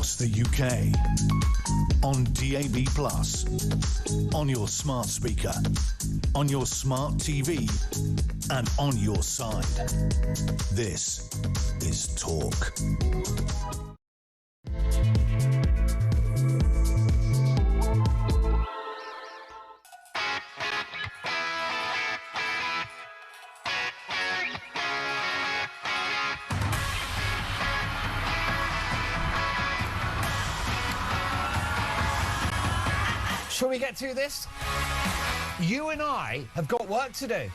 across the UK, on DAB+, on your smart speaker, on your smart TV, and on your side. This is Talk. Shall we get to this? You and I have got work to do.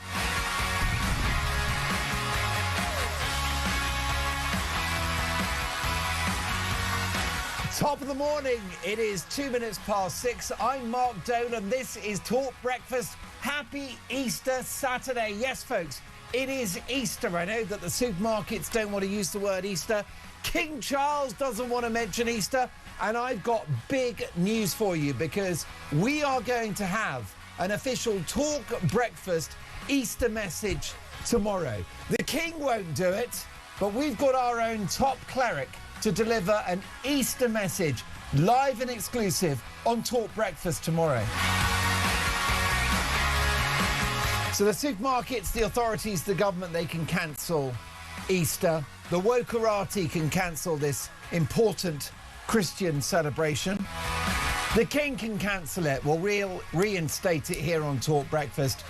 Top of the morning, it is 2 minutes past 6. I'm Mark Dolan. This is Talk Breakfast. Happy Easter Saturday. Yes, folks, it is Easter. I know that the supermarkets don't want to use the word Easter. King Charles doesn't want to mention Easter. And I've got big news for you because we are going to have an official Talk Breakfast Easter message tomorrow. The King won't do it, but we've got our own top cleric to deliver an Easter message live and exclusive on Talk Breakfast tomorrow. So the supermarkets, the authorities, the government, they can cancel Easter. The wokerati can cancel this important Christian celebration. The King can cancel it. We'll reinstate it here on Talk Breakfast.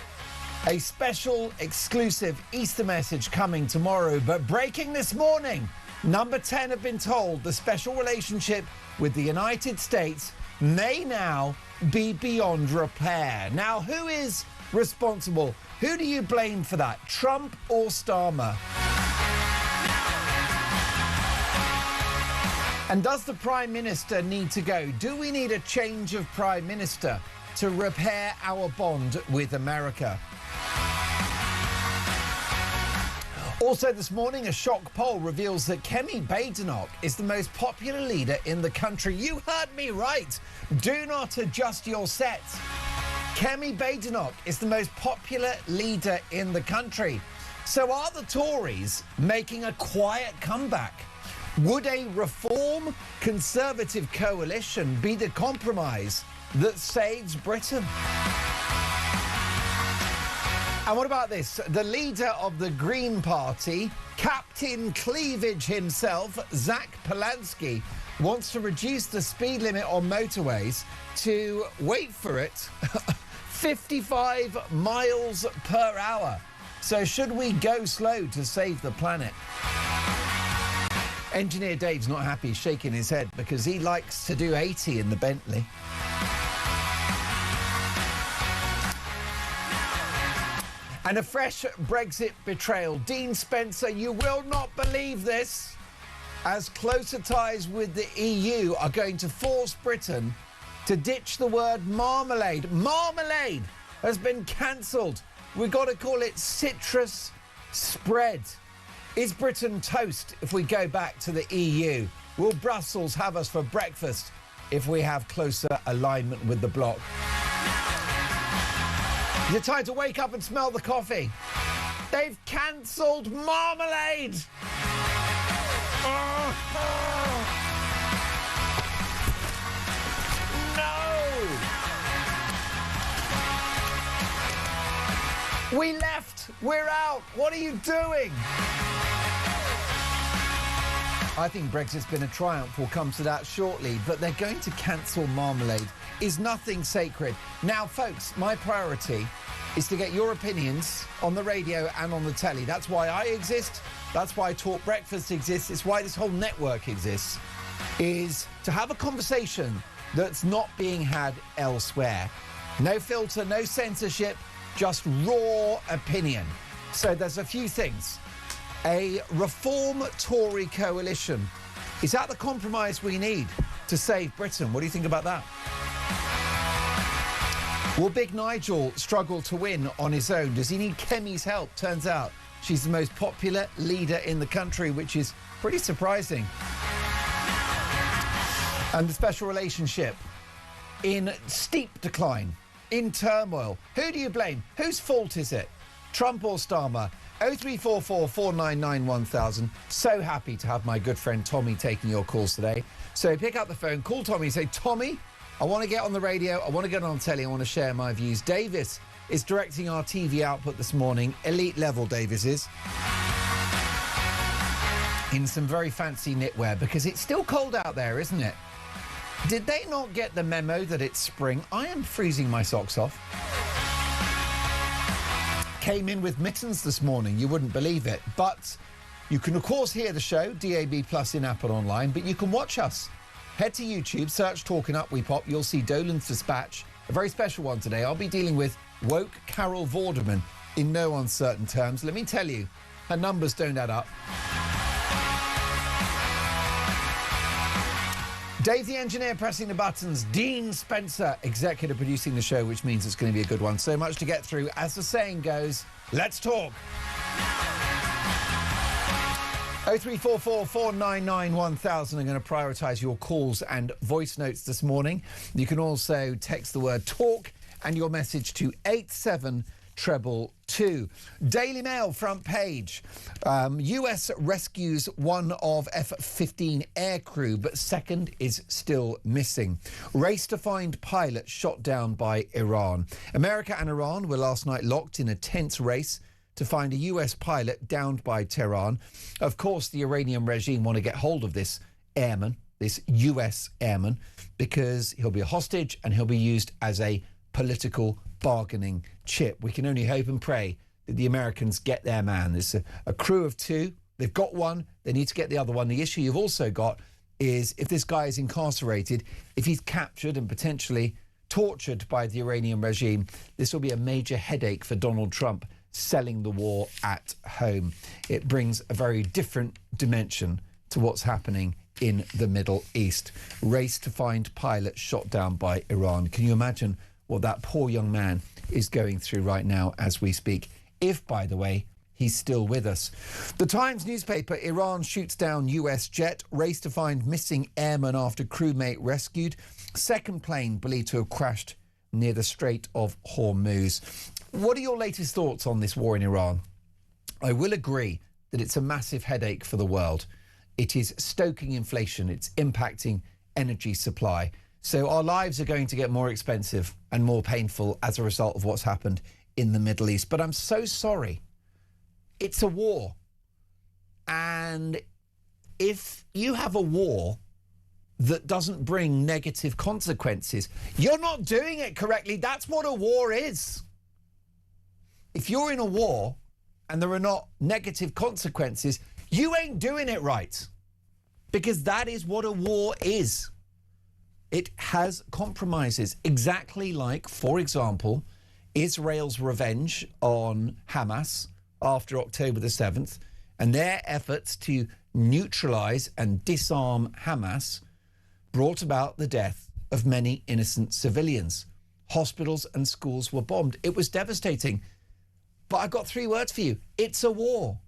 A special exclusive Easter message coming tomorrow. But breaking this morning, Number 10 have been told the special relationship with the United States may now be beyond repair. Now, who is responsible? Who do you blame for that? Trump or Starmer? And does the Prime Minister need to go? Do we need a change of Prime Minister to repair our bond with America? Also this morning, a shock poll reveals that Kemi Badenoch is the most popular leader in the country. You heard me right. Do not adjust your set. Kemi Badenoch is the most popular leader in the country. So are the Tories making a quiet comeback? Would a Reform Conservative coalition be the compromise that saves Britain? And what about this? The leader of the Green Party, Captain Cleavage himself, Zach Polanski, wants to reduce the speed limit on motorways to, wait for it, 55 miles per hour. So should we go slow to save the planet? Engineer Dave's not happy, shaking his head, because he likes to do 80 in the Bentley. And a fresh Brexit betrayal. Dean Spencer, you will not believe this, as closer ties with the EU are going to force Britain to ditch the word marmalade. Marmalade has been cancelled. We've got to call it citrus spread. Is Britain toast if we go back to the EU? Will Brussels have us for breakfast if we have closer alignment with the bloc? Is it time to wake up and smell the coffee? They've cancelled marmalade! No! We left! We're out! What are you doing? I think Brexit's been a triumph. We'll come to that shortly. But they're going to cancel marmalade. Is nothing sacred. Now, folks, my priority is to get your opinions on the radio and on the telly. That's why I exist. That's why Talk Breakfast exists. It's why this whole network exists, is to have a conversation that's not being had elsewhere. No filter, no censorship, just raw opinion. So there's a few things. A Reform Tory coalition. Is that the compromise we need to save Britain? What do you think about that? Will Big Nigel struggle to win on his own? Does he need Kemi's help? Turns out she's the most popular leader in the country, which is pretty surprising. And the special relationship in steep decline, in turmoil. Who do you blame? Whose fault is it? Trump or Starmer? 0344 499 1000. So happy to have my good friend Tommy taking your calls today. So pick up the phone, call Tommy, say, Tommy, I want to get on the radio, I want to get on telly, I want to share my views. Davis is directing our TV output this morning. Elite level, Davis is. In some very fancy knitwear, because it's still cold out there, isn't it? Did they not get the memo that it's spring? I am freezing my socks off. Came in with mittens this morning, you wouldn't believe it. But you can, of course, hear the show, DAB Plus in-app and online, but you can watch us. Head to YouTube, search Talking Up We Pop, you'll see Dolan's Dispatch, a very special one today. I'll be dealing with woke Carol Vorderman in no uncertain terms. Let me tell you, her numbers don't add up. Dave the engineer pressing the buttons. Dean Spencer, executive producing the show, which means it's going to be a good one. So much to get through. As the saying goes, let's talk. 0344 499 1000. I'm going to prioritise your calls and voice notes this morning. You can also text the word talk and your message to 87222. Daily Mail front page. US rescues one of F-15 aircrew, but second is still missing. Race to find pilot shot down by Iran. America and Iran were last night locked in a tense race to find a US pilot downed by Tehran. Of course, the Iranian regime want to get hold of this airman, this US airman, because he'll be a hostage and he'll be used as a political bargaining chip. We can only hope and pray that the Americans get their man. There's a crew of two. They've got one. They need to get the other one. The issue you've also got is if this guy is incarcerated, if he's captured and potentially tortured by the Iranian regime, this will be a major headache for Donald Trump selling the war at home. It brings a very different dimension to what's happening in the Middle East. Race to find pilot shot down by Iran. Can you imagine what that poor young man is going through right now as we speak? If, by the way, he's still with us. The Times newspaper, Iran shoots down US jet. Race to find missing airman after crewmate rescued. Second plane believed to have crashed near the Strait of Hormuz. What are your latest thoughts on this war in Iran? I will agree that it's a massive headache for the world. It is stoking inflation. It's impacting energy supply. So our lives are going to get more expensive and more painful as a result of what's happened in the Middle East. But I'm so sorry. It's a war. And if you have a war that doesn't bring negative consequences, you're not doing it correctly. That's what a war is. If you're in a war and there are not negative consequences, you ain't doing it right. Because that is what a war is. It has compromises, exactly like, for example, Israel's revenge on Hamas after October the 7th and their efforts to neutralise and disarm Hamas brought about the death of many innocent civilians. Hospitals and schools were bombed. It was devastating. But I've got three words for you. It's a war.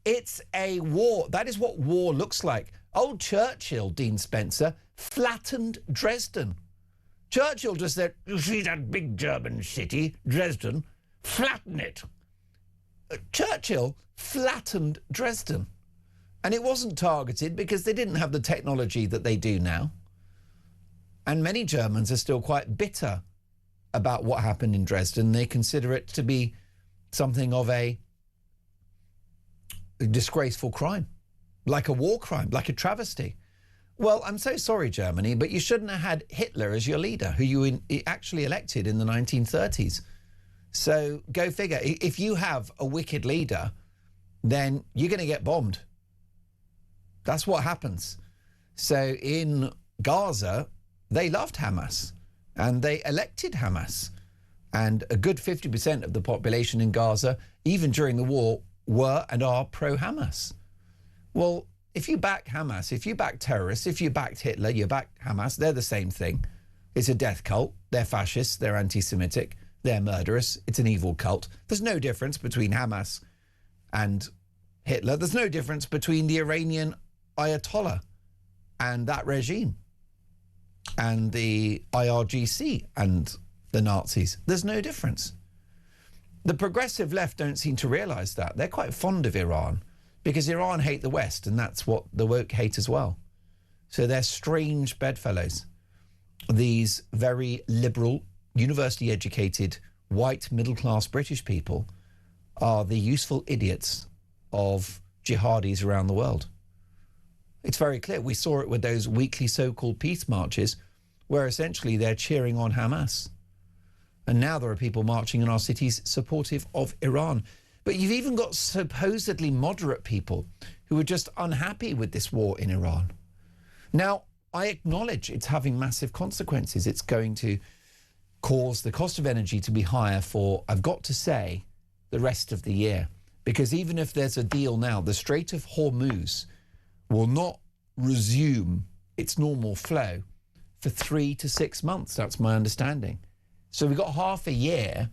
It's a war. That is what war looks like. Old Churchill, Dean Spencer, flattened Dresden. Churchill just said, you see that big German city, Dresden? Flatten it. Churchill flattened Dresden. And it wasn't targeted because they didn't have the technology that they do now. And many Germans are still quite bitter about what happened in Dresden. They consider it to be something of a disgraceful crime, like a war crime, like a travesty. Well, I'm so sorry, Germany, but you shouldn't have had Hitler as your leader, who you actually elected in the 1930s. So go figure. If you have a wicked leader, then you're going to get bombed. That's what happens. So in Gaza, they loved Hamas and they elected Hamas. And a good 50% of the population in Gaza, even during the war, were and are pro-Hamas. Well, if you back Hamas, if you back terrorists, if you backed Hitler, you back Hamas, they're the same thing. It's a death cult. They're fascists. They're anti-Semitic. They're murderous. It's an evil cult. There's no difference between Hamas and Hitler. There's no difference between the Iranian Ayatollah and that regime and the IRGC and the Nazis. There's no difference. The progressive left don't seem to realise that. They're quite fond of Iran because Iran hate the West, and that's what the woke hate as well. So they're strange bedfellows. These very liberal, university-educated, white, middle-class British people are the useful idiots of jihadis around the world. It's very clear. We saw it with those weekly so-called peace marches where essentially they're cheering on Hamas. And now there are people marching in our cities supportive of Iran. But you've even got supposedly moderate people who are just unhappy with this war in Iran. Now, I acknowledge it's having massive consequences. It's going to cause the cost of energy to be higher for, I've got to say, the rest of the year. Because even if there's a deal now, the Strait of Hormuz will not resume its normal flow for 3 to 6 months. That's my understanding. So we've got half a year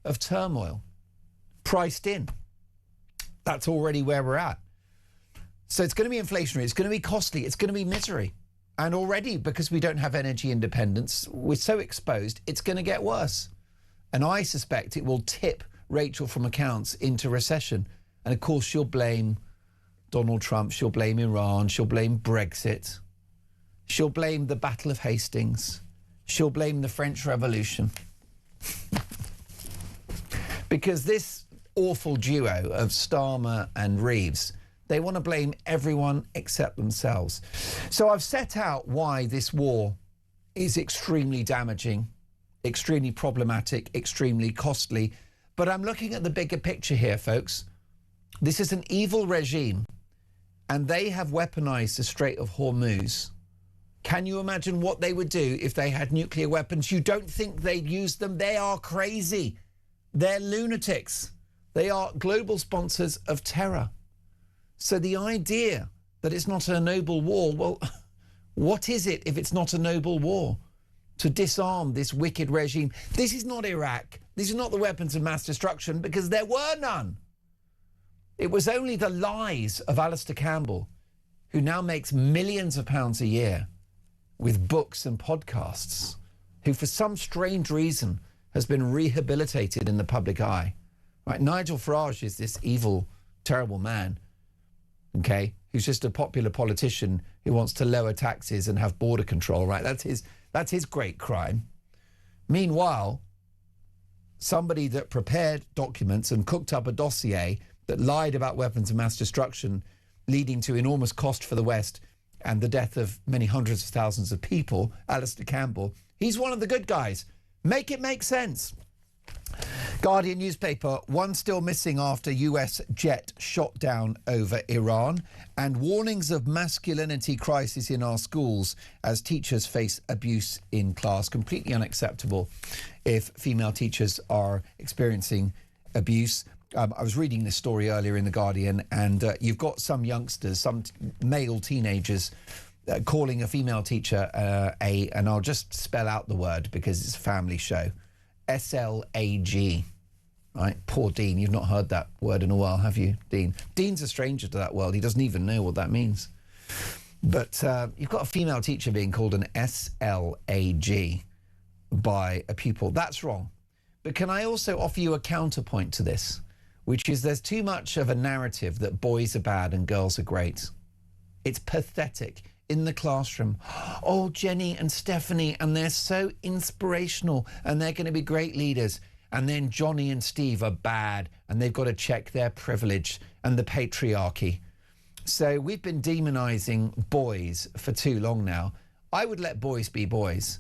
of turmoil priced in. That's already where we're at. So it's going to be inflationary. It's going to be costly. It's going to be misery. And already, because we don't have energy independence, we're so exposed, it's going to get worse. And I suspect it will tip Rachel from accounts into recession. And of course, she'll blame Donald Trump. She'll blame Iran. She'll blame Brexit. She'll blame the Battle of Hastings. She'll blame the French Revolution. Because this awful duo of Starmer and Reeves, they want to blame everyone except themselves. So I've set out why this war is extremely damaging, extremely problematic, extremely costly. But I'm looking at the bigger picture here, folks. This is an evil regime, and they have weaponized the Strait of Hormuz. Can you imagine what they would do if they had nuclear weapons? You don't think they'd use them? They are crazy. They're lunatics. They are global sponsors of terror. So the idea that it's not a noble war, well, what is it if it's not a noble war? To disarm this wicked regime. This is not Iraq. These are not the weapons of mass destruction because there were none. It was only the lies of Alistair Campbell, who now makes millions of pounds a year with books and podcasts, who for some strange reason has been rehabilitated in the public eye. Right? Nigel Farage is this evil, terrible man, okay, who's just a popular politician who wants to lower taxes and have border control, right? That's his great crime. Meanwhile, somebody that prepared documents and cooked up a dossier that lied about weapons of mass destruction, leading to enormous cost for the West and the death of many hundreds of thousands of people, Alistair Campbell, he's one of the good guys. Make it make sense. Guardian newspaper, one still missing after US jet shot down over Iran, and warnings of masculinity crisis in our schools as teachers face abuse in class. Completely unacceptable if female teachers are experiencing abuse. I was reading this story earlier in The Guardian, and you've got some youngsters, some male teenagers calling a female teacher and I'll just spell out the word because it's a family show, SLAG, right? Poor Dean, you've not heard that word in a while, have you, Dean? Dean's a stranger to that world. He doesn't even know what that means. But you've got a female teacher being called an SLAG by a pupil. That's wrong. But can I also offer you a counterpoint to this, which is there's too much of a narrative that boys are bad and girls are great. It's pathetic. In the classroom, oh, Jenny and Stephanie, and they're so inspirational and they're going to be great leaders. And then Johnny and Steve are bad and they've got to check their privilege and the patriarchy. So we've been demonising boys for too long now. I would let boys be boys.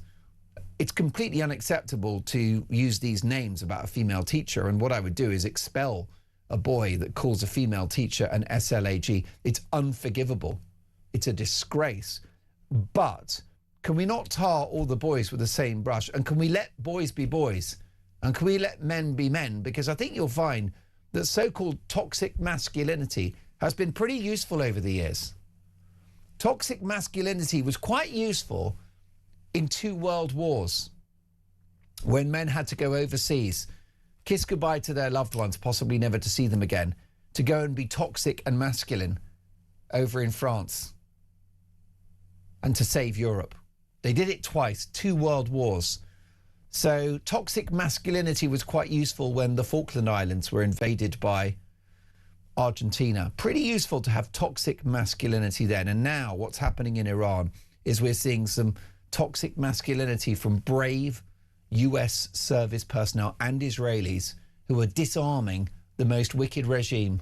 It's completely unacceptable to use these names about a female teacher, and what I would do is expel a boy that calls a female teacher an SLAG. It's unforgivable. It's a disgrace. But can we not tar all the boys with the same brush? And can we let boys be boys? And can we let men be men? Because I think you'll find that so-called toxic masculinity has been pretty useful over the years. Toxic masculinity was quite useful in 2 world wars when men had to go overseas, kiss goodbye to their loved ones, possibly never to see them again, to go and be toxic and masculine over in France and to save Europe. They did it twice, 2 world wars. So toxic masculinity was quite useful when the Falkland Islands were invaded by Argentina. Pretty useful to have toxic masculinity then. And now what's happening in Iran is we're seeing some toxic masculinity from brave US service personnel and Israelis who are disarming the most wicked regime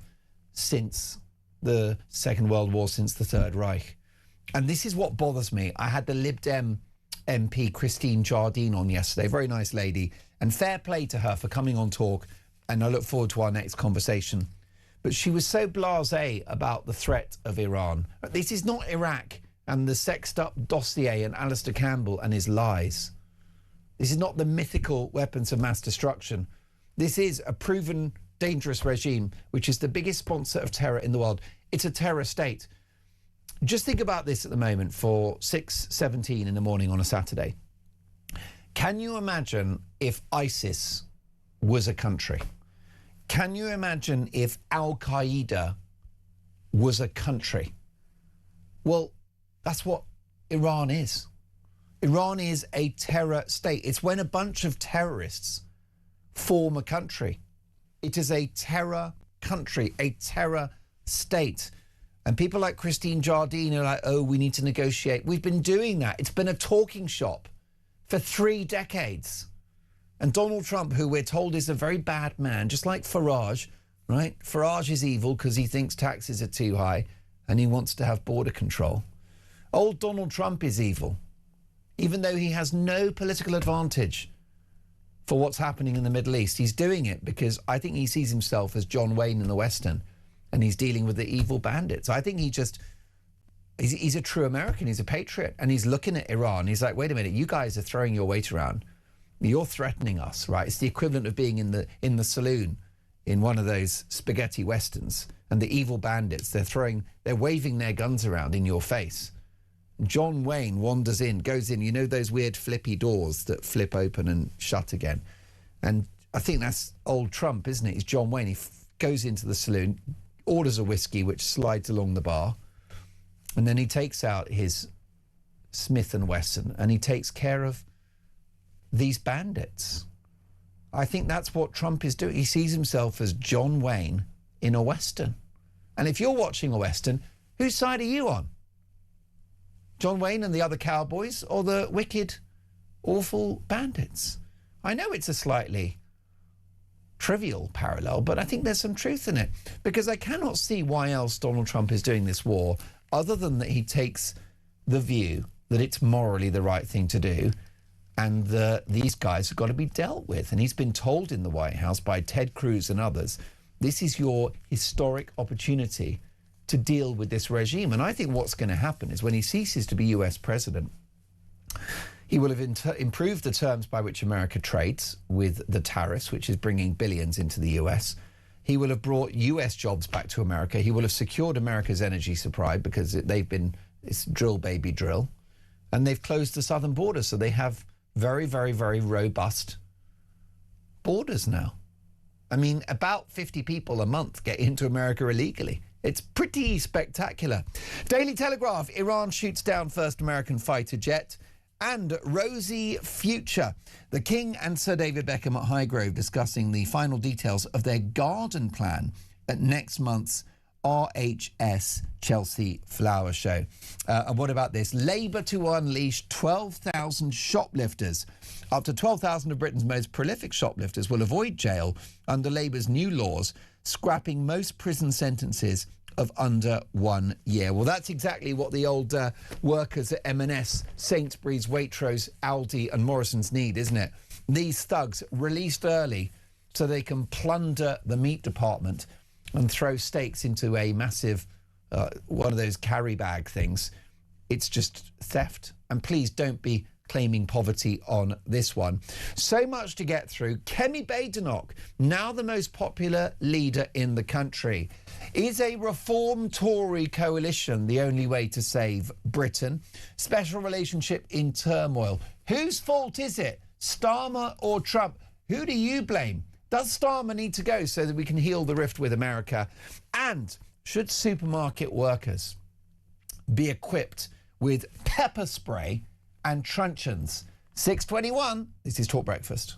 since the Second World War, since the Third Reich. And this is what bothers me. I had the Lib Dem MP Christine Jardine on yesterday, very nice lady, and fair play to her for coming on Talk, and I look forward to our next conversation. But she was so blasé about the threat of Iran. This is not Iraq and the sexed up dossier and Alistair Campbell and his lies. This is not the mythical weapons of mass destruction. This is a proven dangerous regime, which is the biggest sponsor of terror in the world. It's a terror state. Just think about this at the moment for 6:17 in the morning on a Saturday. Can you imagine if ISIS was a country? Can you imagine if Al-Qaeda was a country? Well, that's what Iran is. Iran is a terror state. It's when a bunch of terrorists form a country. It is a terror country, a terror state. And people like Christine Jardine are like, oh, we need to negotiate. We've been doing that. It's been a talking shop for 3 decades. And Donald Trump, who we're told is a very bad man, just like Farage, right? Farage is evil because he thinks taxes are too high and he wants to have border control. Old Donald Trump is evil, even though he has no political advantage for what's happening in the Middle East. He's doing it because I think he sees himself as John Wayne in the Western, and he's dealing with the evil bandits. I think he's a true American. He's a patriot, and he's looking at Iran. He's like, wait a minute, you guys are throwing your weight around. You're threatening us, right? It's the equivalent of being in the saloon in one of those spaghetti westerns, and the evil bandits, they're waving their guns around in your face. John Wayne wanders in, goes in, you know those weird flippy doors that flip open and shut again. And I think that's old Trump, isn't it? It's John Wayne. He goes into the saloon, orders a whiskey, which slides along the bar, and then he takes out his Smith & Wesson and he takes care of these bandits. I think that's what Trump is doing. He sees himself as John Wayne in a Western. And if you're watching a Western, whose side are you on? John Wayne and the other cowboys, or the wicked, awful bandits? I know it's a slightly trivial parallel, but I think there's some truth in it, because I cannot see why else Donald Trump is doing this war other than that he takes the view that it's morally the right thing to do, and these guys have got to be dealt with. And he's been told in the White House by Ted Cruz and others, this is your historic opportunity to deal with this regime. And I think what's going to happen is when he ceases to be US president, he will have improved the terms by which America trades with the tariffs, which is bringing billions into the US. He will have brought US jobs back to America. He will have secured America's energy supply because it's drill, baby, drill. And they've closed the southern border, so they have very, very, very robust borders now. I mean, about 50 people a month get into America illegally. It's pretty spectacular. Daily Telegraph, Iran shoots down first American fighter jet. And rosy future. The King and Sir David Beckham at Highgrove discussing the final details of their garden plan at next month's RHS Chelsea Flower Show. And what about this? Labour to unleash 12,000 shoplifters. Up to 12,000 of Britain's most prolific shoplifters will avoid jail under Labour's new laws, scrapping most prison sentences of under 1 year. Well, that's exactly what the old workers at M&S, Sainsbury's, Waitrose, Aldi and Morrison's need, isn't it? These thugs released early so they can plunder the meat department and throw steaks into a massive, one of those carry bag things. It's just theft. And please don't be claiming poverty on this one. So much to get through. Kemi Badenoch, now the most popular leader in the country. Is a reform Tory coalition the only way to save Britain? Special relationship in turmoil. Whose fault is it? Starmer or Trump? Who do you blame? Does Starmer need to go so that we can heal the rift with America? And should supermarket workers be equipped with pepper spray and truncheons 6:21. This is Talk Breakfast.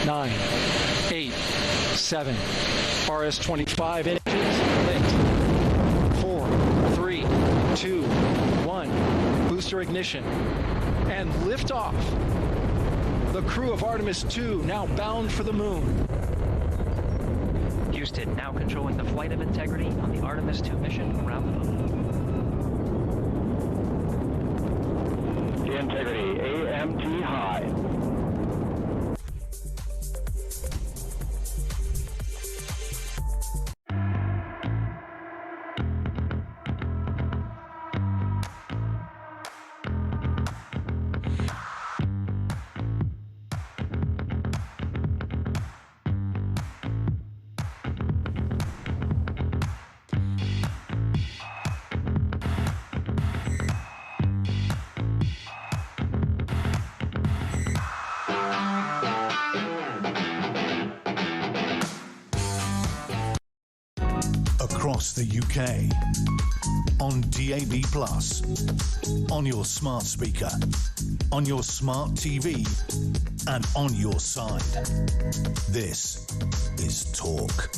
Nine, 8, 7, RS-25 engines lit. 4, 3, 2, 1. Booster ignition and liftoff. The crew of Artemis 2 now bound for the moon. Houston now controlling the flight of integrity on the Artemis 2 mission around the moon. The integrity, AMT high. Across the UK, on DAB+, on your smart speaker, on your smart TV, and on your side. This is Talk.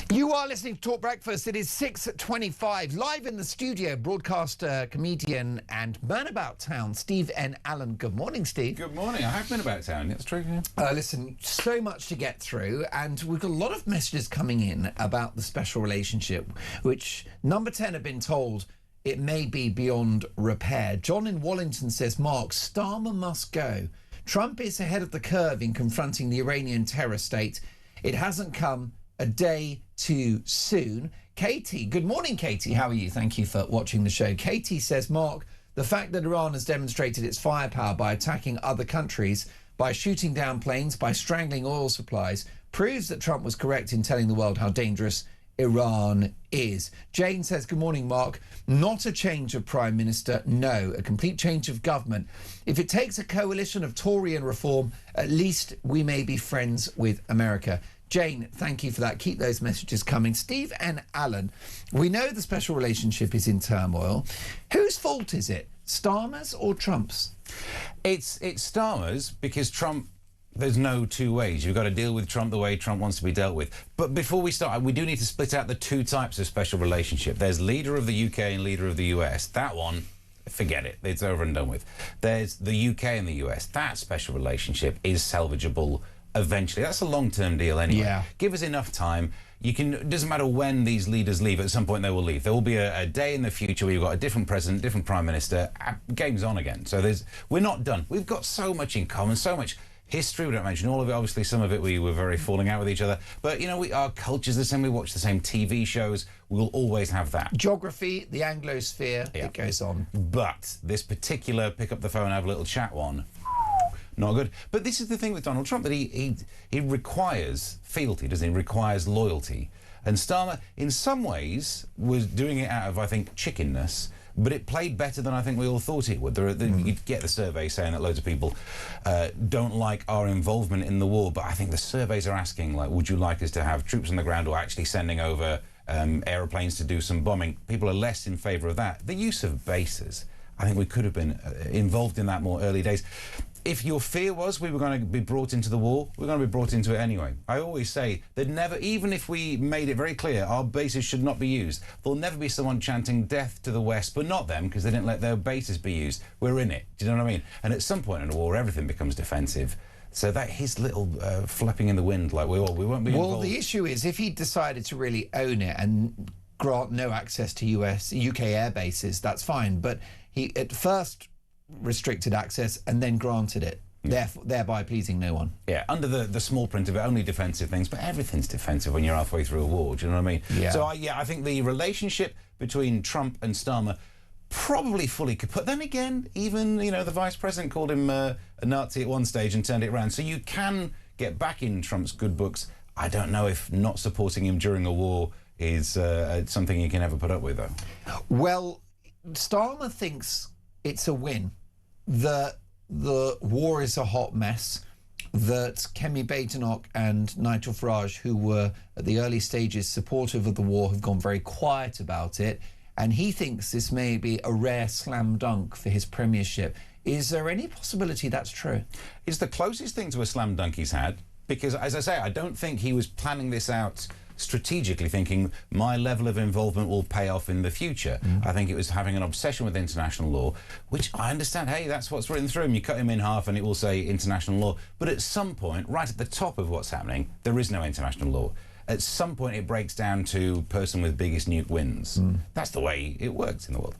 You are listening to Talk Breakfast. It is 6:25. Live in the studio, broadcaster, comedian and man about town, Steve N. Allen. Good morning, Steve. Good morning. I have been about town. It's true. Yeah. Listen, so much to get through, and we've got a lot of messages coming in about the special relationship, which Number 10 have been told it may be beyond repair. John in Wallington says, Mark, Starmer must go. Trump is ahead of the curve in confronting the Iranian terror state. It hasn't come a day too soon. Katie, good morning, Katie. How are you? Thank you for watching the show. Katie says, Mark, the fact that Iran has demonstrated its firepower by attacking other countries, by shooting down planes, by strangling oil supplies, proves that Trump was correct in telling the world how dangerous Iran is. Jane says, good morning, Mark. Not a change of Prime Minister, no, a complete change of government. If it takes a coalition of Tory and Reform, at least we may be friends with America. Jane, thank you for that. Keep those messages coming. Steve and Alan, we know the special relationship is in turmoil. Whose fault is it? Starmer's or Trump's? It's Starmer's, because Trump, there's no two ways. You've got to deal with Trump the way Trump wants to be dealt with. But before we start, we do need to split out the two types of special relationship. There's leader of the UK and leader of the US. That one, forget it. It's over and done with. There's the UK and the US. That special relationship is salvageable eventually. That's a long-term deal anyway. Yeah. Give us enough time. You can, it doesn't matter when these leaders leave, at some point they will leave. There will be a day in the future where you've got a different president, different prime minister, game's on again. So we're not done. We've got so much in common, so much history. We don't mention all of it. Obviously, some of it we were very falling out with each other. But, you know, our culture's the same. We watch the same TV shows. We'll always have that. Geography, the Anglosphere, it goes on. But this particular pick up the phone, have a little chat one, not good. But this is the thing with Donald Trump, that he requires fealty, doesn't he? He requires loyalty. And Starmer, in some ways, was doing it out of, I think, chickenness. But it played better than I think we all thought it would. You'd get the survey saying that loads of people don't like our involvement in the war, but I think the surveys are asking, like, would you like us to have troops on the ground or actually sending over aeroplanes to do some bombing? People are less in favour of that. The use of bases, I think we could have been involved in that more early days. If your fear was we were going to be brought into the war, we're going to be brought into it anyway. I always say that never, even if we made it very clear our bases should not be used, there'll never be someone chanting death to the West, but not them, because they didn't let their bases be used. We're in it. Do you know what I mean? And at some point in a war, everything becomes defensive. So that his little flapping in the wind, like we won't be involved. Well, the issue is, if he decided to really own it and grant no access to UK air bases, that's fine. But he at first restricted access and then granted it, thereby pleasing no one. Yeah, under the small print of it, only defensive things, but everything's defensive when you're halfway through a war, do you know what I mean? Yeah. So, I think the relationship between Trump and Starmer probably fully kaput. Then again, even, you know, the Vice President called him a Nazi at one stage and turned it around. So you can get back in Trump's good books. I don't know if not supporting him during a war is something you can ever put up with, though. Well, Starmer thinks it's a win, that the war is a hot mess, that Kemi Badenoch and Nigel Farage, who were at the early stages supportive of the war, have gone very quiet about it, and he thinks this may be a rare slam dunk for his premiership. Is there any possibility that's true? It's the closest thing to a slam dunk he's had, because, as I say, I don't think he was planning this out strategically, thinking my level of involvement will pay off in the future. I think it was having an obsession with international law, which I understand, hey, that's what's written through him. You cut him in half and it will say international law. But at some point, right at the top of what's happening, there is no international law. At some point, it breaks down to person with biggest nuke wins. That's the way it works in the world.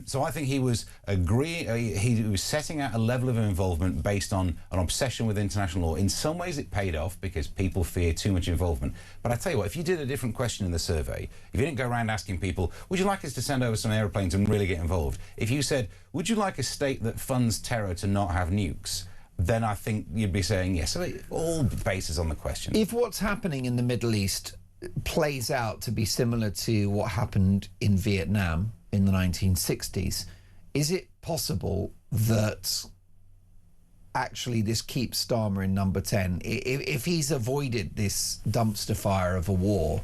So I think he was he was setting out a level of involvement based on an obsession with international law. In some ways, it paid off because people fear too much involvement. But I tell you what, if you did a different question in the survey, if you didn't go around asking people, would you like us to send over some aeroplanes and really get involved? If you said, would you like a state that funds terror to not have nukes? Then I think you'd be saying yes. So all bases on the question. If what's happening in the Middle East plays out to be similar to what happened in Vietnam in the 1960s, is it possible that actually this keeps Starmer in number 10? If he's avoided this dumpster fire of a war,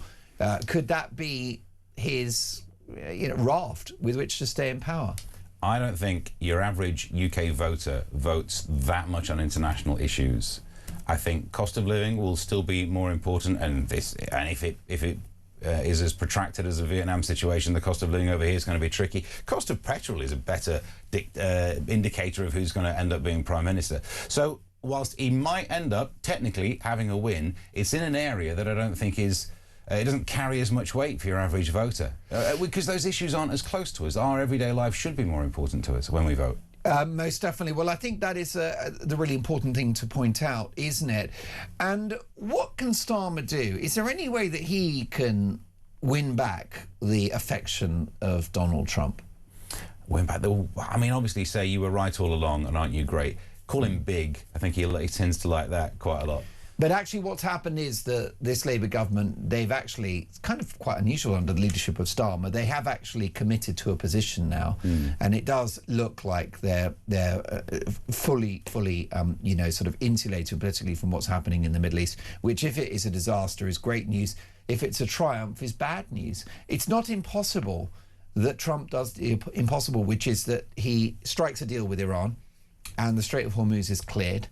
could that be his raft with which to stay in power? I don't think your average UK voter votes that much on international issues. I think cost of living will still be more important, and if it is as protracted as the Vietnam situation, the cost of living over here is going to be tricky. Cost of petrol is a better indicator of who's going to end up being Prime Minister. So whilst he might end up technically having a win, it's in an area that I don't think is... it doesn't carry as much weight for your average voter because those issues aren't as close to us. Our everyday life should be more important to us when we vote. Most definitely. Well, I think that is the really important thing to point out, isn't it? And what can Starmer do? Is there any way that he can win back the affection of Donald Trump? Win back I mean, obviously say you were right all along and aren't you great. Call him big. I think he tends to like that quite a lot. But actually what's happened is that this Labour government, they've actually, it's kind of quite unusual under the leadership of Starmer, they have actually committed to a position now. And it does look like they're fully, sort of insulated politically from what's happening in the Middle East, which if it is a disaster is great news. If it's a triumph is bad news. It's not impossible that Trump does the impossible, which is that he strikes a deal with Iran and the Strait of Hormuz is cleared.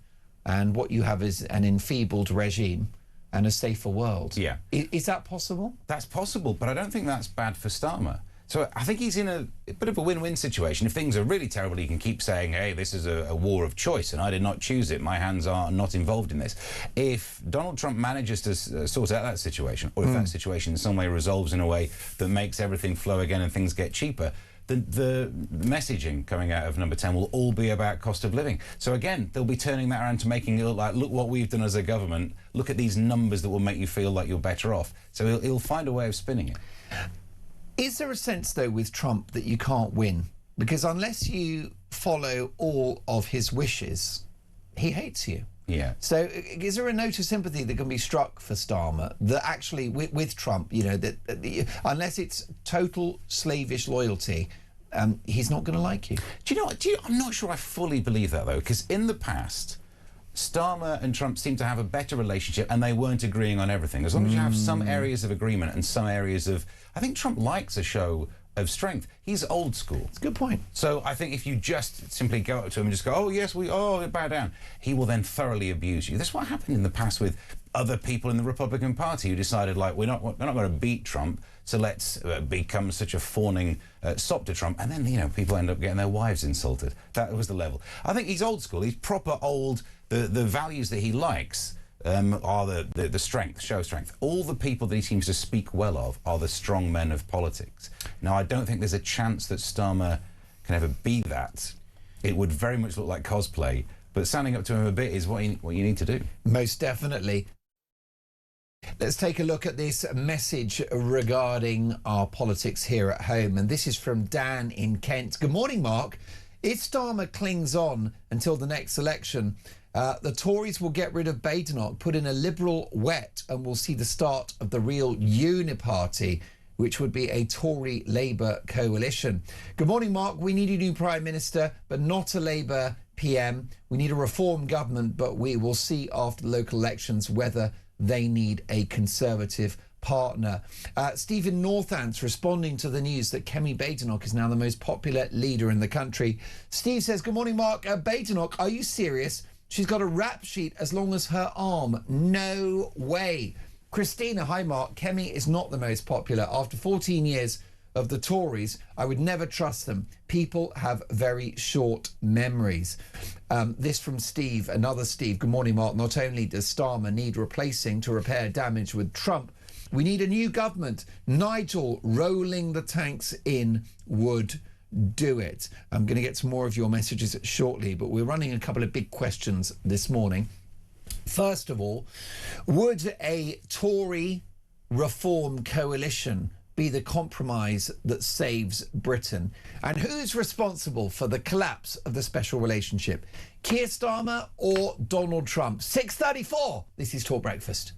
And what you have is an enfeebled regime and a safer world. Yeah. Is that possible? That's possible, but I don't think that's bad for Starmer. So I think he's in a bit of a win-win situation. If things are really terrible, he can keep saying, hey, this is a war of choice and I did not choose it. My hands are not involved in this. If Donald Trump manages to sort out that situation, or if that situation in some way resolves in a way that makes everything flow again and things get cheaper, the messaging coming out of number 10 will all be about cost of living. So again, they'll be turning that around to making it look like, look what we've done as a government, look at these numbers that will make you feel like you're better off. So he'll find a way of spinning it. Is there a sense, though, with Trump that you can't win? Because unless you follow all of his wishes, he hates you. Yeah. So is there a note of sympathy that can be struck for Starmer that actually, with Trump, you know, that unless it's total slavish loyalty, he's not going to like you? Do you know what? I'm not sure I fully believe that, though, because in the past, Starmer and Trump seemed to have a better relationship and they weren't agreeing on everything. As long as you have some areas of agreement and some areas of... I think Trump likes a show of strength. He's old school. It's a good point. So I think if you just simply go up to him and just go, oh, yes, bow down, he will then thoroughly abuse you. That's what happened in the past with other people in the Republican Party who decided, like, we're not going to beat Trump, so let's become such a fawning sop to Trump. And then, you know, people end up getting their wives insulted. That was the level. I think he's old school. He's proper old. The values that he likes are the strength, show strength. All the people that he seems to speak well of are the strong men of politics. Now, I don't think there's a chance that Starmer can ever be that. It would very much look like cosplay, but standing up to him a bit is what you need to do. Most definitely. Let's take a look at this message regarding our politics here at home. And this is from Dan in Kent. Good morning, Mark. If Starmer clings on until the next election, the Tories will get rid of Badenoch, put in a Liberal wet, and we'll see the start of the real uniparty, which would be a Tory-Labour coalition. Good morning, Mark. We need a new Prime Minister, but not a Labour PM. We need a reform government, but we will see after the local elections whether they need a Conservative partner. Stephen Northants responding to the news that Kemi Badenoch is now the most popular leader in the country. Steve says, good morning, Mark. Badenoch, are you serious? She's got a rap sheet as long as her arm. No way. Christina, hi, Mark. Kemi is not the most popular. After 14 years of the Tories, I would never trust them. People have very short memories. This from Steve, another Steve. Good morning, Mark. Not only does Starmer need replacing to repair damage with Trump, we need a new government. Nigel rolling the tanks in would do it. I'm going to get some more of your messages shortly, but we're running a couple of big questions this morning. First of all, would a Tory reform coalition be the compromise that saves Britain? And who's responsible for the collapse of the special relationship? Keir Starmer or Donald Trump? 6:34. This is Talk Breakfast.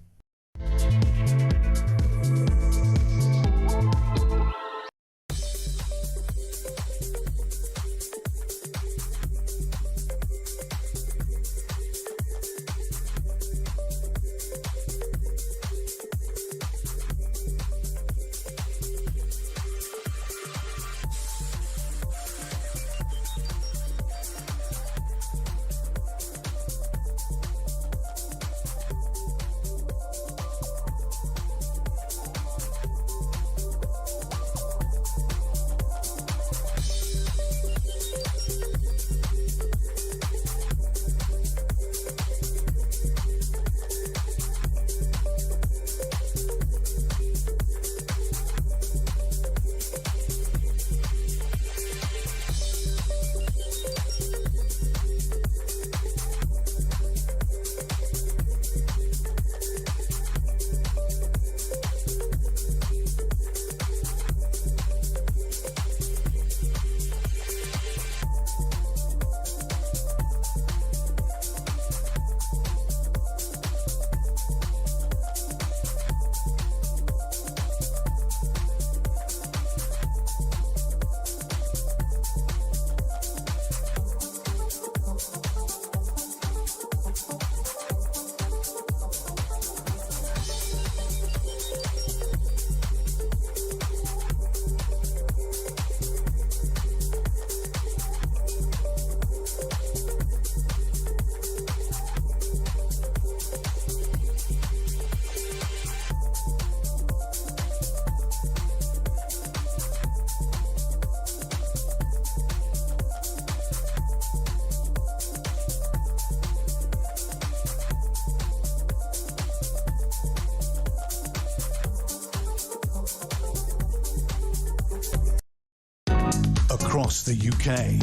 across the UK.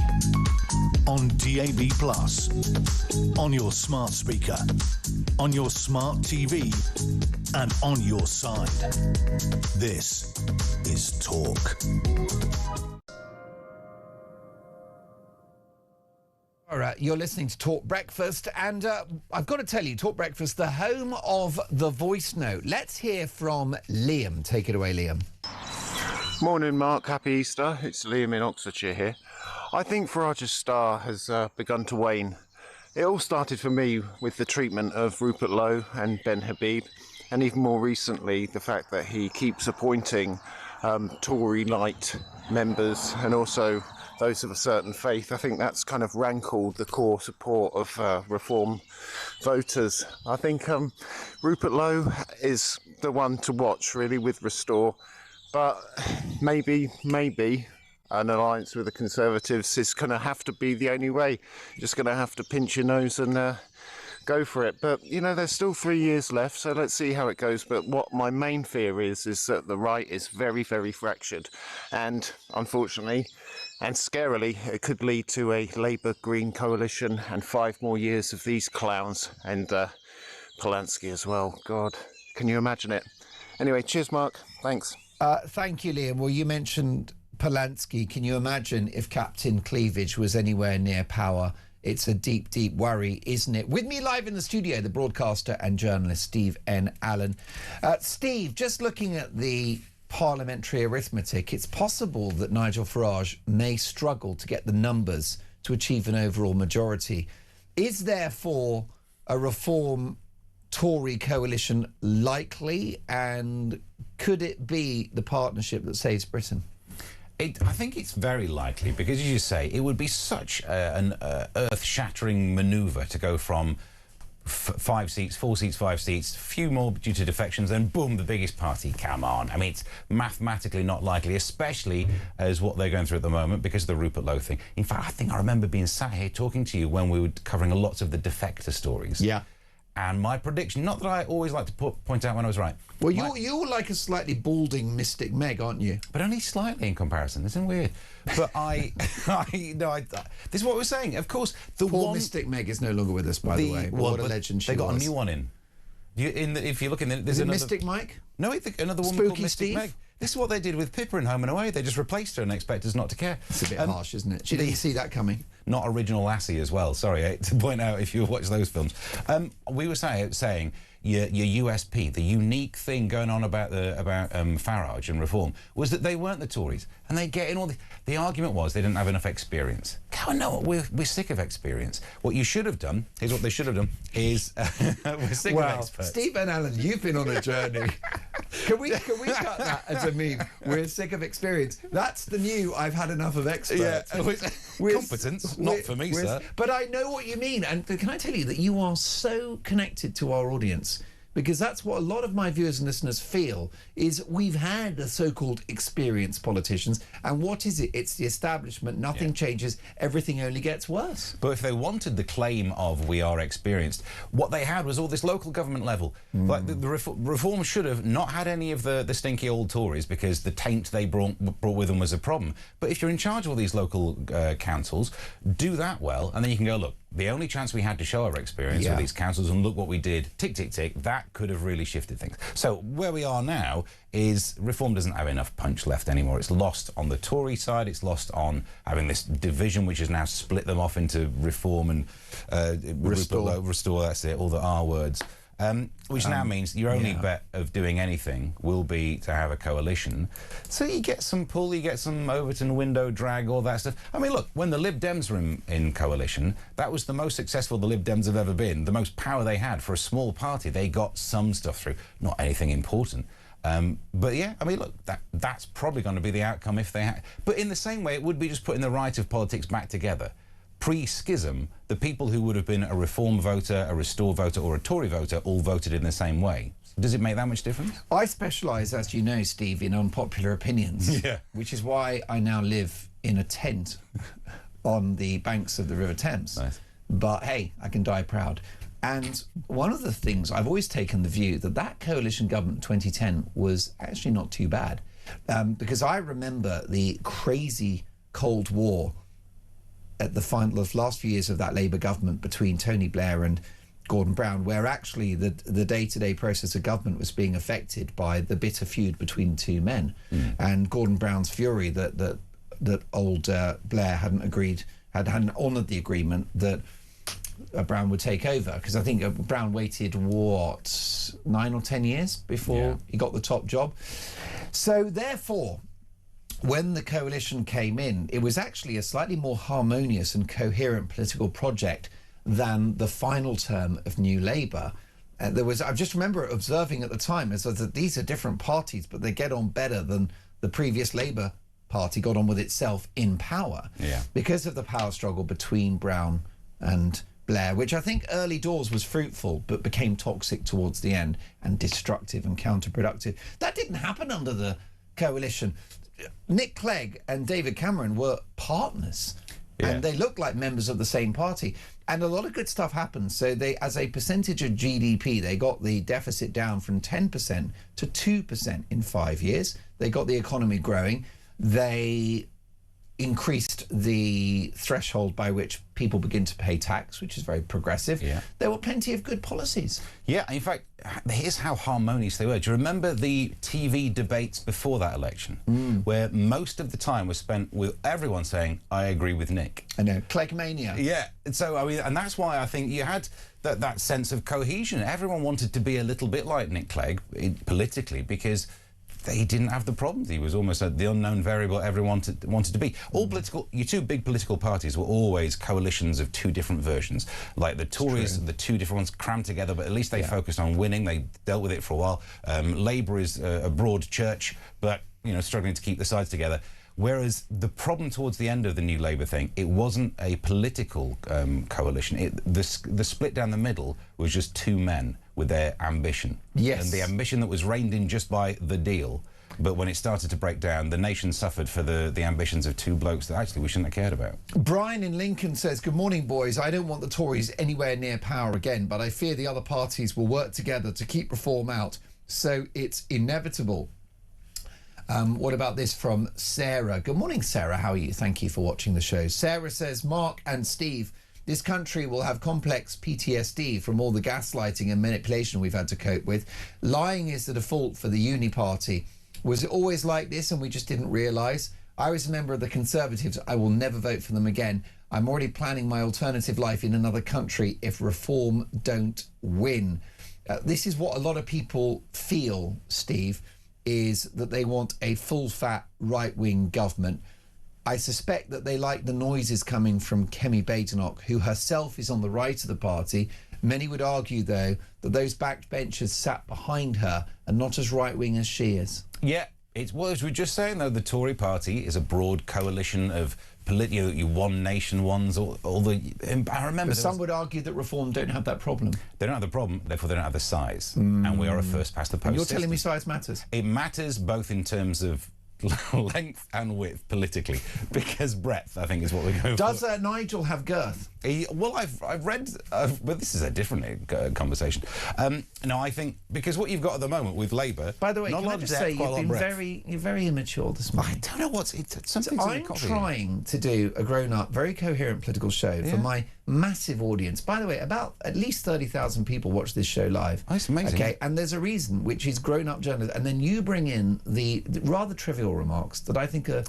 On DAB+, on your smart speaker, on your smart TV, and on your side. This is Talk. All right, you're listening to Talk Breakfast, and I've got to tell you, Talk Breakfast, the home of the voice note. Let's hear from Liam. Take it away, Liam. Morning, Mark. Happy Easter. It's Liam in Oxfordshire here. I think Farage's star has begun to wane. It all started for me with the treatment of Rupert Lowe and Ben Habib, and even more recently, the fact that he keeps appointing Tory light members and also those of a certain faith. I think that's kind of rankled the core support of reform voters. I think Rupert Lowe is the one to watch, really, with Restore. But maybe an alliance with the Conservatives is going to have to be the only way. Just going to have to pinch your nose and go for it. But, you know, there's still 3 years left, so let's see how it goes. But what my main fear is that the right is very, very fractured. And unfortunately, and scarily, it could lead to a Labour-Green coalition and 5 more years of these clowns and Polanski as well. God, can you imagine it? Anyway, cheers, Mark. Thanks. Thank you, Liam. Well, you mentioned Polanski. Can you imagine if Captain Cleavage was anywhere near power? It's a deep, deep worry, isn't it? With me live in the studio, the broadcaster and journalist Steve N. Allen. Steve, just looking at the parliamentary arithmetic, it's possible that Nigel Farage may struggle to get the numbers to achieve an overall majority. Is therefore a reform Tory coalition likely, and could it be the partnership that saves Britain? I think it's very likely because, as you say, it would be such an earth-shattering manoeuvre to go from 4 seats, 5 seats, few more due to defections, and boom, the biggest party. Come on. I mean, it's mathematically not likely, especially as what they're going through at the moment because of the Rupert Lowe thing. In fact, I think I remember being sat here talking to you when we were covering lots of the defector stories. Yeah. And my prediction, not that I always like to point out when I was right. Well, you're like a slightly balding Mystic Meg, aren't you? But only slightly in comparison. Isn't it weird? But this is what we're saying. Of course, the Poor Mystic Meg is no longer with us, by the way. What a legend she was. They got a new one in. If you look in, there's another Mystic Mike. No, another woman Spooky called Mystic Steve? Meg. This is what they did with Pippa in Home and Away. They just replaced her and expect us not to care. It's a bit harsh, isn't it? She didn't see that coming. Not original Lassie as well. Sorry to point out if you watch those films. We were saying your USP, the unique thing going on about Farage and reform, was that they weren't the Tories, and they get in all the argument was they didn't have enough experience. Come on, no, we're sick of experience. What you should have done, here's what they should have done, is we're sick of experts. Steve and Allen, you've been on a journey. Can we cut that as a meme? We're sick of experience. That's the new I've had enough of experts. Yeah, competence, not for me, sir. But I know what you mean. And can I tell you that you are so connected to our audience? Because that's what a lot of my viewers and listeners feel, is we've had the so-called experienced politicians, and what is it? It's the establishment. Nothing changes. Everything only gets worse. But if they wanted the claim of we are experienced, what they had was all this local government level. Like the reform should have not had any of the stinky old Tories because the taint they brought with them was a problem. But if you're in charge of all these local councils, do that well, and then you can go, look, the only chance we had to show our experience with these councils, and look what we did, tick, tick, tick, that could have really shifted things. So where we are now is reform doesn't have enough punch left anymore. It's lost on the Tory side, it's lost on having this division which has now split them off into reform and restore, that's it, all the R words. Which now means your only bet of doing anything will be to have a coalition. So you get some pull, you get some Overton window drag, all that stuff. I mean, look, when the Lib Dems were in coalition, that was the most successful the Lib Dems have ever been, the most power they had for a small party. They got some stuff through, not anything important. But yeah, I mean, look, that's probably going to be the outcome if they had. But in the same way, it would be just putting the right of politics back together. Pre-schism, the people who would have been a Reform voter, a Restore voter or a Tory voter all voted in the same way. Does it make that much difference? I specialise, as you know, Steve, in unpopular opinions, which is why I now live in a tent on the banks of the River Thames. Nice. But hey, I can die proud. And one of the things, I've always taken the view that coalition government in 2010 was actually not too bad, because I remember the crazy Cold War at the last few years of that Labour government between Tony Blair and Gordon Brown, where actually the day-to-day process of government was being affected by the bitter feud between two men, and Gordon Brown's fury that old Blair hadn't honoured the agreement that Brown would take over, because I think Brown waited 9 or 10 years before he got the top job. So therefore, when the coalition came in, it was actually a slightly more harmonious and coherent political project than the final term of New Labour. I just remember observing at the time as that these are different parties, but they get on better than the previous Labour Party got on with itself in power, because of the power struggle between Brown and Blair, which I think early doors was fruitful, but became toxic towards the end and destructive and counterproductive. That didn't happen under the coalition. Nick Clegg and David Cameron were partners. And they looked like members of the same party. And a lot of good stuff happened. So they, as a percentage of GDP, they got the deficit down from 10% to 2% in 5 years. They got the economy growing. They increased the threshold by which people begin to pay tax, which is very progressive. There were plenty of good policies. In fact, here's how harmonious they were. Do you remember the TV debates before that election, where most of the time was spent with everyone saying, I agree with Nick? I know, Cleggmania. Yeah, so I mean, and that's why I think you had that sense of cohesion. Everyone wanted to be a little bit like Nick Clegg politically, because they didn't have the problems. He was almost the unknown variable everyone wanted to be. Your two big political parties were always coalitions of two different versions. Like the Tories, the two different ones crammed together, but at least they focused on winning. They dealt with it for a while. Labour is a broad church, but struggling to keep the sides together. Whereas the problem towards the end of the New Labour thing, it wasn't a political coalition. The split down the middle was just two men with their ambition. And the ambition that was reined in just by the deal. But when it started to break down, the nation suffered for the ambitions of two blokes that actually we shouldn't have cared about. Brian in Lincoln says, good morning, boys. I don't want the Tories anywhere near power again, but I fear the other parties will work together to keep reform out. So it's inevitable. What about this from Sarah? Good morning, Sarah. How are you? Thank you for watching the show. Sarah says, Mark and Steve, this country will have complex PTSD from all the gaslighting and manipulation we've had to cope with. Lying is the default for the uni party. Was it always like this and we just didn't realise? I was a member of the Conservatives. I will never vote for them again. I'm already planning my alternative life in another country if reform don't win. This is what a lot of people feel, Steve, is that they want a full-fat right-wing government. I suspect that they like the noises coming from Kemi Badenoch, who herself is on the right of the party. Many would argue, though, that those backbenchers sat behind her are not as right-wing as she is. Yeah, as we were just saying, though, the Tory party is a broad coalition of you one nation ones, all the... I remember... But some would argue that reform don't have that problem. They don't have the problem, therefore they don't have the size. And we are a first-past-the-post You're system. telling me size matters? It matters both in terms of length and width politically, because breadth, I think, is what we're going for. Does Nigel have girth? Well, I've read, but this is a different conversation. No, I think because what you've got at the moment with Labour. By the way, can I just say you're very immature this morning. I don't know what's something. I'm trying to do a grown-up, very coherent political show for my massive audience. By the way, about at least 30,000 people watch this show live. Oh, it's amazing. Okay, and there's a reason, which is grown-up journalism, and then you bring in the rather trivial remarks that I think are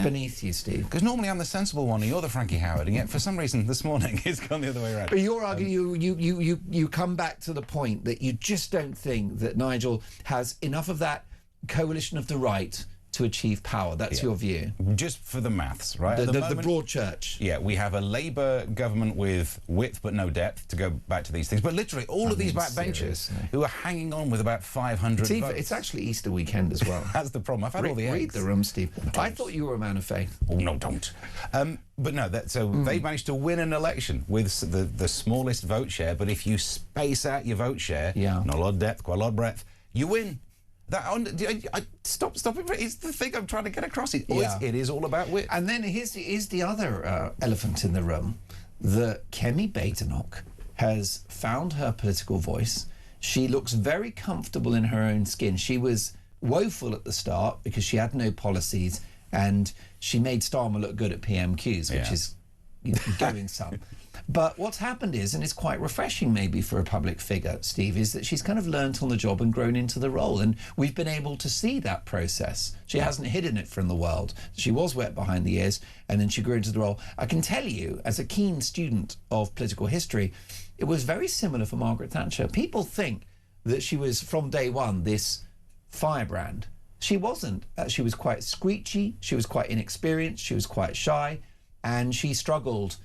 beneath you, Steve. Because normally I'm the sensible one and you're the Frankie Howard, and yet for some reason this morning it's gone the other way around. But you're arguing, you come back to the point that you just don't think that Nigel has enough of that coalition of the right to achieve power. That's your view. Just for the maths, right? The broad church. Yeah, we have a Labour government with width but no depth, to go back to these things. But literally all of these backbenchers who are hanging on with about 500 Steve, votes. it's actually Easter weekend as well. That's the problem. I've had all the eggs. Read the room, Steve. I thought you were a man of faith. Oh, no, don't. But no, they've managed to win an election with the smallest vote share, but if you space out your vote share, not a lot of depth, quite a lot of breadth, you win. Stop it. It's the thing I'm trying to get across. It is all about width. And then here's the other elephant in the room. That Kemi Badenoch has found her political voice. She looks very comfortable in her own skin. She was woeful at the start because she had no policies. And she made Starmer look good at PMQs, which is going some. But what's happened is, and it's quite refreshing maybe for a public figure, Steve, is that she's kind of learnt on the job and grown into the role. And we've been able to see that process. She hasn't hidden it from the world. She was wet behind the ears, and then she grew into the role. I can tell you, as a keen student of political history, it was very similar for Margaret Thatcher. People think that she was, from day one, this firebrand. She wasn't. She was quite screechy, she was quite inexperienced, she was quite shy, and she struggled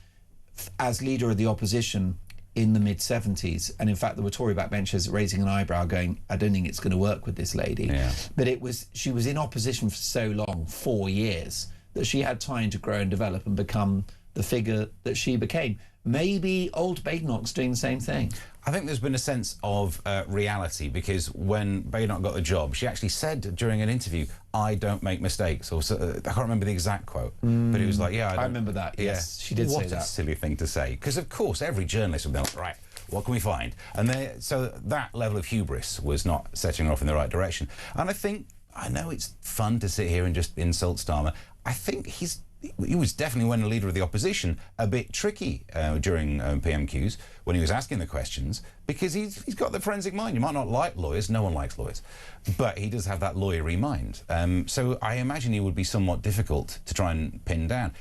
as leader of the opposition in the mid-70s. And in fact, there were Tory backbenchers raising an eyebrow going, I don't think it's going to work with this lady. But she was in opposition for so long, 4 years, that she had time to grow and develop and become the figure that she became. Maybe old Badenoch's doing the same thing. I think there's been a sense of reality, because when Badenoch got the job, she actually said during an interview, I don't make mistakes. Or I can't remember the exact quote, but it was like, I remember that, yes. She did say that. What a silly thing to say. Because, of course, every journalist would be like, right, what can we find? And so that level of hubris was not setting her off in the right direction. And I know it's fun to sit here and just insult Starmer. I think he was definitely, when a leader of the opposition, a bit tricky during PMQs when he was asking the questions, because he's got the forensic mind. You might not like lawyers, no one likes lawyers, but he does have that lawyery mind. So I imagine he would be somewhat difficult to try and pin down.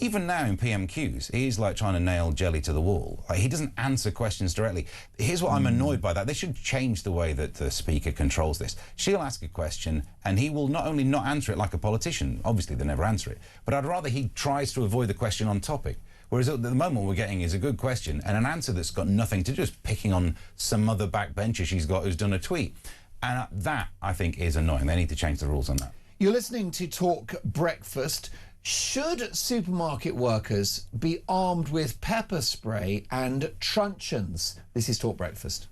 Even now in PMQs, he's like trying to nail jelly to the wall. Like, he doesn't answer questions directly. Here's what I'm annoyed by that. They should change the way that the speaker controls this. She'll ask a question and he will not only not answer it like a politician, obviously they never answer it, but I'd rather he tries to avoid the question on topic. Whereas at the moment what we're getting is a good question and an answer that's got nothing to do, just picking on some other backbencher she's got who's done a tweet. And that, I think, is annoying. They need to change the rules on that. You're listening to Talk Breakfast. Should supermarket workers be armed with pepper spray and truncheons? This is Talk Breakfast.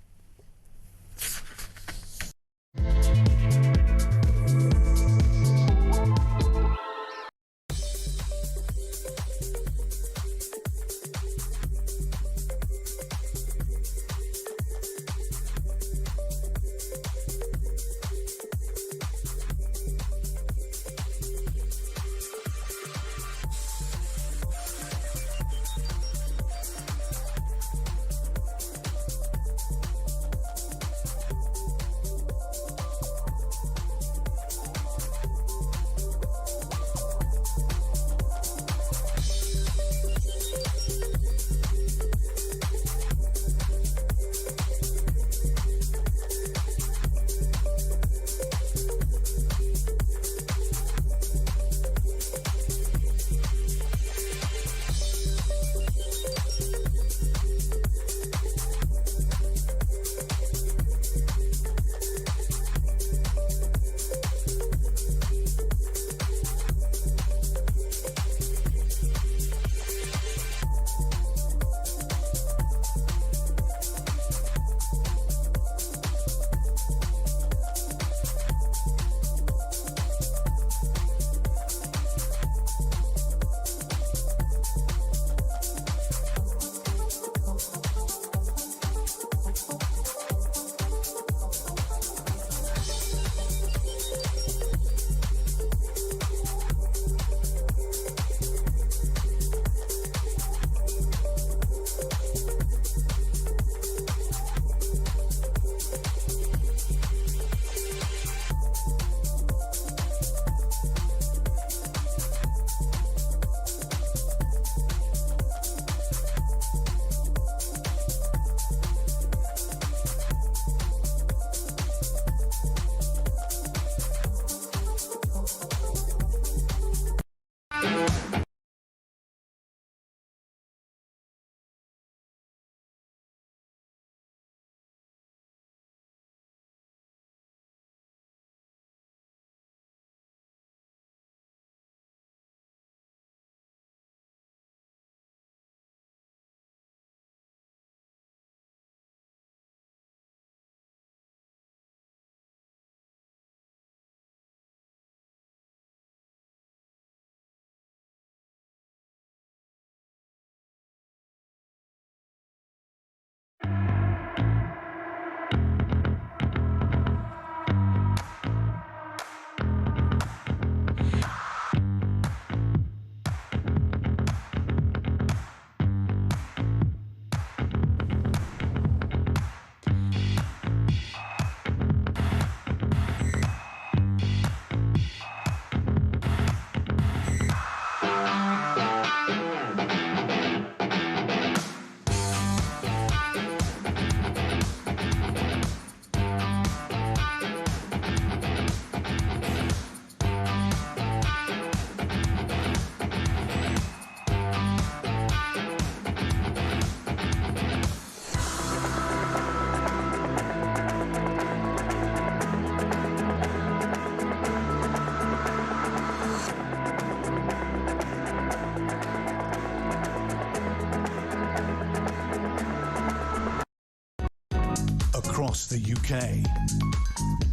across the UK.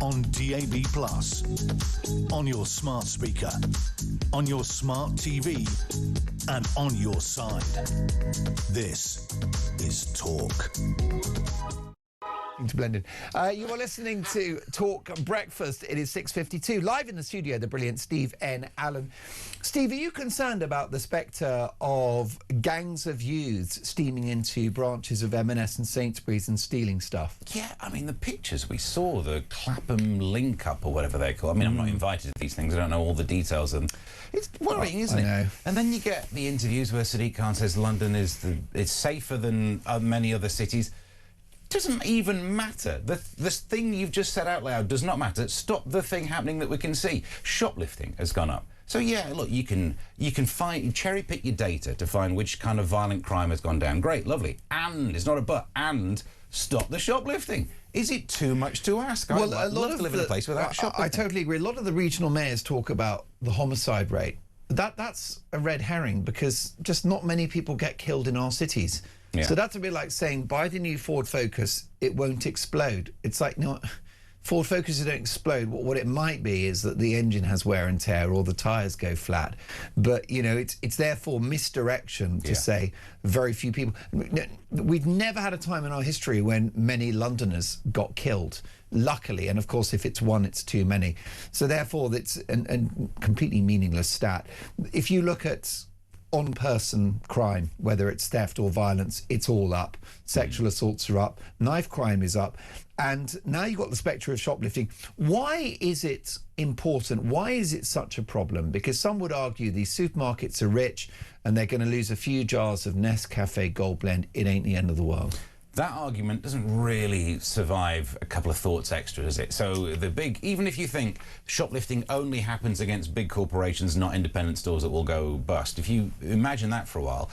On DAB+, on your smart speaker, on your smart TV, and on your side. This is Talk. To blend in. You are listening to Talk Breakfast. It is 6:52. Live in the studio, the brilliant Steve N. Allen. Steve, are you concerned about the spectre of gangs of youths steaming into branches of M&S and Sainsbury's and stealing stuff? Yeah, I mean, the pictures we saw, the Clapham link-up or whatever they're called. I mean, I'm not invited to these things. I don't know all the details of them. It's worrying, isn't it? I know. And then you get the interviews where Sadiq Khan says London is safer than many other cities. Doesn't even matter. This thing you've just said out loud does not matter. Stop the thing happening that we can see. Shoplifting has gone up. So yeah, look, you can cherry pick your data to find which kind of violent crime has gone down. Great, lovely. And it's not a but. And stop the shoplifting. Is it too much to ask? Well, I'd love to live in a place without shoplifting. I totally agree. A lot of the regional mayors talk about the homicide rate. That's a red herring because just not many people get killed in our cities. Yeah. So that's a bit like saying, buy the new Ford Focus, it won't explode. It's like, no, Ford Focuses don't explode. What it might be is that the engine has wear and tear or the tyres go flat. But, you know, it's therefore misdirection to say very few people. We've never had a time in our history when many Londoners got killed, luckily. And, of course, if it's one, it's too many. So, therefore, it's a completely meaningless stat. If you look at on-person crime, whether it's theft or violence, it's all up. Sexual assaults are up. Knife crime is up. And now you've got the spectre of shoplifting. Why is it important? Why is it such a problem? Because some would argue these supermarkets are rich and they're going to lose a few jars of Nescafe Gold Blend. It ain't the end of the world. That argument doesn't really survive a couple of thoughts extra, does it? So even if you think shoplifting only happens against big corporations, not independent stores that will go bust, if you imagine that for a while,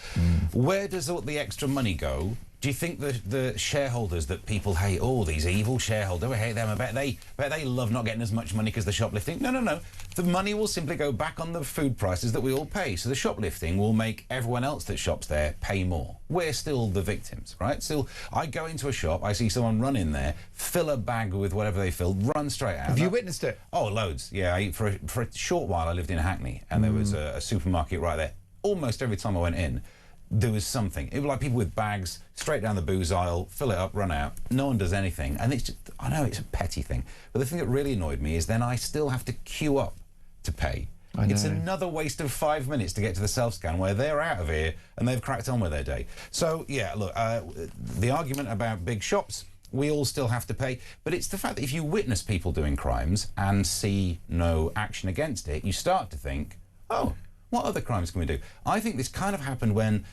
where does all the extra money go? Do you think the shareholders that people hate, oh, these evil shareholders, we hate them, I bet they love not getting as much money because they're shoplifting? No. The money will simply go back on the food prices that we all pay. So the shoplifting will make everyone else that shops there pay more. We're still the victims, right? Still, I go into a shop, I see someone run in there, fill a bag with whatever they fill, run straight out. Have you witnessed it? Oh, loads. Yeah, for a short while I lived in Hackney and there was a supermarket right there. Almost every time I went in, there was something. It was like people with bags straight down the booze aisle, fill it up, run out. No one does anything. And it's just, I know it's a petty thing, but the thing that really annoyed me is then I still have to queue up to pay. It's another waste of 5 minutes to get to the self-scan where they're out of here and they've cracked on with their day. So, yeah, look, the argument about big shops, we all still have to pay, but it's the fact that if you witness people doing crimes and see no action against it, you start to think, oh, what other crimes can we do? I think this kind of happened when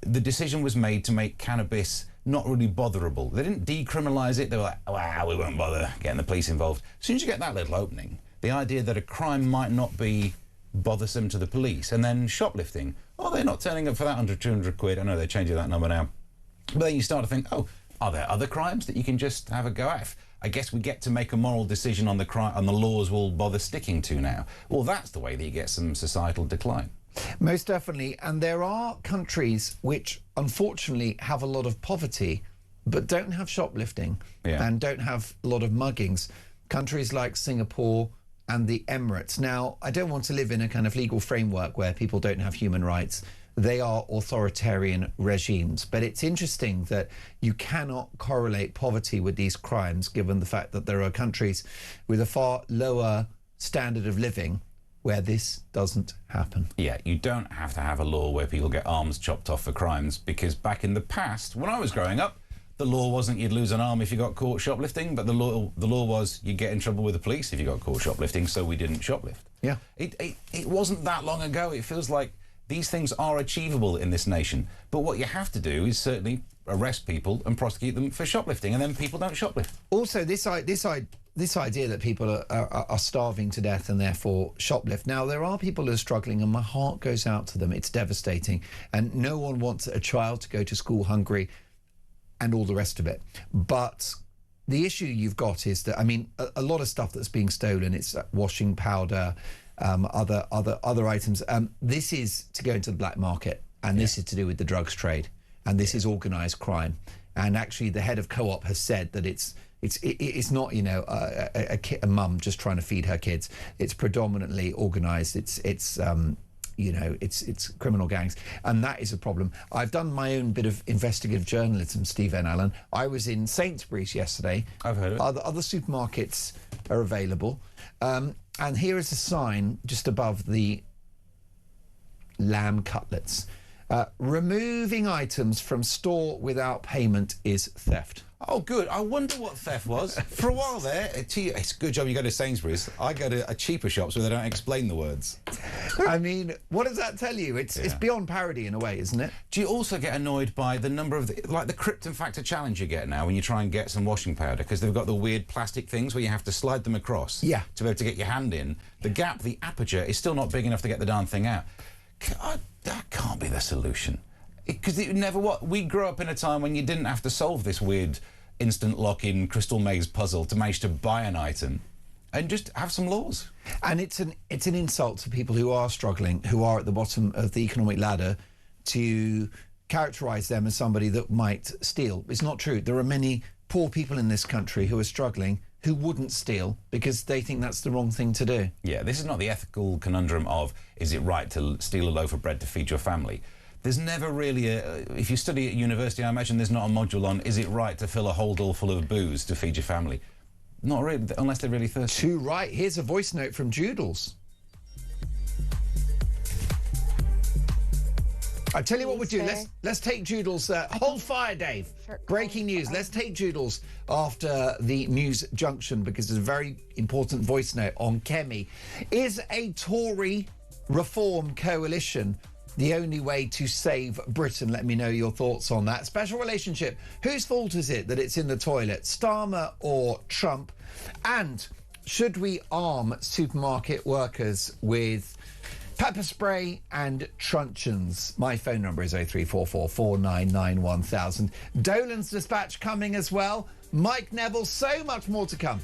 the decision was made to make cannabis not really botherable. They didn't decriminalise it. They were like, wow, we won't bother getting the police involved. As soon as you get that little opening, the idea that a crime might not be bothersome to the police, and then shoplifting, oh, they're not turning up for that 100, 200 quid. I know they're changing that number now. But then you start to think, oh, are there other crimes that you can just have a go at? I guess we get to make a moral decision on the crime, and the laws we'll bother sticking to now. Well, that's the way that you get some societal decline. Most definitely. And there are countries which, unfortunately, have a lot of poverty, but don't have shoplifting and don't have a lot of muggings. Countries like Singapore and the Emirates. Now, I don't want to live in a kind of legal framework where people don't have human rights. They are authoritarian regimes. But it's interesting that you cannot correlate poverty with these crimes, given the fact that there are countries with a far lower standard of living where this doesn't happen. Yeah, you don't have to have a law where people get arms chopped off for crimes, because back in the past, when I was growing up, the law wasn't you'd lose an arm if you got caught shoplifting, but the law was you'd get in trouble with the police if you got caught shoplifting, so we didn't shoplift. Yeah. It wasn't that long ago. It feels like these things are achievable in this nation, but what you have to do is certainly arrest people and prosecute them for shoplifting, and then people don't shoplift. Also, this idea that people are starving to death and therefore shoplift. Now, there are people who are struggling, and my heart goes out to them. It's devastating, and no one wants a child to go to school hungry and all the rest of it. But the issue you've got is that, I mean, a lot of stuff that's being stolen, it's washing powder, other items. This is to go into the black market, and this is to do with the drugs trade, and this is organised crime. And actually, the head of Co-op has said that it's It's not, you know, a mum just trying to feed her kids. It's predominantly organised. It's you know, it's criminal gangs, and that is a problem. I've done my own bit of investigative journalism, Stephen Allen. I was in Sainsbury's yesterday. I've heard of it. Other supermarkets are available, and here is a sign just above the lamb cutlets. Removing items from store without payment is theft. Oh, good. I wonder what theft was. For a while there, it's a good job you go to Sainsbury's. I go to a cheaper shops where they don't explain the words. I mean, what does that tell you? It's beyond parody in a way, isn't it? Do you also get annoyed by the number of, like the Krypton Factor challenge you get now when you try and get some washing powder, because they've got the weird plastic things where you have to slide them across to be able to get your hand in. The gap, the aperture, is still not big enough to get the darn thing out. That can't be the solution. Because it never what we grew up in a time when you didn't have to solve this weird instant lock-in crystal maze puzzle to manage to buy an item, and just have some laws. And it's an insult to people who are struggling, who are at the bottom of the economic ladder, to characterise them as somebody that might steal. It's not true. There are many poor people in this country who are struggling who wouldn't steal because they think that's the wrong thing to do. Yeah, this is not the ethical conundrum of, is it right to steal a loaf of bread to feed your family? There's never really if you study at university, I imagine there's not a module on, is it right to fill a holdall full of booze to feed your family? Not really, unless they're really thirsty. Too right. Here's a voice note from Joodles. I tell you what we'll do. Let's take Joodles. Hold fire, Dave. Breaking news. Let's take Joodles after the news junction because there's a very important voice note on Kemi. Is a Tory reform coalition the only way to save Britain? Let me know your thoughts on that. Special relationship. Whose fault is it that it's in the toilet? Starmer or Trump? And should we arm supermarket workers with pepper spray and truncheons? My phone number is 0344 499 1000. Dolan's dispatch coming as well. Mike Neville, so much more to come.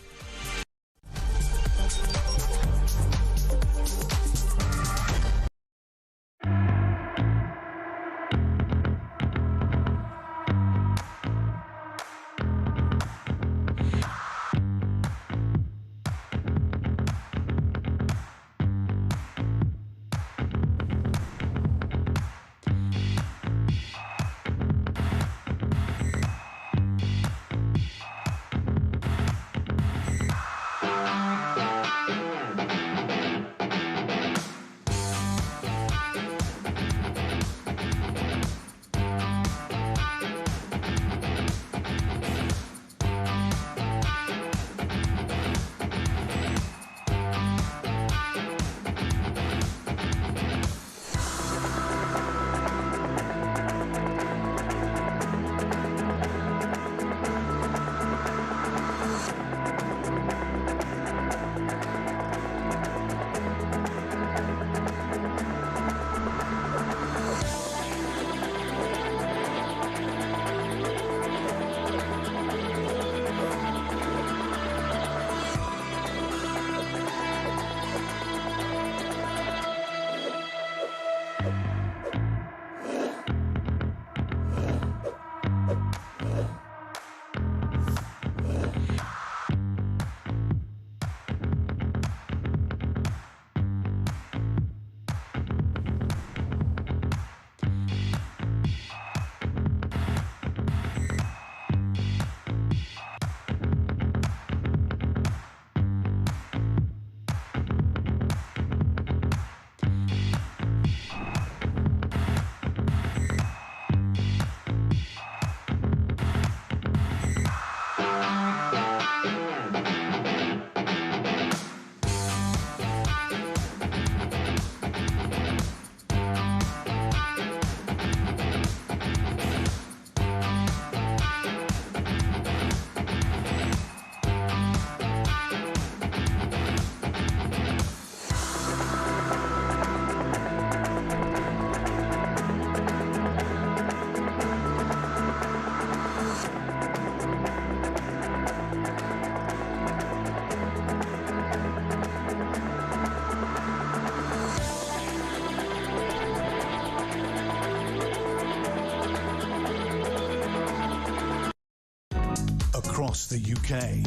across the UK.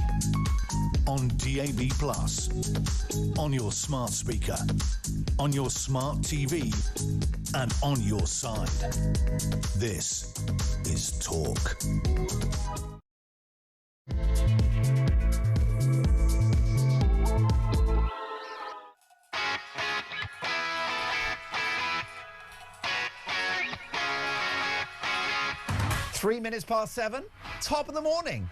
On DAB+, on your smart speaker, on your smart TV, and on your side. This is Talk. Three minutes past 7, top of the morning.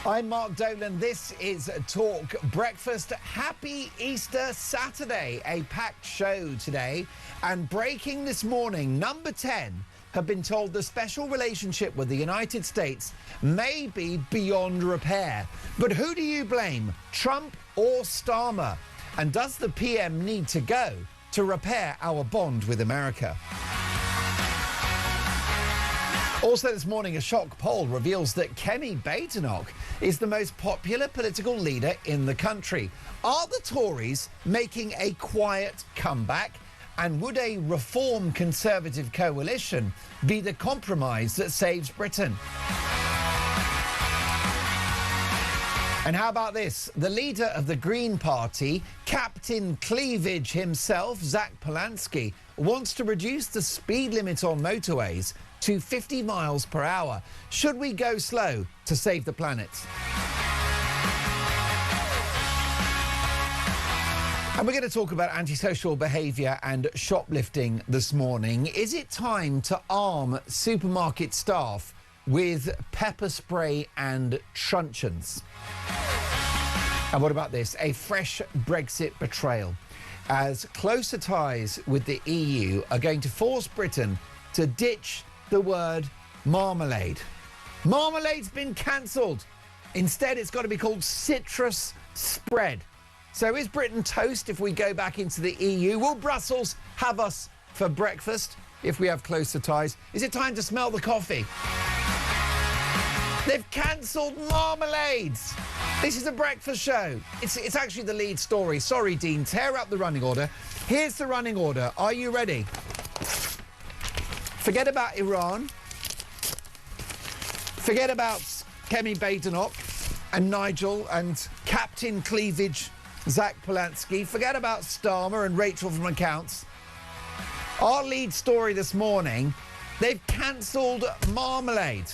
I'm Mark Dolan. This is Talk Breakfast. Happy Easter Saturday. A packed show today. And breaking this morning, number 10 have been told the special relationship with the United States may be beyond repair. But who do you blame, Trump or Starmer? And does the PM need to go to repair our bond with America? Also this morning, a shock poll reveals that Kemi Badenoch is the most popular political leader in the country. Are the Tories making a quiet comeback? And would a reform Conservative coalition be the compromise that saves Britain? And how about this? The leader of the Green Party, Captain Cleavage himself, Zach Polanski, wants to reduce the speed limit on motorways to 50 miles per hour. Should we go slow to save the planet? And we're going to talk about antisocial behaviour and shoplifting this morning. Is it time to arm supermarket staff with pepper spray and truncheons? And what about this? A fresh Brexit betrayal, as closer ties with the EU are going to force Britain to ditch the word marmalade. Marmalade's been cancelled. Instead, it's got to be called citrus spread. So is Britain toast if we go back into the EU? Will Brussels have us for breakfast if we have closer ties? Is it time to smell the coffee? They've cancelled marmalades. This is a breakfast show. It's actually the lead story. Sorry, Dean. Tear up the running order. Here's the running order. Are you ready? Forget about Iran. Forget about Kemi Badenoch and Nigel and Captain Cleavage, Zach Polanski. Forget about Starmer and Rachel from Accounts. Our lead story this morning, they've cancelled marmalade.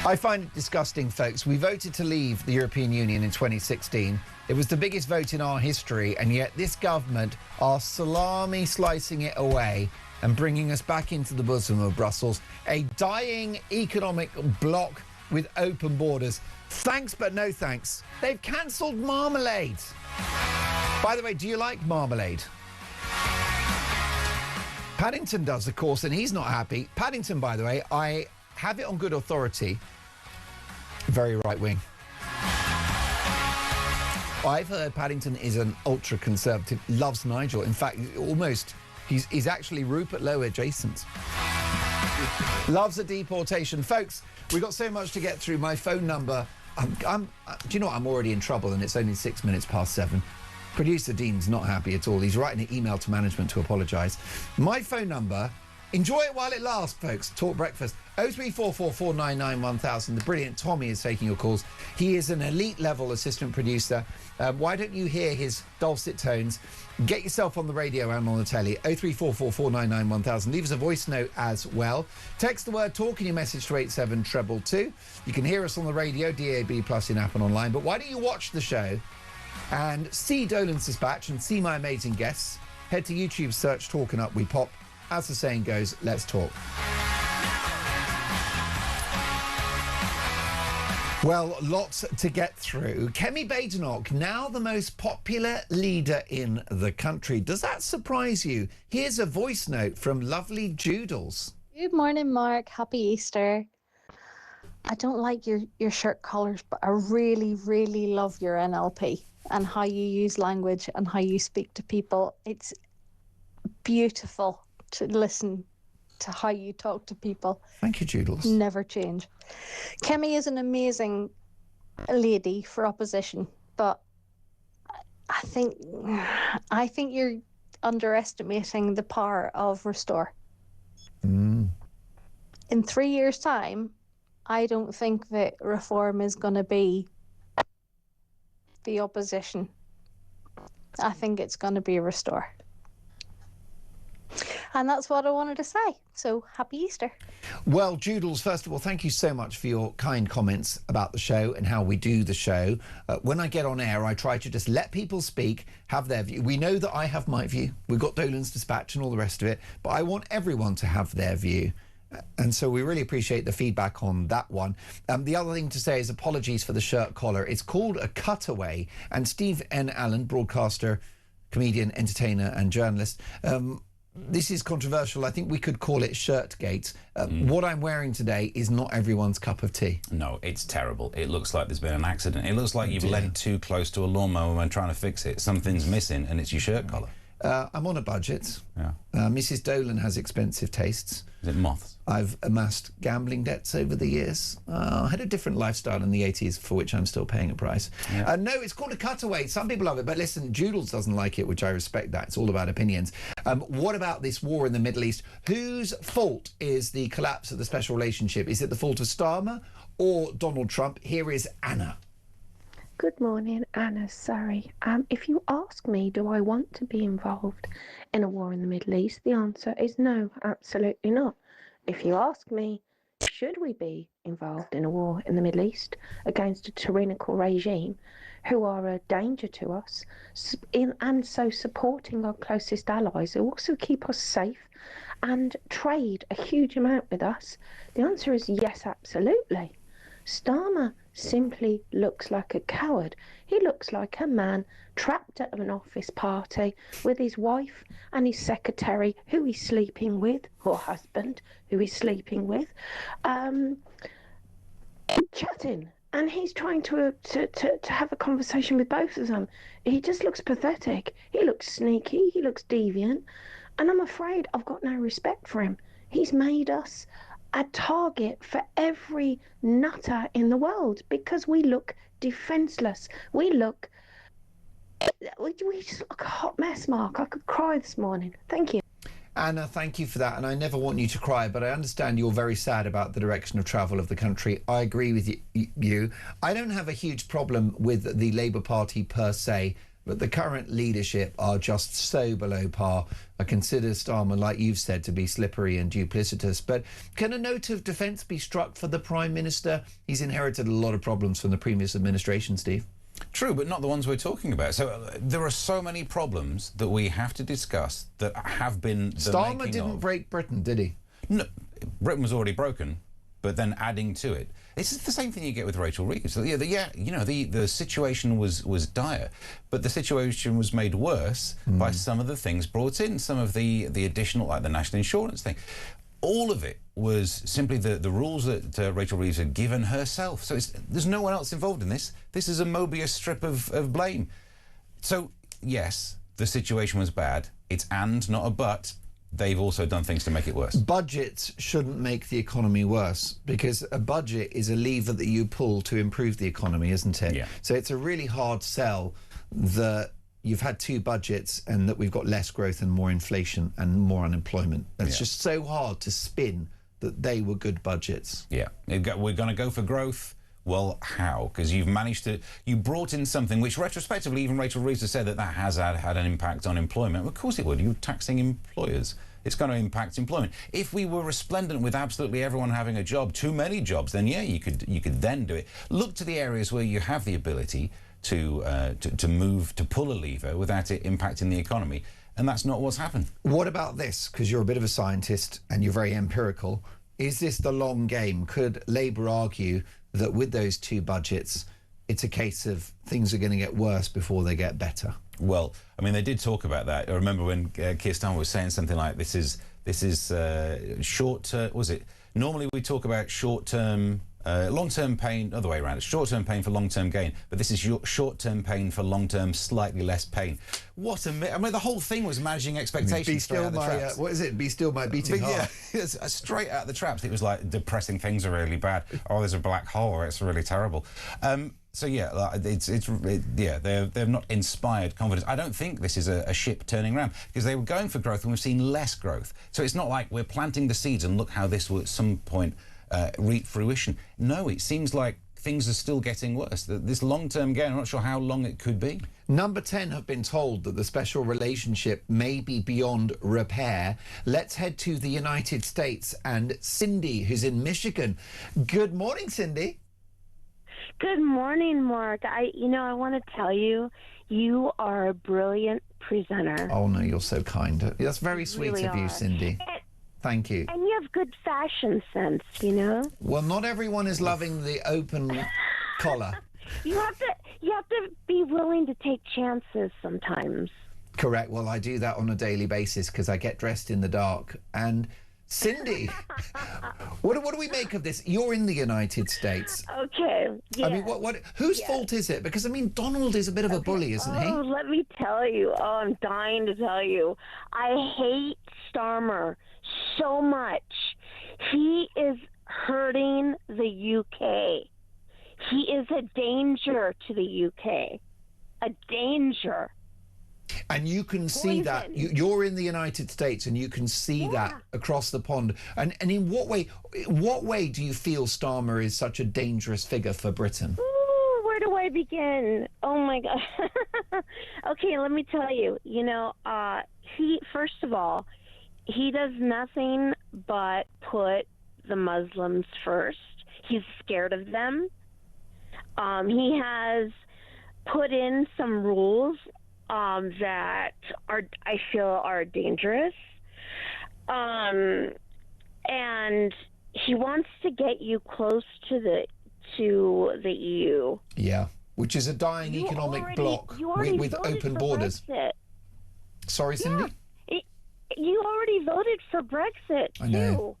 I find it disgusting, folks. We voted to leave the European Union in 2016. It was the biggest vote in our history, and yet this government are salami slicing it away and bringing us back into the bosom of Brussels, a dying economic bloc with open borders. Thanks, but no thanks. They've cancelled marmalade. By the way, do you like marmalade? Paddington does, of course, and he's not happy. Paddington, by the way, I have it on good authority, very right-wing. I've heard Paddington is an ultra-conservative, loves Nigel. In fact, almost, he's actually Rupert Lowe adjacent. Loves a deportation. Folks, we've got so much to get through. My phone number, do you know what? I'm already in trouble and it's only 6 minutes past 7. Producer Dean's not happy at all. He's writing an email to management to apologise. My phone number, enjoy it while it lasts, folks. Talk Breakfast. 0344 499 1000. The brilliant Tommy is taking your calls. He is an elite level assistant producer. Why don't you hear his dulcet tones? Get yourself on the radio and on the telly. 0344 499 1000. Leave us a voice note as well. Text the word talk in your message to 87222. You can hear us on the radio, DAB Plus in app and online. But why don't you watch the show and see Dolan's Dispatch and see my amazing guests? Head to YouTube, search Talk and Up We Pop. As the saying goes, let's talk. Well, lots to get through. Kemi Badenoch, now the most popular leader in the country. Does that surprise you? Here's a voice note from lovely Joodles. Good morning, Mark. Happy Easter. I don't like your shirt colours, but I really, really love your NLP and how you use language and how you speak to people. It's beautiful to listen to how you talk to people. Thank you, Joodles. Never change. Kemi is an amazing lady for opposition, but I think you're underestimating the power of Restore. In 3 years' time, I don't think that reform is going to be the opposition. I think it's going to be restore. And that's what I wanted to say. So, happy Easter. Well, Joodles, first of all, thank you so much for your kind comments about the show and how we do the show. When I get on air, I try to just let people speak, have their view. We know that I have my view. We've got Dolan's Dispatch and all the rest of it, but I want everyone to have their view. And so we really appreciate the feedback on that one. The other thing to say is apologies for the shirt collar. It's called a cutaway. And Steve N. Allen, broadcaster, comedian, entertainer and journalist, this is controversial. I think we could call it Shirtgate. What I'm wearing today is not everyone's cup of tea. No, it's terrible. It looks like there's been an accident. It looks like you've leant too close to a lawnmower when trying to fix it. Something's missing and it's your shirt collar. I'm on a budget. Yeah. Mrs. Dolan has expensive tastes. Is it moths? I've amassed gambling debts over the years. I had a different lifestyle in the 80s for which I'm still paying a price. Yeah. No, it's called a cutaway. Some people love it, but listen, Joodles doesn't like it, which I respect that. It's all about opinions. What about this war in the Middle East? Whose fault is the collapse of the special relationship? Is it the fault of Starmer or Donald Trump? Here is Anna. Good morning, Anna. Sorry. If you ask me, do I want to be involved in a war in the Middle East? The answer is no, absolutely not. If you ask me, should we be involved in a war in the Middle East against a tyrannical regime who are a danger to us, and so supporting our closest allies who also keep us safe and trade a huge amount with us? The answer is yes, absolutely. Starmer simply looks like a coward. He looks like a man trapped at an office party with his wife and his secretary who he's sleeping with, or husband who he's sleeping with, chatting. And he's trying to have a conversation with both of them. He just looks pathetic. He looks sneaky. He looks deviant. And I'm afraid I've got no respect for him. He's made us a target for every nutter in the world because we look defenseless. We just look a hot mess, Mark. I could cry this morning. Thank you. Anna, thank you for that. And I never want you to cry, but I understand you're very sad about the direction of travel of the country. I agree with you. I don't have a huge problem with the Labour Party per se, but the current leadership are just so below par. I consider Starmer, like you've said, to be slippery and duplicitous. But can a note of defence be struck for the Prime Minister? He's inherited a lot of problems from the previous administration, Steve. True, but not the ones we're talking about. So there are so many problems that we have to discuss that have been the Starmer didn't break Britain, did he? No, Britain was already broken, but then adding to it. It's the same thing you get with Rachel Reeves. The situation was dire, but the situation was made worse by some of the things brought in, some of the additional, like the national insurance thing. All of it was simply the rules that Rachel Reeves had given herself. So there's no one else involved in this. This is a Mobius strip of blame. So, yes, the situation was bad. It's and, not a but. They've also done things to make it worse. Budgets shouldn't make the economy worse because a budget is a lever that you pull to improve the economy, isn't it? Yeah. So it's a really hard sell that you've had two budgets and that we've got less growth and more inflation and more unemployment. It's just so hard to spin that they were good budgets. Yeah. We're going to go for growth. Well, how? Because you brought in something which retrospectively even Rachel Reeves has said that has had an impact on employment. Of course it would. You're taxing employers. It's going to impact employment. If we were resplendent with absolutely everyone having a job, too many jobs, then yeah, you could then do it. Look to the areas where you have the ability to move, to pull a lever without it impacting the economy. And that's not what's happened. What about this? Because you're a bit of a scientist and you're very empirical. Is this the long game? Could Labour argue that with those two budgets, it's a case of things are going to get worse before they get better? Well, I mean, they did talk about that. I remember when Keir Starmer was saying something like, this is short, was it? Normally we talk about short-term, long-term pain, other way around. It's short-term pain for long-term gain, but this is short-term pain for long-term, slightly less pain. What a I mean, the whole thing was managing expectations. Be still my, what is it? Be still my beating heart. Yeah, straight out the traps. It was like depressing things are really bad. Oh, there's a black hole. It's really terrible. they've not inspired confidence. I don't think this is a ship turning around, because they were going for growth and we've seen less growth. So it's not like we're planting the seeds and look how this will at some point reap fruition. No, it seems like things are still getting worse. This long-term gain, I'm not sure how long it could be. Number 10 have been told that the special relationship may be beyond repair. Let's head to the United States and Cindy, who's in Michigan. Good morning, Cindy. Good morning, Mark. I want to tell you, you are a brilliant presenter. Oh, no, you're so kind. That's very sweet really of you, Cindy. Thank you. And you have good fashion sense, you know? Well, not everyone is loving the open collar. You have to be willing to take chances sometimes. Correct. Well, I do that on a daily basis because I get dressed in the dark. And Cindy, what do we make of this? You're in the United States. Okay. Yeah. I mean, whose fault is it? Because, I mean, Donald is a bit of a bully, isn't he? Oh, let me tell you. Oh, I'm dying to tell you. I hate Starmer so much. He is hurting the UK. He is a danger to the UK. A danger. And you can see that. You're in the United States and you can see that across the pond. And in what way do you feel Starmer is such a dangerous figure for Britain? Ooh, where do I begin? Oh, my God. Okay, let me tell you. You know, first of all, he does nothing but put the Muslims first. He's scared of them. He has put in some rules that I feel are dangerous. And he wants to get you close to the EU. Yeah, which is a dying economic bloc with open borders. Brexit. Sorry, Cindy? Yeah, you already voted for Brexit, too. I know.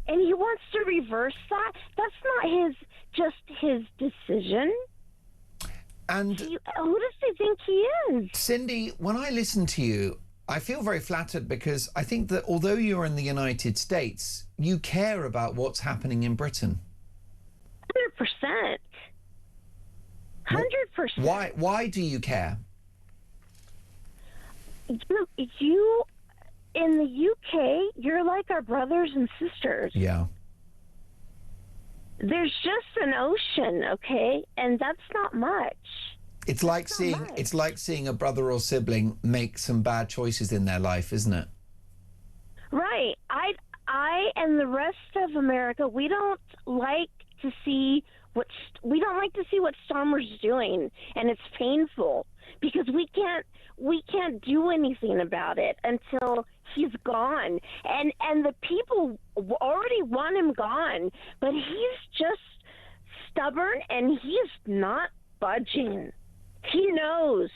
And he wants to reverse that. That's not just his decision. And who does he think he is? Cindy, when I listen to you, I feel very flattered because I think that although you're in the United States, you care about what's happening in Britain. 100%. 100%. Why do you care? You in the UK, you're like our brothers and sisters. Yeah. There's just an ocean, okay? And that's not much. It's like seeing a brother or sibling make some bad choices in their life, isn't it? Right. I and the rest of America, we don't like to see what Starmer's doing, and it's painful because we can't do anything about it until he's gone. And the people already want him gone, but he's just stubborn and he's not budging. He knows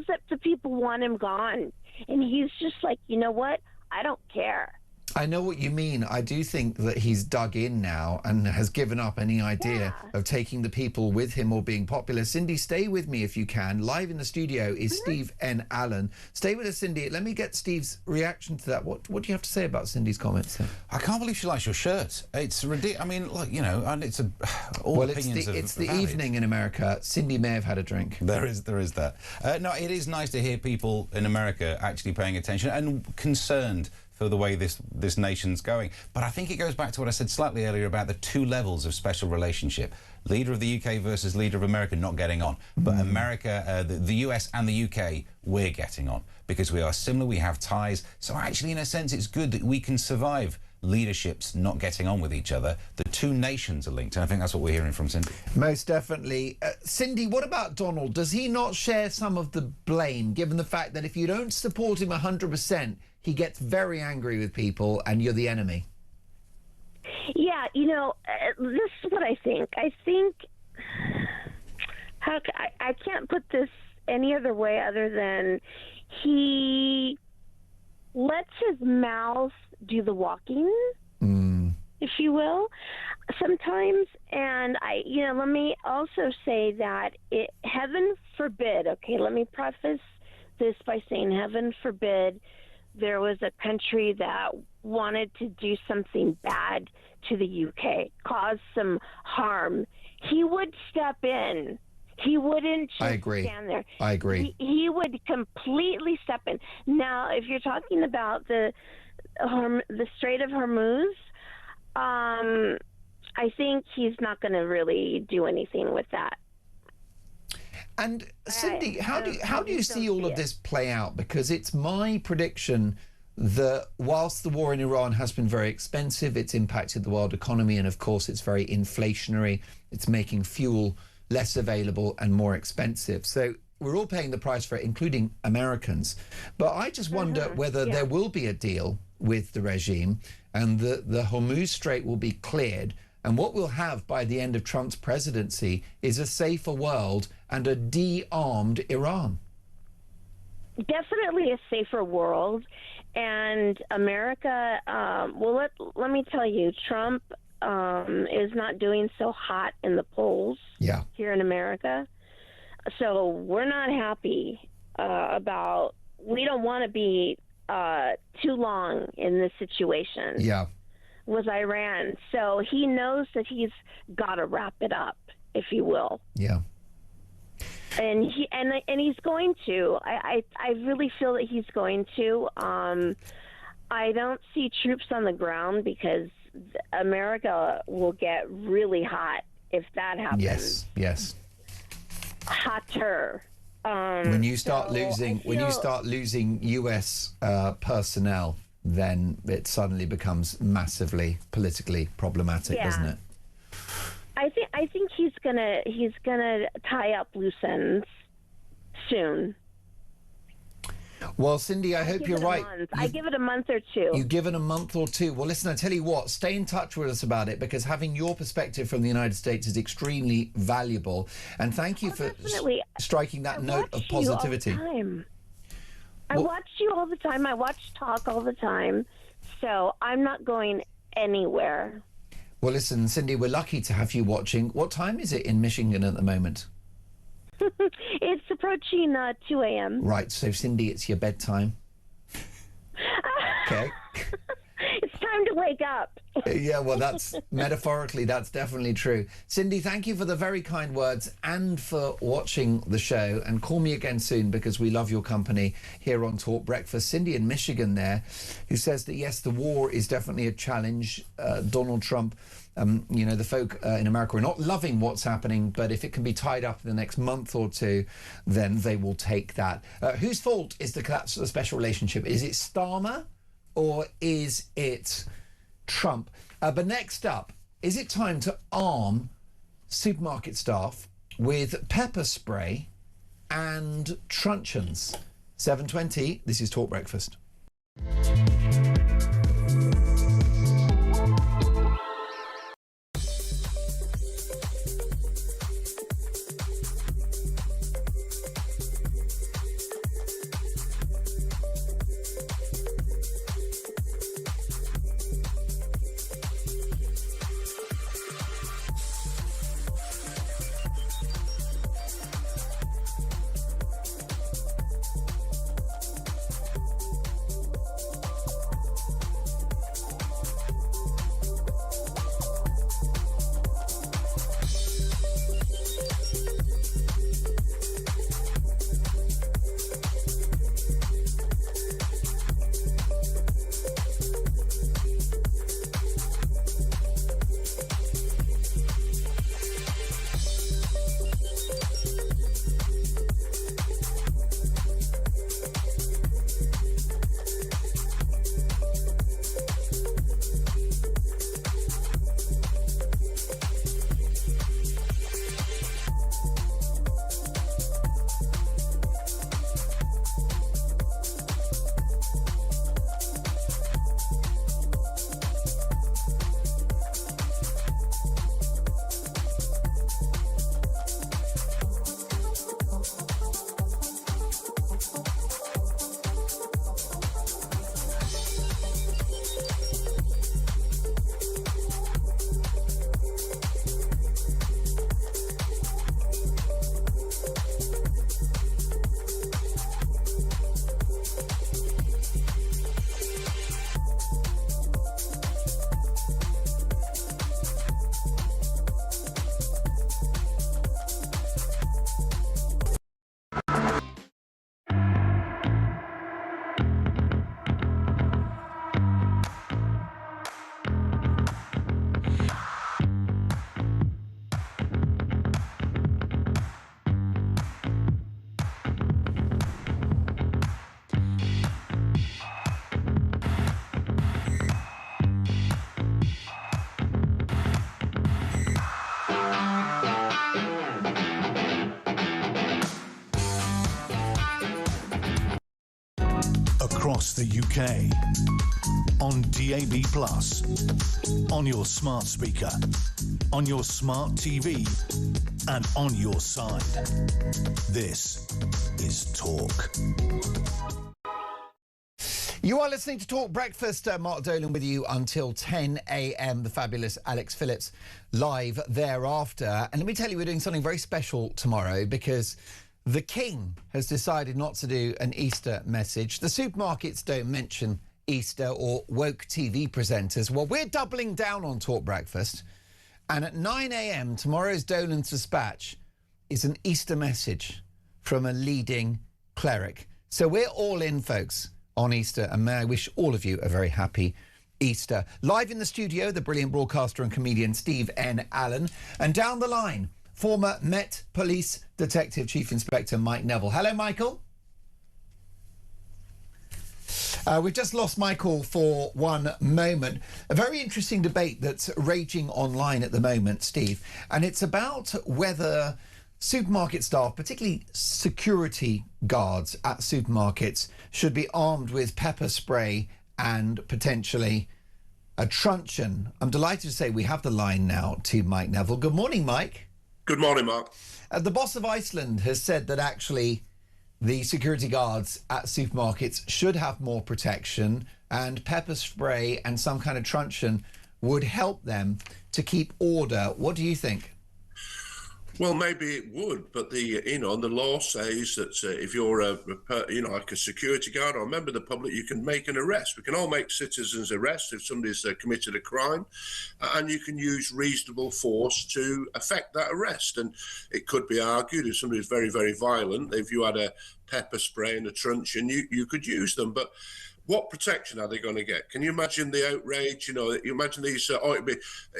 that the people want him gone, and he's just like, you know what? I don't care. I know what you mean. I do think that he's dug in now and has given up any idea of taking the people with him or being popular. Cindy, stay with me if you can. Live in the studio is Steve N. Allen. Stay with us, Cindy. Let me get Steve's reaction to that. What do you have to say about Cindy's comments there? I can't believe she likes your shirt. It's ridiculous. I mean, look, you know, and it's it's the evening in America. Cindy may have had a drink. There is that. No, it is nice to hear people in America actually paying attention and concerned for the way this nation's going. But I think it goes back to what I said slightly earlier about the two levels of special relationship. Leader of the UK versus leader of America not getting on. But America, the US and the UK, we're getting on because we are similar, we have ties. So actually, in a sense, it's good that we can survive leaderships not getting on with each other. The two nations are linked, and I think that's what we're hearing from Cindy. Most definitely. Cindy, what about Donald? Does he not share some of the blame, given the fact that if you don't support him 100%, he gets very angry with people and you're the enemy? Yeah, you know, this is what I think. I think I can't put this any other way other than he lets his mouth do the walking, if you will, sometimes. And let me also say that heaven forbid, okay, let me preface this by saying heaven forbid there was a country that wanted to do something bad to the UK, cause some harm, he would step in. He wouldn't just stand there. I agree. He would completely step in. Now, if you're talking about the Strait of Hormuz, I think he's not going to really do anything with that. And Cindy, how do you see all of this play out? Because it's my prediction that whilst the war in Iran has been very expensive, it's impacted the world economy, and of course it's very inflationary. It's making fuel less available and more expensive. So we're all paying the price for it, including Americans. But I just wonder whether there will be a deal with the regime and the Hormuz Strait will be cleared. And what we'll have by the end of Trump's presidency is a safer world and a de-armed Iran. Definitely a safer world. And America, well, let me tell you, Trump is not doing so hot in the polls here in America. So we're not happy we don't want to be too long in this situation with Iran. So he knows that he's got to wrap it up, if you will. Yeah. And he's going to. I really feel that he's going to. I don't see troops on the ground because America will get really hot if that happens. Yes. Hotter. When you start losing U.S. personnel, then it suddenly becomes massively politically problematic, doesn't it? I think he's gonna tie up loose ends soon. Well, Cindy, I hope you're right. I give it a month or two. You give it a month or two. Well, listen, I tell you what, stay in touch with us about it, because having your perspective from the United States is extremely valuable. And thank you for striking that note of positivity. I watch you all the time. I watch Talk all the time. So I'm not going anywhere. Well, listen, Cindy, we're lucky to have you watching. What time is it in Michigan at the moment? It's approaching 2 a.m. Right, so Cindy, it's your bedtime. Okay. It's time to wake up. Yeah, well, that's metaphorically, that's definitely true. Cindy, thank you for the very kind words and for watching the show. And call me again soon, because we love your company here on Talk Breakfast. Cindy in Michigan there, who says that, yes, the war is definitely a challenge. Donald Trump, the folk in America are not loving what's happening, but if it can be tied up in the next month or two, then they will take that. Whose fault is the collapse of the special relationship? Is it Starmer or is it Trump? But next up, is it time to arm supermarket staff with pepper spray and truncheons? 7:20, this is Talk Breakfast. across the UK. On DAB+, on your smart speaker, on your smart TV, and on your side. This is Talk. You are listening to Talk Breakfast. Mark Dolan with you until 10 a.m. The fabulous Alex Phillips live thereafter. And let me tell you, we're doing something very special tomorrow because the King has decided not to do an Easter message. The supermarkets don't mention Easter or woke TV presenters. Well, we're doubling down on Talk Breakfast. And at 9 a.m, tomorrow's Dolan's Dispatch is an Easter message from a leading cleric. So we're all in, folks, on Easter, and may I wish all of you a very happy Easter. Live in the studio, the brilliant broadcaster and comedian Steve N. Allen, and down the line, former Met Police Detective Chief Inspector Mike Neville. Hello, Michael. We've just lost Michael for one moment. A very interesting debate that's raging online at the moment, Steve, and it's about whether supermarket staff, particularly security guards at supermarkets, should be armed with pepper spray and potentially a truncheon. I'm delighted to say we have the line now to Mike Neville. Good morning, Mike. Good morning, Mark. The boss of Iceland has said that actually the security guards at supermarkets should have more protection, and pepper spray and some kind of truncheon would help them to keep order. What do you think? Well, maybe it would, but the law says that if you're like a security guard or a member of the public, you can make an arrest. We can all make citizens arrest if somebody's committed a crime, and you can use reasonable force to effect that arrest. And it could be argued if somebody's very, very violent, if you had a pepper spray and a truncheon, you could use them. But what protection are they going to get? Can you imagine the outrage? You imagine these,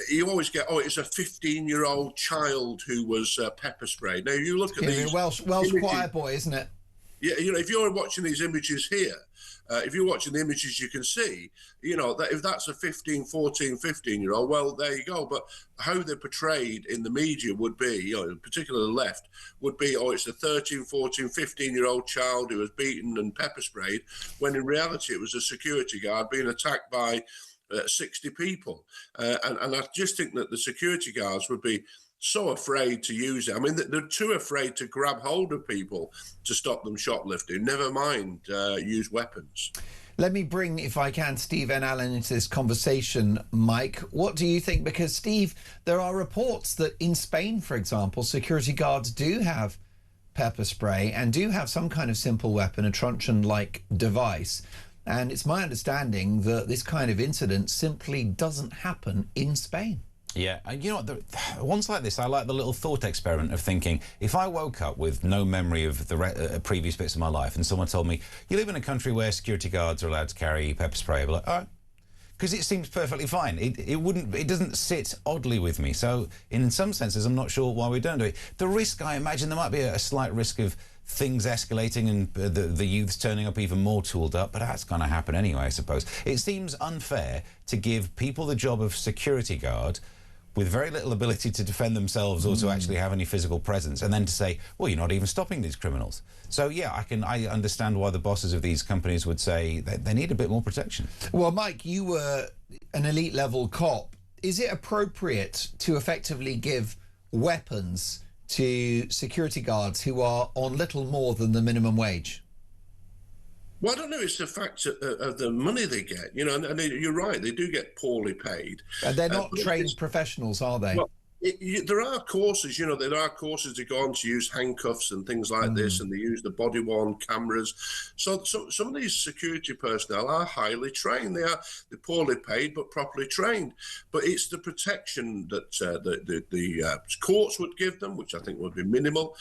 you always get, it's a 15-year-old child who was pepper sprayed. Now, you look at these... Welsh choir boy, isn't it? Yeah, if you're watching these images here, if you're watching the images, you can see, that if that's a 15, 14, 15-year-old, well, there you go. But how they're portrayed in the media would be, particularly the left, would be, it's a 13, 14, 15-year-old child who was beaten and pepper sprayed, when in reality it was a security guard being attacked by 60 people. And I just think that the security guards would be so afraid to use it. I mean, they're too afraid to grab hold of people to stop them shoplifting, never mind use weapons. Let me bring, if I can, Steve N. Allen into this conversation. Mike, what do you think? Because, Steve, there are reports that in Spain, for example, security guards do have pepper spray and do have some kind of simple weapon, a truncheon-like device. And it's my understanding that this kind of incident simply doesn't happen in Spain. Yeah, you know what, ones like this, I like the little thought experiment of thinking, if I woke up with no memory of the previous bits of my life and someone told me, you live in a country where security guards are allowed to carry pepper spray, I'd be like, all right, because it seems perfectly fine. It doesn't sit oddly with me. So in some senses, I'm not sure why we don't do it. The risk, I imagine there might be a slight risk of things escalating and the youths turning up even more tooled up, but that's going to happen anyway, I suppose. It seems unfair to give people the job of security guard with very little ability to defend themselves or to actually have any physical presence, and then to say, well, you're not even stopping these criminals. So, yeah, I understand why the bosses of these companies would say that they need a bit more protection. Well, Mike, you were an elite-level cop. Is it appropriate to effectively give weapons to security guards who are on little more than the minimum wage? Well, I don't know. It's the fact of the money they get, and you're right, they do get poorly paid. And they're not trained professionals, are they? Well, there are courses, there are courses that go on to use handcuffs and things like this, and they use the body-worn cameras. So some of these security personnel are highly trained. They're poorly paid, but properly trained. But it's the protection that the courts would give them, which I think would be minimal.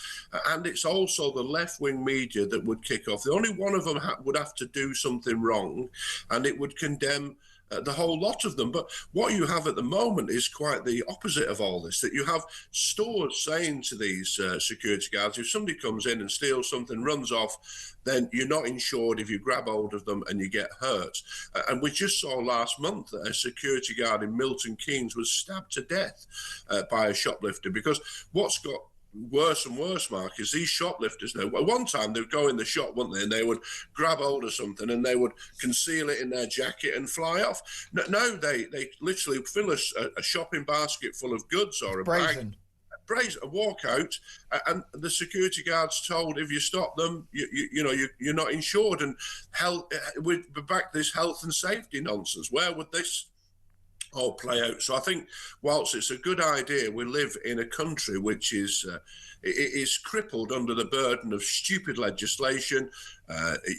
And it's also the left-wing media that would kick off. The only one of them would have to do something wrong, and it would condemn the whole lot of them. But what you have at the moment is quite the opposite of all this, that you have stores saying to these security guards, if somebody comes in and steals something, runs off, then you're not insured if you grab hold of them and you get hurt. And we just saw last month that a security guard in Milton Keynes was stabbed to death by a shoplifter, because what's got worse and worse, Mark, is these shoplifters now. At one time, they'd go in the shop, wouldn't they, and they would grab hold of something and they would conceal it in their jacket and fly off. Now they literally fill a shopping basket full of goods or a bag. A walkout, and the security guards told if you stop them, you're not insured. And we're back to this health and safety nonsense. Where would this all play out? So I think whilst it's a good idea, we live in a country which is crippled under the burden of stupid legislation.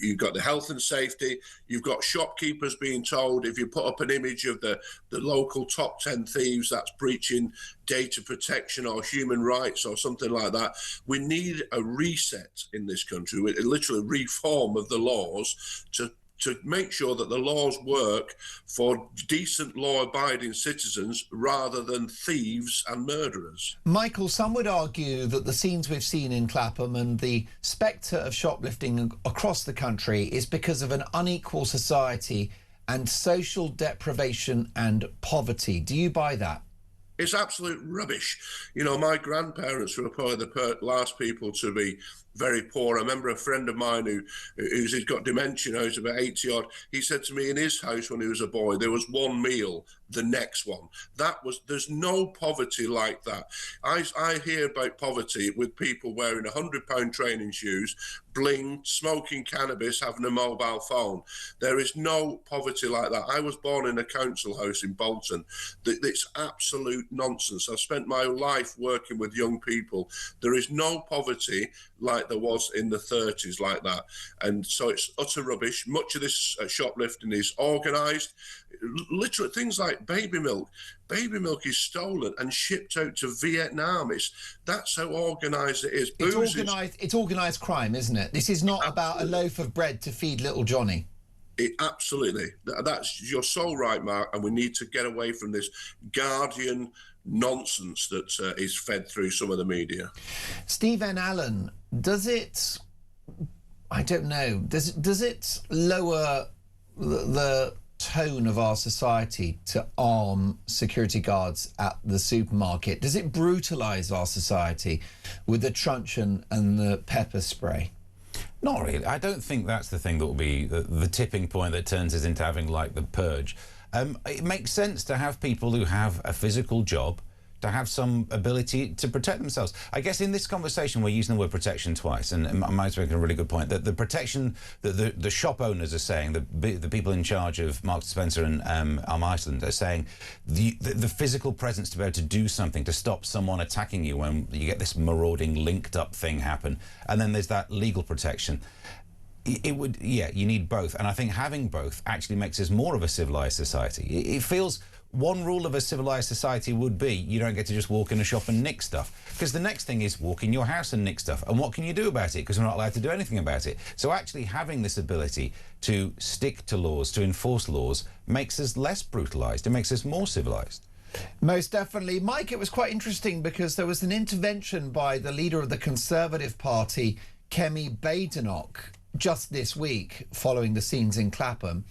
You've got the health and safety. You've got shopkeepers being told if you put up an image of the local top 10 thieves, that's breaching data protection or human rights or something like that. We need a reset in this country, literally reform of the laws to make sure that the laws work for decent law-abiding citizens rather than thieves and murderers. Michael, some would argue that the scenes we've seen in Clapham and the spectre of shoplifting across the country is because of an unequal society and social deprivation and poverty. Do you buy that? It's absolute rubbish. My grandparents were probably the last people to be very poor. I remember a friend of mine who's got dementia, who's about 80 odd. He said to me in his house when he was a boy, there was one meal, the next one. There's no poverty like that. I hear about poverty with people wearing £100 training shoes, bling, smoking cannabis, having a mobile phone. There is no poverty like that. I was born in a council house in Bolton. It's absolute nonsense. I've spent my life working with young people. There is no poverty like there was in the 30s like that. And so it's utter rubbish. Much of this shoplifting is organised. Literally things like baby milk. Baby milk is stolen and shipped out to Vietnam. That's how organised it is. It's organised crime, isn't it? This is not about a loaf of bread to feed little Johnny. Absolutely. You're so right, Mark, and we need to get away from this Guardian nonsense that is fed through some of the media. Stephen Allen, does it lower the tone of our society to arm security guards at the supermarket? Does it brutalise our society with the truncheon and the pepper spray? Not really. I don't think that's the thing that will be the tipping point that turns us into having like the purge. It makes sense to have people who have a physical job to have some ability to protect themselves. I guess in this conversation we're using the word protection twice, and Mike's making a really good point that the protection that the shop owners are saying, the people in charge of Marks & Spencer and Iceland are saying the physical presence to be able to do something to stop someone attacking you when you get this marauding linked up thing happen, and then there's that legal protection. You need both, and I think having both actually makes us more of a civilized society. It feels one rule of a civilized society would be you don't get to just walk in a shop and nick stuff, because the next thing is walk in your house and nick stuff, and what can you do about it, because we're not allowed to do anything about it. So actually having this ability to stick to laws, to enforce laws, makes us less brutalized. It makes us more civilized. Most definitely. Mike, it was quite interesting because there was an intervention by the leader of the Conservative Party, Kemi Badenoch, just this week following the scenes in Clapham.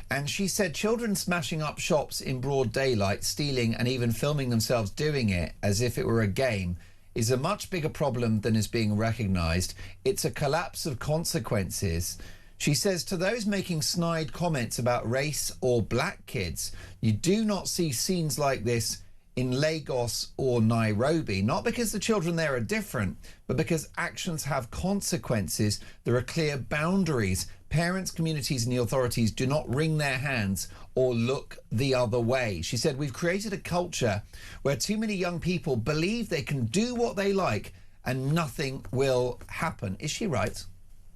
And she said children smashing up shops in broad daylight, stealing and even filming themselves doing it as if it were a game is a much bigger problem than is being recognised. It's a collapse of consequences. She says to those making snide comments about race or black kids, you do not see scenes like this in Lagos or Nairobi, not because the children there are different, but because actions have consequences. There are clear boundaries. Parents, communities and the authorities do not wring their hands or look the other way. She said, we've created a culture where too many young people believe they can do what they like and nothing will happen. Is she right?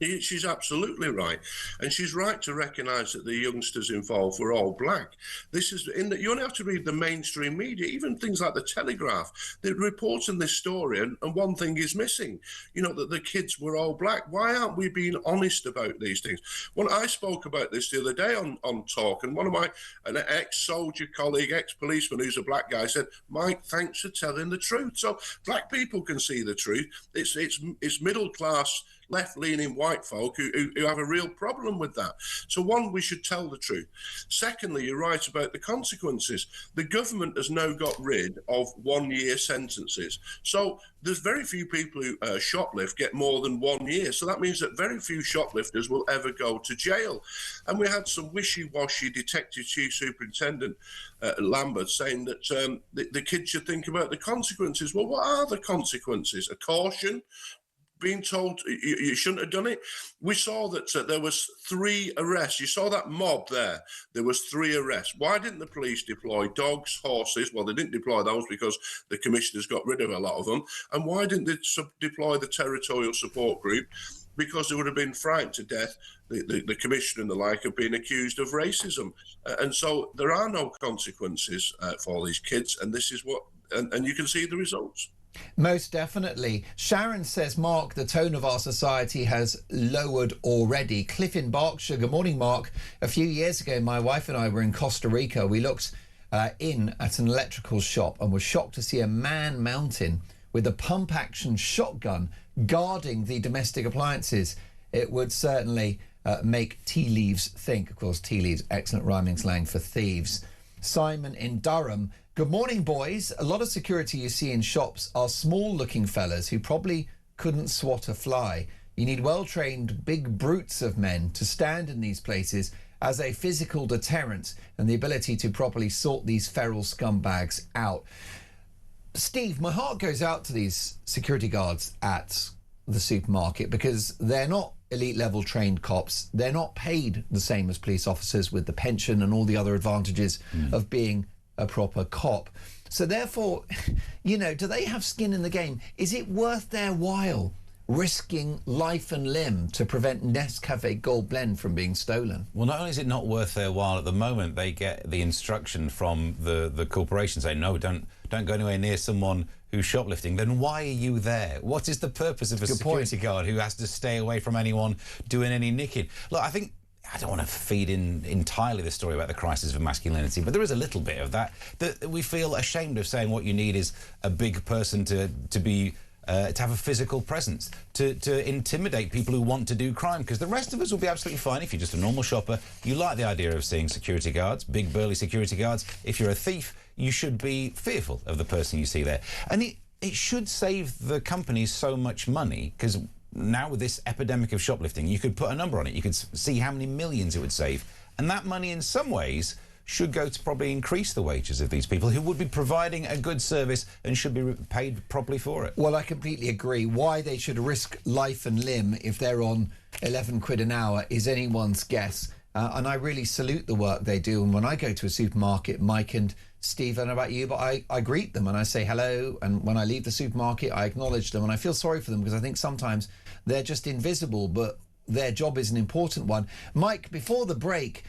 She's absolutely right, and she's right to recognise that the youngsters involved were all black. This is you only have to read the mainstream media, even things like the Telegraph. They're reporting this story, and one thing is missing. That the kids were all black. Why aren't we being honest about these things? When I spoke about this the other day on Talk, and one of an ex-soldier colleague, ex-policeman who's a black guy said, "Mike, thanks for telling the truth." So black people can see the truth. It's middle class left-leaning white folk who have a real problem with that. So one, we should tell the truth. Secondly, you're right about the consequences. The government has now got rid of 1-year sentences. So there's very few people who shoplift get more than 1 year. So that means that very few shoplifters will ever go to jail. And we had some wishy-washy Detective Chief Superintendent Lambert saying that the kids should think about the consequences. Well, what are the consequences? A caution? Being told you shouldn't have done it. We saw that there was 3 arrests. You saw that mob there. There was 3 arrests. Why didn't the police deploy dogs, horses? Well, they didn't deploy those because the commissioners got rid of a lot of them. And why didn't they deploy the territorial support group? Because they would have been frightened to death, the commissioner and the like, of being accused of racism. And so there are no consequences for these kids. And this is what, and you can see the results. Most definitely. Sharon says, Mark, the tone of our society has lowered already. Cliff in Berkshire. Good morning, Mark. A few years ago, my wife and I were in Costa Rica. We looked in at an electrical shop and were shocked to see a man mountain with a pump-action shotgun guarding the domestic appliances. It would certainly make tea leaves think. Of course, tea leaves, excellent rhyming slang for thieves. Simon in Durham. Good morning, boys. A lot of security you see in shops are small-looking fellas who probably couldn't swat a fly. You need well-trained big brutes of men to stand in these places as a physical deterrent and the ability to properly sort these feral scumbags out. Steve, my heart goes out to these security guards at the supermarket because they're not elite-level trained cops. They're not paid the same as police officers with the pension and all the other advantages of being a proper cop. So therefore, you know, do they have skin in the game? Is it worth their while risking life and limb to prevent Nescafe Gold Blend from being stolen? Well, not only is it not worth their while, at the moment they get the instruction from the corporation saying, no, don't go anywhere near someone who's shoplifting. Then why are you there? What is the purpose of a security guard who has to stay away from anyone doing any nicking? Look, I don't want to feed in entirely the story about the crisis of masculinity, but there is a little bit of that we feel ashamed of saying what you need is a big person to have a physical presence, to intimidate people who want to do crime, because the rest of us will be absolutely fine. If you're just a normal shopper, you like the idea of seeing security guards, big burly security guards. If you're a thief, you should be fearful of the person you see there. And it should save the companies so much money, because now with this epidemic of shoplifting, you could put a number on it. You could see how many millions it would save. And that money, in some ways, should go to probably increase the wages of these people who would be providing a good service and should be paid properly for it. Well, I completely agree. Why they should risk life and limb if they're on 11 quid an hour is anyone's guess. And I really salute the work they do. And when I go to a supermarket, Mike and Steve, I don't know about you, but I greet them and I say hello. And when I leave the supermarket, I acknowledge them. And I feel sorry for them because I think sometimes they're just invisible, but their job is an important one. Mike, before the break,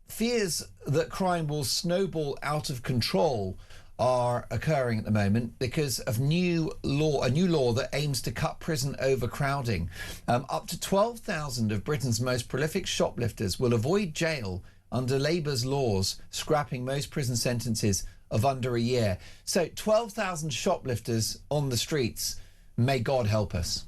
fears that crime will snowball out of control are occurring at the moment because of a new law that aims to cut prison overcrowding. Up to 12,000 of Britain's most prolific shoplifters will avoid jail under Labour's laws, scrapping most prison sentences of under a year. So 12,000 shoplifters on the streets. May God help us.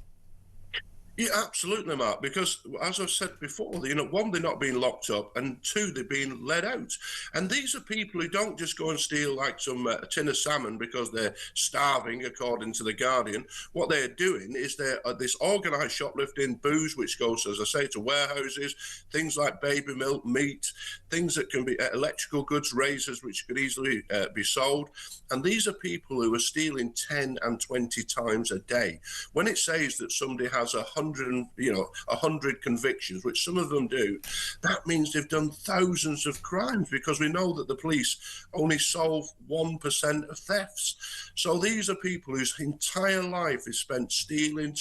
Yeah, absolutely, Mark, because as I've said before, one, they're not being locked up, and two, they're being let out. And these are people who don't just go and steal like some tin of salmon because they're starving, according to The Guardian. What they're doing is they're this organised shoplifting, booze, which goes, as I say, to warehouses, things like baby milk, meat, things that can be electrical goods, razors, which could easily be sold. And these are people who are stealing 10 and 20 times a day. When it says that somebody has 100 convictions, which some of them do, that means they've done thousands of crimes, because we know that the police only solve 1% of thefts. So these are people whose entire life is spent stealing,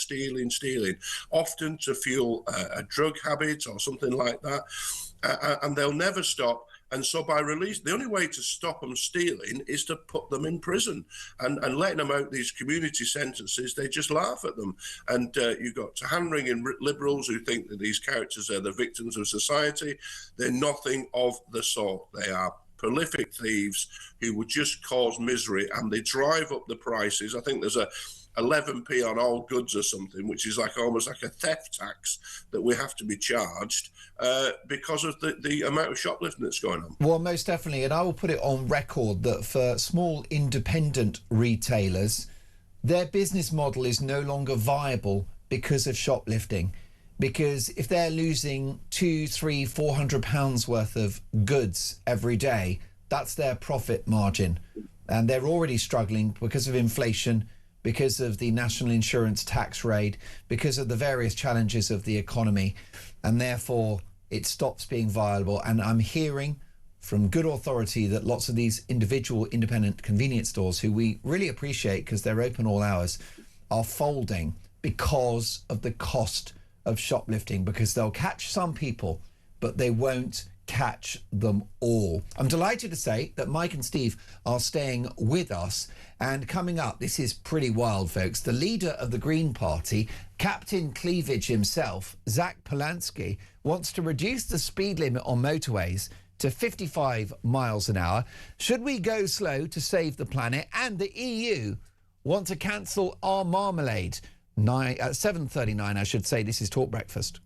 often to fuel a drug habit or something like that, and they'll never stop. And so by release, the only way to stop them stealing is to put them in prison and letting them out these community sentences. They just laugh at them. And you've got hand-wringing liberals who think that these characters are the victims of society. They're nothing of the sort. They are prolific thieves who would just cause misery, and they drive up the prices. I think there's a 11p on all goods or something, which is like almost like a theft tax that we have to be charged because of the amount of shoplifting that's going on. Well, most definitely. And I will put it on record that for small independent retailers, their business model is no longer viable because of shoplifting. Because if they're losing £200, £300, £400 worth of goods every day, that's their profit margin. And they're already struggling because of inflation, because of the national insurance tax raid, because of the various challenges of the economy. And therefore, it stops being viable. And I'm hearing from good authority that lots of these individual independent convenience stores, who we really appreciate because they're open all hours, are folding because of the cost of shoplifting, because they'll catch some people, but they won't catch them all. I'm delighted to say that Mike and Steve are staying with us. And coming up, this is pretty wild, folks. The leader of the Green Party, Captain Cleavage himself, Zach Polanski, wants to reduce the speed limit on motorways to 55 miles an hour. Should we go slow to save the planet? And the EU want to cancel our Marmalade. 7:39, I should say. This is Talk Breakfast.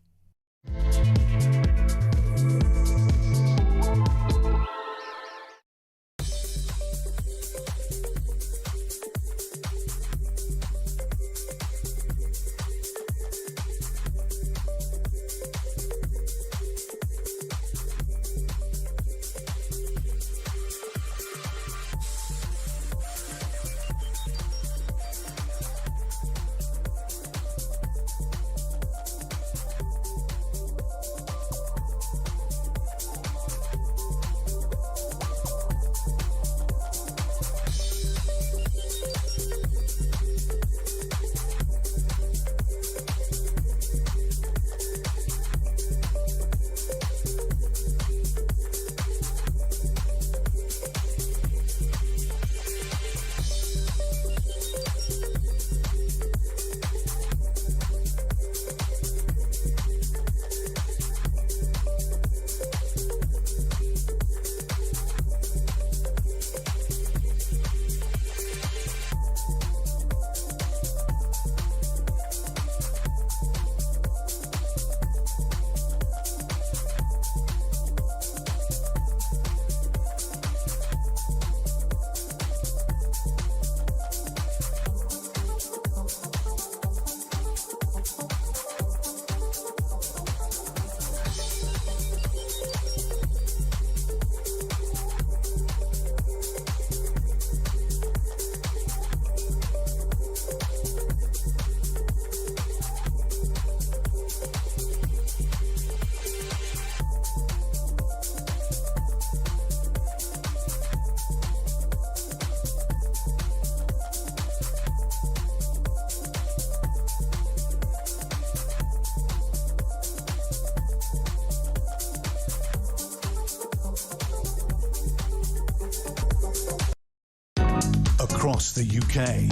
Across the UK,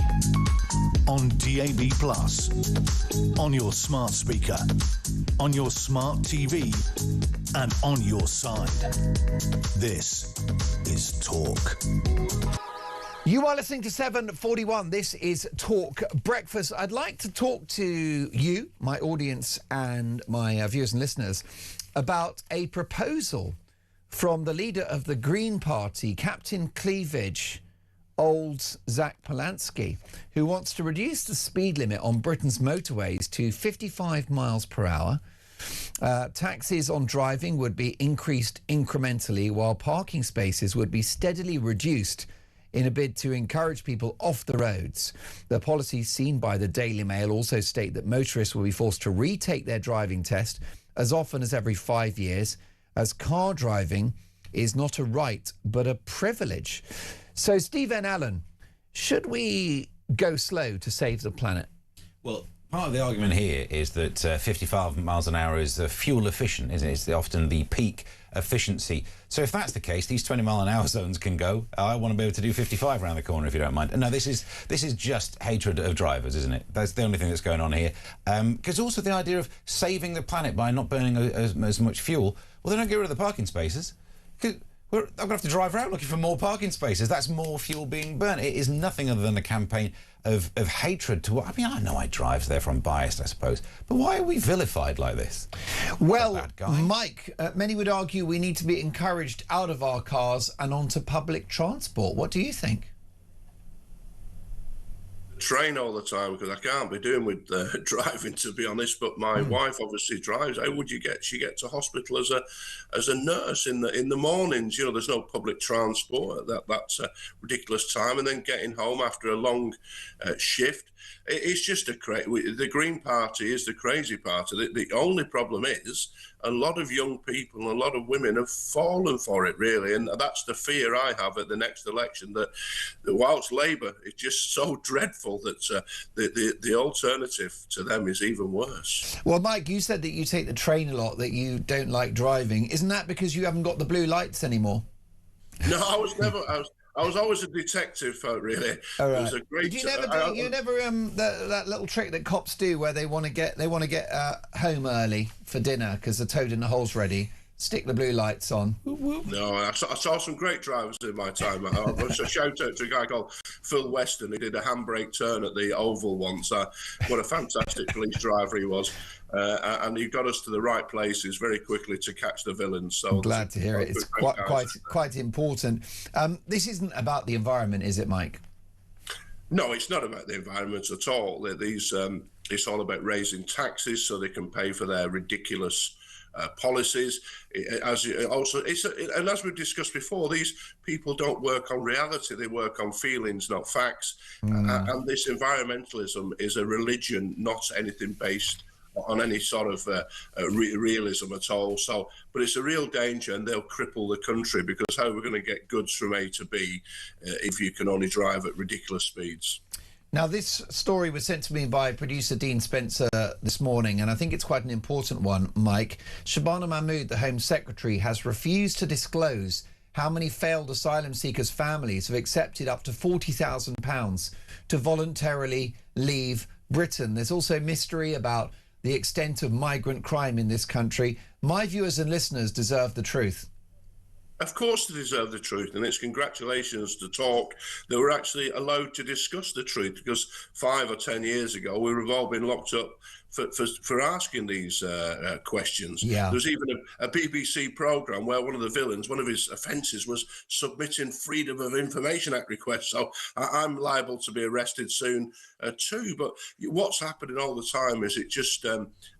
on DAB+, on your smart speaker, on your smart TV, and on your side. This is Talk. You are listening to 7:41. This is Talk Breakfast. I'd like to talk to you, my audience, and my viewers and listeners about a proposal from the leader of the Green Party, Captain Cleavage, old Zach Polanski, who wants to reduce the speed limit on Britain's motorways to 55 miles per hour. Taxes on driving would be increased incrementally, while parking spaces would be steadily reduced in a bid to encourage people off the roads. The policies seen by the Daily Mail also state that motorists will be forced to retake their driving test as often as every 5 years, as car driving is not a right but a privilege. So, Stephen Allen, should we go slow to save the planet? Well, part of the argument here is that 55 miles an hour is fuel efficient, isn't it? It's often the peak efficiency. So if that's the case, these 20-mile-an-hour zones can go. I want to be able to do 55 around the corner, if you don't mind. No, this is just hatred of drivers, isn't it? That's the only thing that's going on here. Because also the idea of saving the planet by not burning as much fuel. Well, they don't get rid of the parking spaces. I'm going to have to drive around looking for more parking spaces. That's more fuel being burnt. It is nothing other than a campaign of hatred to... I mean, I know I drive, so therefore I'm biased, I suppose. But why are we vilified like this? Well, Mike, many would argue we need to be encouraged out of our cars and onto public transport. What do you think? Train all the time because I can't be doing with driving, to be honest. But my wife obviously drives. How would you get? She gets to hospital as a nurse in the mornings. You know, there's no public transport. That's a ridiculous time. And then getting home after a long shift. It's just the Green Party is the crazy party. The only problem is a lot of young people and a lot of women have fallen for it, really. And that's the fear I have at the next election, that whilst Labour is just so dreadful that the alternative to them is even worse. Well, Mike, you said that you take the train a lot, that you don't like driving. Isn't that because you haven't got the blue lights anymore? No, I was always a detective, really. All right. It was a great. Did you never that little trick that cops do where they want to get home early for dinner because the toad in the hole's ready? Stick the blue lights on. No, I saw some great drivers in my time. I want to shout out to a guy called Phil Weston. He did a handbrake turn at the Oval once. What a fantastic police driver he was. And he got us to the right places very quickly to catch the villains. So I'm glad to hear it. It's quite important. This isn't about the environment, is it, Mike? No, it's not about the environment at all. It's all about raising taxes so they can pay for their ridiculous policies. And as we've discussed before, these people don't work on reality, they work on feelings, not facts. And this environmentalism is a religion, not anything based on any sort of realism at all. But it's a real danger, and they'll cripple the country, because how are we going to get goods from A to B if you can only drive at ridiculous speeds? Now, this story was sent to me by producer Dean Spencer this morning, and I think it's quite an important one, Mike. Shabana Mahmood, the Home Secretary, has refused to disclose how many failed asylum seekers' families have accepted up to £40,000 to voluntarily leave Britain. There's also mystery about the extent of migrant crime in this country. My viewers and listeners deserve the truth. Of course they deserve the truth, and it's congratulations to Talk that we're actually allowed to discuss the truth, because 5 or 10 years ago we would have all been locked up for asking these questions. Yeah. There's even a BBC programme where one of the villains, one of his offences was submitting Freedom of Information Act requests. So I'm liable to be arrested soon too. But what's happening all the time is it just,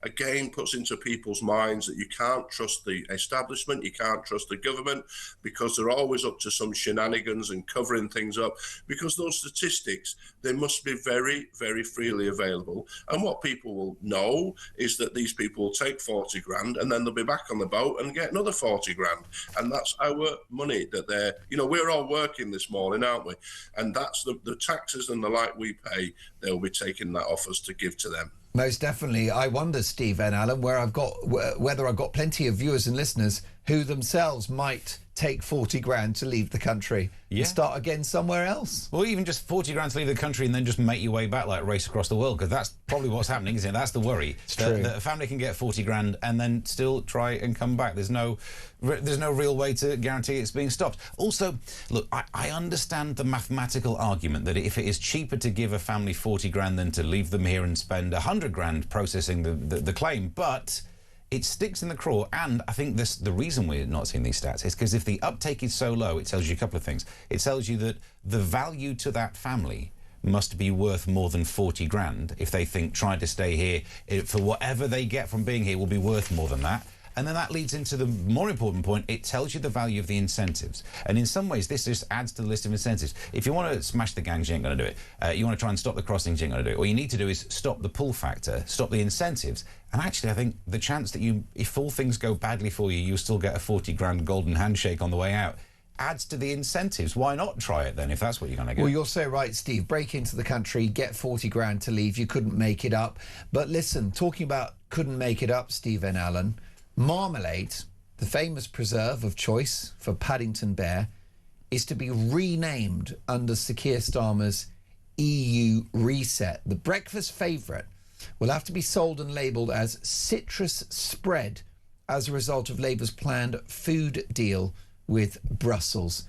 again, puts into people's minds that you can't trust the establishment, you can't trust the government, because they're always up to some shenanigans and covering things up, because those statistics, they must be very, very freely available. And what people will know is that these people will take 40 grand and then they'll be back on the boat and get another 40 grand. And that's our money that they're, we're all working this morning, aren't we? And that's the taxes and the like we pay, they'll be taking that off us to give to them. Most definitely. I wonder, Steve and Alan, whether I've got plenty of viewers and listeners who themselves might take 40 grand to leave the country and start again somewhere else. Or even just 40 grand to leave the country and then just make your way back, like race across the world, because that's probably what's happening, isn't it? That's the worry. That a family can get 40 grand and then still try and come back. There's no real way to guarantee it's being stopped. Also, look, I understand the mathematical argument that if it is cheaper to give a family 40 grand than to leave them here and spend 100 grand processing the claim, but it sticks in the craw. And I think the reason we're not seeing these stats is because if the uptake is so low, it tells you a couple of things. It tells you that the value to that family must be worth more than 40 grand if they think trying to stay here for whatever they get from being here will be worth more than that. And then that leads into the more important point. It tells you the value of the incentives. And in some ways, this just adds to the list of incentives. If you want to smash the gangs, you ain't going to do it. You want to try and stop the crossings, you ain't going to do it. What you need to do is stop the pull factor, stop the incentives. And actually, I think the chance that if all things go badly for you, you still get a 40 grand golden handshake on the way out, adds to the incentives. Why not try it then, if that's what you're going to get? Well, you're so right, Steve. Break into the country, get 40 grand to leave. You couldn't make it up. But listen, talking about couldn't make it up, Steve and Alan, Marmalade, the famous preserve of choice for Paddington Bear, is to be renamed under Sir Keir Starmer's EU reset. The breakfast favourite will have to be sold and labelled as citrus spread as a result of Labour's planned food deal with Brussels.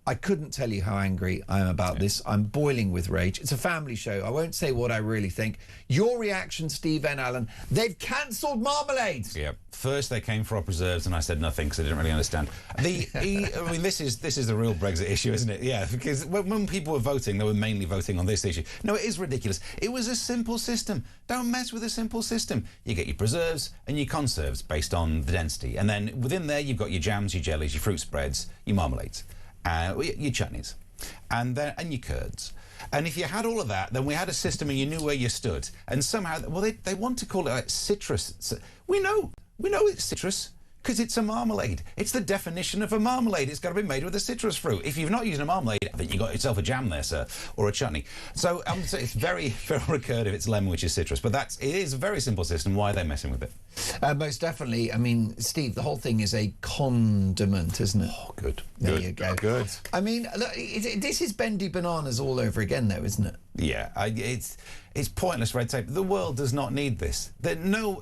I couldn't tell you how angry I am about this. I'm boiling with rage. It's a family show. I won't say what I really think. Your reaction, Steve N. Allen. They've cancelled Marmalade. Yeah. First, they came for our preserves, and I said nothing because I didn't really understand. I mean, this is the real Brexit issue, isn't it? Yeah, because when people were voting, they were mainly voting on this issue. No, it is ridiculous. It was a simple system. Don't mess with a simple system. You get your preserves and your conserves based on the density, and then within there you've got your jams, your jellies, your fruit spreads, your marmalades. Your chutneys, and your curds. And if you had all of that, then we had a system and you knew where you stood. And somehow, well, they want to call it like citrus. We know it's citrus because it's a marmalade. It's the definition of a marmalade. It's got to be made with a citrus fruit. If you've not used a marmalade, I think you got yourself a jam there, sir, or a chutney. So it's very, very recursive. It's lemon, which is citrus. But it is a very simple system. Why are they messing with it? Most definitely. I mean, Steve, the whole thing is a condiment, isn't it? Oh, good. There you go. Good. I mean, look, this is bendy bananas all over again, though, isn't it? Yeah, it's pointless red tape. The world does not need this.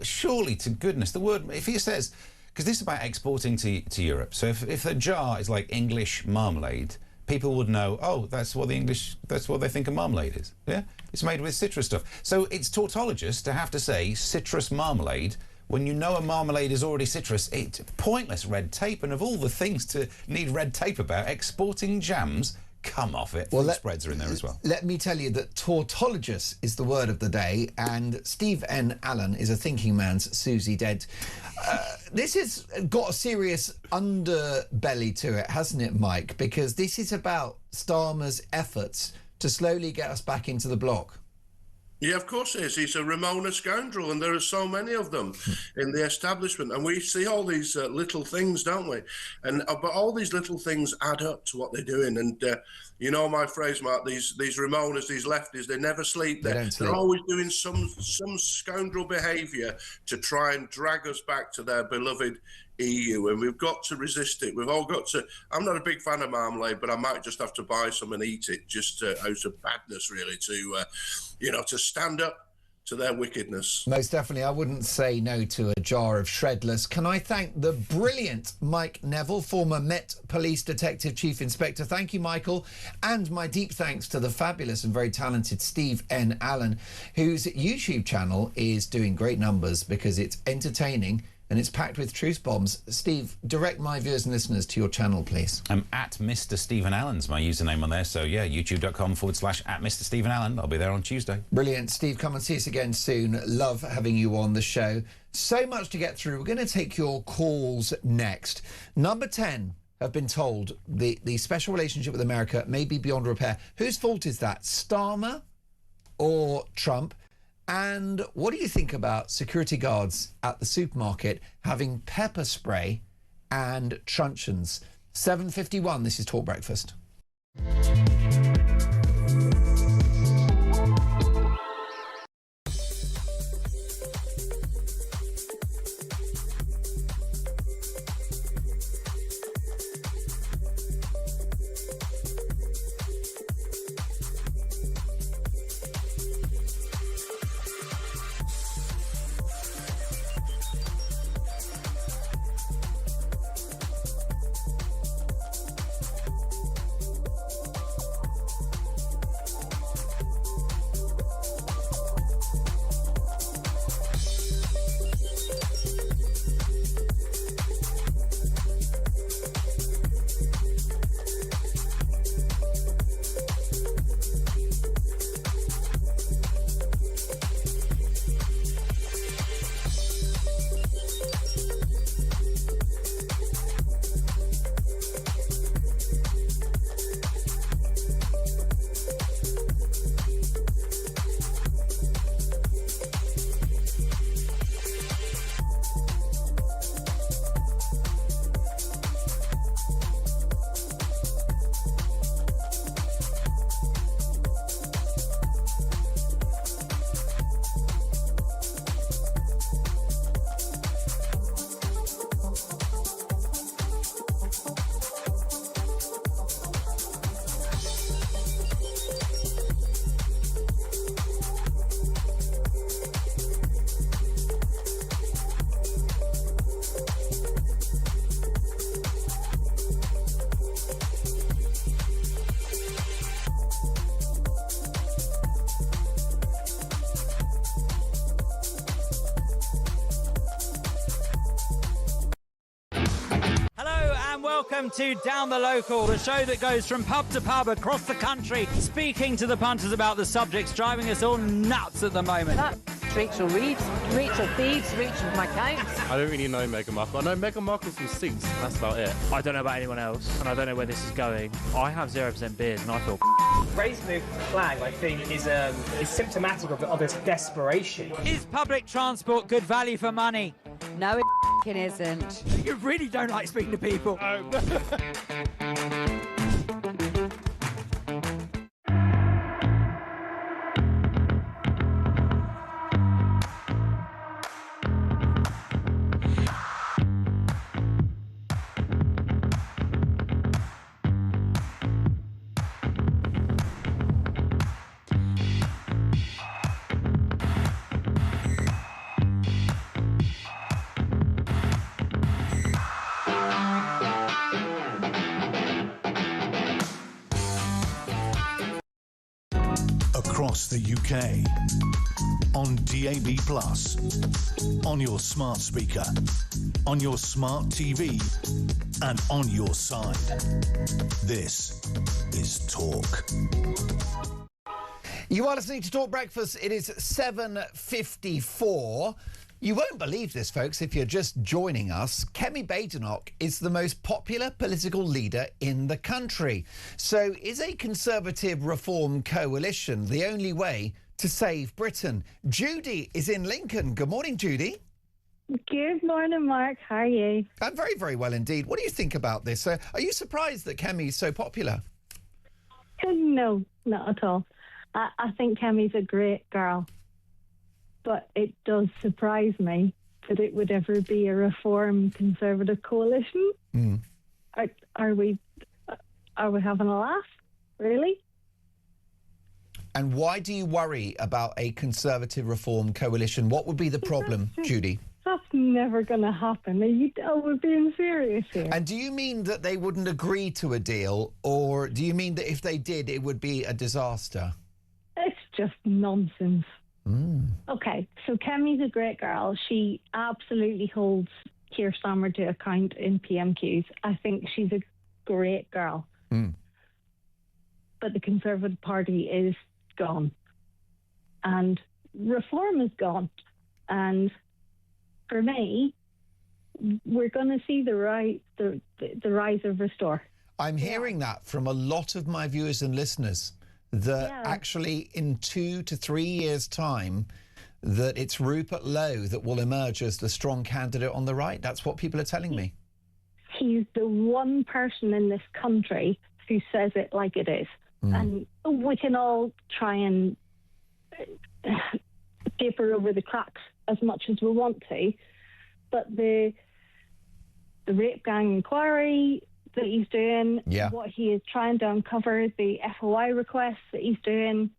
Surely, to goodness, the word, if he says, because this is about exporting to Europe. So if a jar is like English marmalade, people would know, oh, that's what they think a marmalade is. Yeah, it's made with citrus stuff. So it's tautologist to have to say citrus marmalade when you know a marmalade is already citrus. It's pointless red tape, and of all the things to need red tape about, exporting jams, come off it. Well, spreads are in there as well. Let me tell you that tautologist is the word of the day, and Steve N. Allen is a thinking man's Susie Dent. This has got a serious underbelly to it, hasn't it, Mike? Because this is about Starmer's efforts to slowly get us back into the bloc. Yeah, of course it is. He's a Ramona scoundrel, and there are so many of them in the establishment. And we see all these little things, don't we? But all these little things add up to what they're doing. And you know my phrase, Mark, these Ramonas, these lefties, they never sleep. They're always doing some scoundrel behaviour to try and drag us back to their beloved EU, and we've got to resist it. We've all got to. I'm not a big fan of marmalade, but I might just have to buy some and eat it, just out of badness, really, to stand up to their wickedness. Most definitely. I wouldn't say no to a jar of Shredless. Can I thank the brilliant Mike Neville, former Met Police Detective Chief Inspector? Thank you, Michael. And my deep thanks to the fabulous and very talented Steve N. Allen, whose YouTube channel is doing great numbers because it's entertaining and it's packed with truth bombs. Steve, direct my viewers and listeners to your channel, please. I'm at Mr. Stephen Allen's my username on there. So, yeah, youtube.com/at Mr. Stephen Allen. I'll be there on Tuesday. Brilliant. Steve, come and see us again soon. Love having you on the show. So much to get through. We're going to take your calls next. Number 10 have been told the special relationship with America may be beyond repair. Whose fault is that? Starmer or Trump? And what do you think about security guards at the supermarket having pepper spray and truncheons? 7:51, this is Talk Breakfast. welcome to Down the Local, the show that goes from pub to pub across the country, speaking to the punters about the subjects driving us all nuts at the moment. That's Rachel Reeves, Rachel Thieves, Rachel McCounts. I don't really know Meghan Markle. I know Meghan Markle's from Suits, that's about it. I don't know about anyone else, and I don't know where this is going. I have 0% beers, and I feel raising the flag, I think, is symptomatic of its desperation. Is public transport good value for money? No, it isn't. You really don't like speaking to people. Across the UK, on DAB+, on your smart speaker, on your smart TV, and on your side. This is Talk. You are listening to Talk Breakfast. It is 7:54. You won't believe this, folks, if you're just joining us. Kemi Badenoch is the most popular political leader in the country. So is a Conservative Reform coalition the only way to save Britain? Judy is in Lincoln. Good morning, Judy. Good morning, Mark. How are you? I'm very, very well indeed. What do you think about this? Are you surprised that Kemi is so popular? No, not at all. I think Kemi's a great girl. But it does surprise me that it would ever be a Reform Conservative coalition. Mm. Are we having a laugh? Really? And why do you worry about a Conservative Reform coalition? What would be the problem, Judy? That's never going to happen. We're being serious here. And do you mean that they wouldn't agree to a deal, or do you mean that if they did, it would be a disaster? It's just nonsense. Mm. Okay, so Kemi's a great girl. She absolutely holds Keir Starmer to account in PMQs. I think she's a great girl. Mm. But the Conservative Party is gone. And Reform is gone. And for me, we're going to see the rise of Restore. I'm hearing that from a lot of my viewers and listeners, that actually in 2 to 3 years' time, that it's Rupert Lowe that will emerge as the strong candidate on the right. That's what people are telling me. He's the one person in this country who says it like it is. And we can all try and paper over the cracks as much as we want to, but the rape gang inquiry that he's doing, what he is trying to uncover, the FOI requests that he's doing.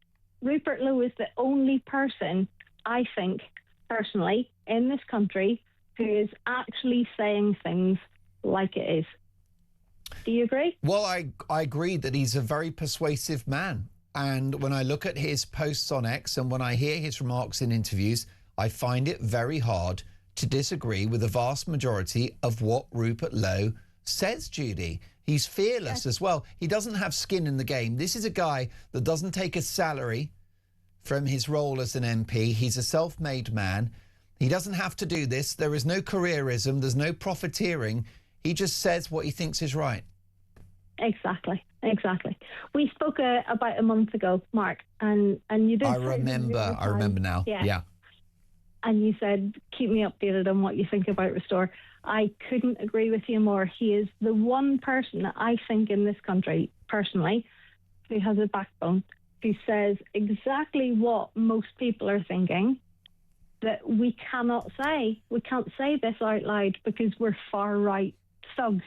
Rupert Lowe is the only person, I think, personally, in this country who is actually saying things like it is. Do you agree? Well, I agree that he's a very persuasive man. And when I look at his posts on X and when I hear his remarks in interviews, I find it very hard to disagree with the vast majority of what Rupert Lowe says, Judy. He's fearless as well. He doesn't have skin in the game. This is a guy that doesn't take a salary from his role as an MP. He's a self-made man. He doesn't have to do this. There is no careerism. There's no profiteering. He just says what he thinks is right. Exactly. We spoke about a month ago, Mark, and you did. I remember now. Yeah. And you said, keep me updated on what you think about Restore. I couldn't agree with you more. He is the one person that I think in this country, personally, who has a backbone, who says exactly what most people are thinking, that we cannot say. We can't say this out loud because we're far-right thugs.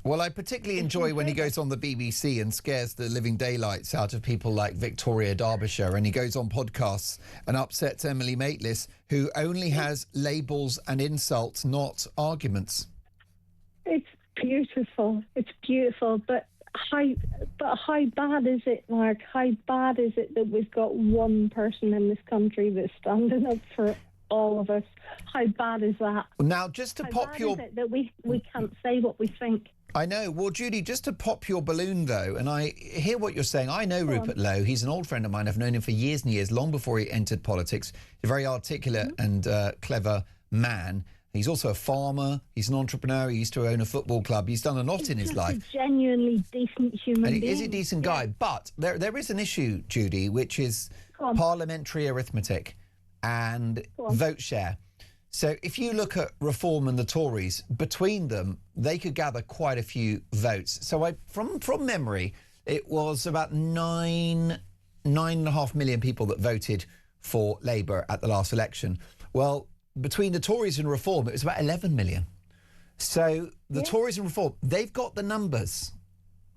Well, I particularly enjoy when he goes on the BBC and scares the living daylights out of people like Victoria Derbyshire, and he goes on podcasts and upsets Emily Maitlis, who only has labels and insults, not arguments. It's beautiful. But how bad is it, Mark? How bad is it that we've got one person in this country that's standing up for all of us? How bad is that? Now, just to pop your... How bad is it that we can't say what we think? I know. Well, Judy, just to pop your balloon, though, and I hear what you're saying. I know Rupert Lowe. He's an old friend of mine. I've known him for years and years, long before he entered politics. He's a very articulate and clever man. He's also a farmer. He's an entrepreneur. He used to own a football club. He's done a lot in his life. A genuinely decent human being. He is a decent guy. But there is an issue, Judy, which is parliamentary arithmetic and vote share. So if you look at Reform and the Tories, between them, they could gather quite a few votes. So from memory, it was about 9.5 million people that voted for Labour at the last election. Well, between the Tories and Reform, it was about 11 million. So the Tories and Reform, they've got the numbers.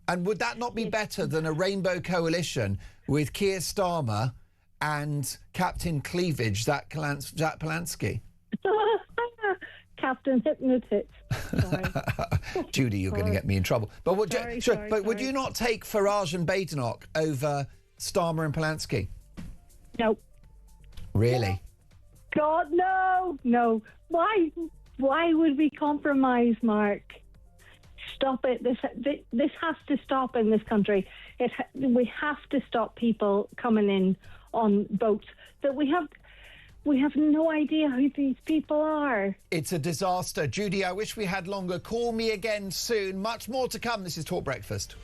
And would that not be better than a rainbow coalition with Keir Starmer and Captain Cleavage, Jack Palahniuk? Captain Hypnotist. Judy, you're going to get me in trouble. But would you not take Farage and Badenoch over Starmer and Palahniuk? No. Really? God, no. Why would we compromise, Mark? Stop it. This has to stop in this country. We have to stop people coming in on boats that we have no idea who these people are. It's a disaster. Judy, I wish we had longer. Call me again soon. Much more to come. This is Talk Breakfast.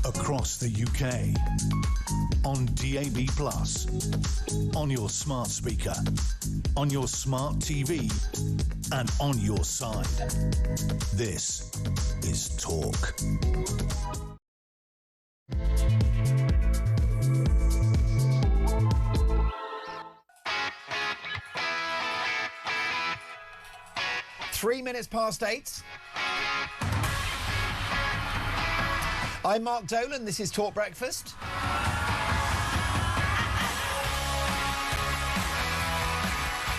Across the UK, on DAB+, on your smart speaker, on your smart TV, and on your side. This is Talk. Three minutes past 8. I'm Mark Dolan. This is Talk Breakfast.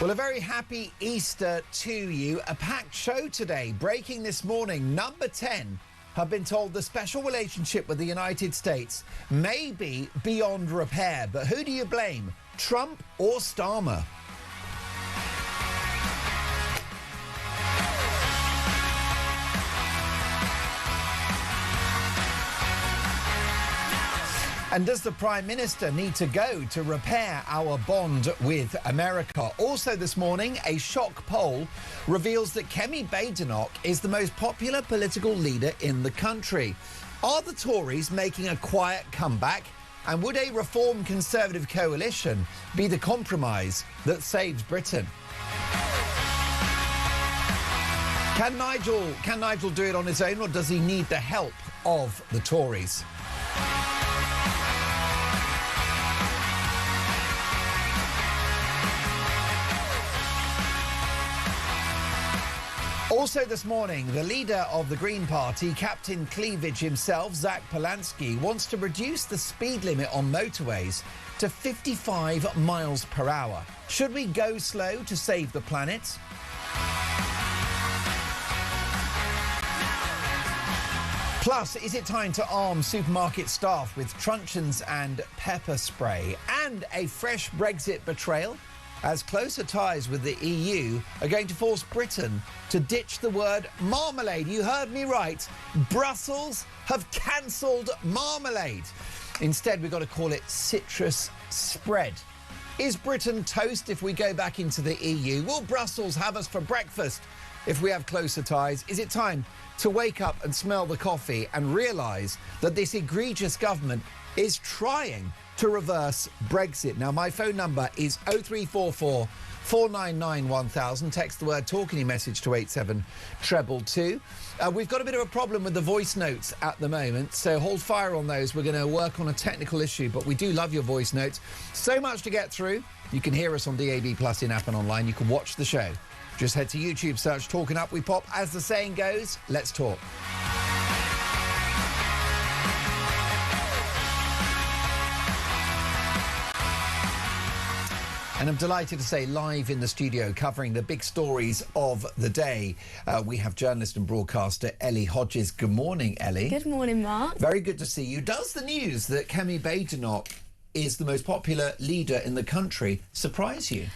Well, a very happy Easter to you. A packed show today. Breaking this morning, number 10 have been told the special relationship with the United States may be beyond repair. But who do you blame, Trump or Starmer? And does the Prime Minister need to go to repair our bond with America? Also this morning, a shock poll reveals that Kemi Badenoch is the most popular political leader in the country. Are the Tories making a quiet comeback? And would a Reform Conservative coalition be the compromise that saves Britain? Can Nigel do it on his own, or does he need the help of the Tories? Also this morning, the leader of the Green Party, Captain Cleavage himself, Zach Polanski, wants to reduce the speed limit on motorways to 55 miles per hour. Should we go slow to save the planet? Plus, is it time to arm supermarket staff with truncheons and pepper spray? And a fresh Brexit betrayal, as closer ties with the EU are going to force Britain to ditch the word marmalade. You heard me right. Brussels have cancelled marmalade. Instead, we've got to call it citrus spread. Is Britain toast if we go back into the EU? Will Brussels have us for breakfast if we have closer ties? Is it time to wake up and smell the coffee and realise that this egregious government is trying to reverse Brexit? Now, my phone number is 0344 499 1000. Text the word talk in your message to 87222. We've got a bit of a problem with the voice notes at the moment, so hold fire on those. We're going to work on a technical issue, but we do love your voice notes. So much to get through. You can hear us on DAB Plus in-app and online. You can watch the show. Just head to YouTube, search Talking Up We Pop. As the saying goes, let's talk. And I'm delighted to say, live in the studio, covering the big stories of the day, we have journalist and broadcaster Ellie Hodges. Good morning, Ellie. Good morning, Mark. Very good to see you. Does the news that Kemi Badenoch is the most popular leader in the country surprise you?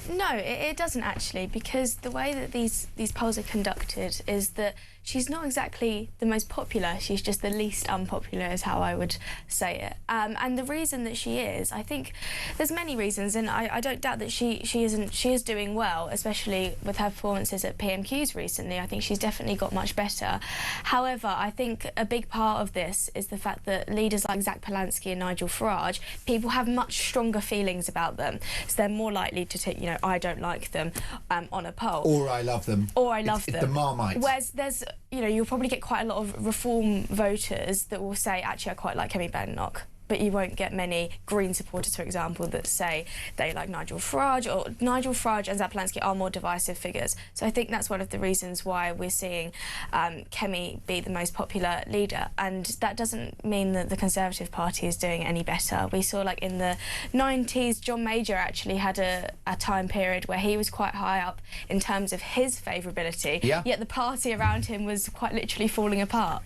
No, it doesn't actually, because the way that these polls are conducted is that she's not exactly the most popular, she's just the least unpopular is how I would say it. And the reason that she is, I think there's many reasons, and I don't doubt that she is doing well, especially with her performances at PMQs recently. I think she's definitely got much better. However, I think a big part of this is the fact that leaders like Zach Polanski and Nigel Farage, people have much stronger feelings about them, so they're more likely to take, I don't like them on a poll. Or I love them. Or I love them. It's the Marmite. Whereas there's, you'll probably get quite a lot of Reform voters that will say, actually, I quite like Kemi Badenoch. But you won't get many Green supporters, for example, that say they like Nigel Farage, or Nigel Farage and Zach Polanski are more divisive figures. So I think that's one of the reasons why we're seeing Kemi be the most popular leader. And that doesn't mean that the Conservative Party is doing any better. We saw, like, in the 90s, John Major actually had a time period where he was quite high up in terms of his favourability, yet the party around him was quite literally falling apart.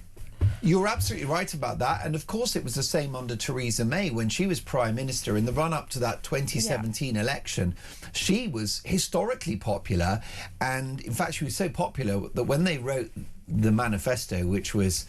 You're absolutely right about that. And of course it was the same under Theresa May when she was Prime Minister in the run-up to that 2017 election. She was historically popular, and in fact she was so popular that when they wrote the manifesto, which was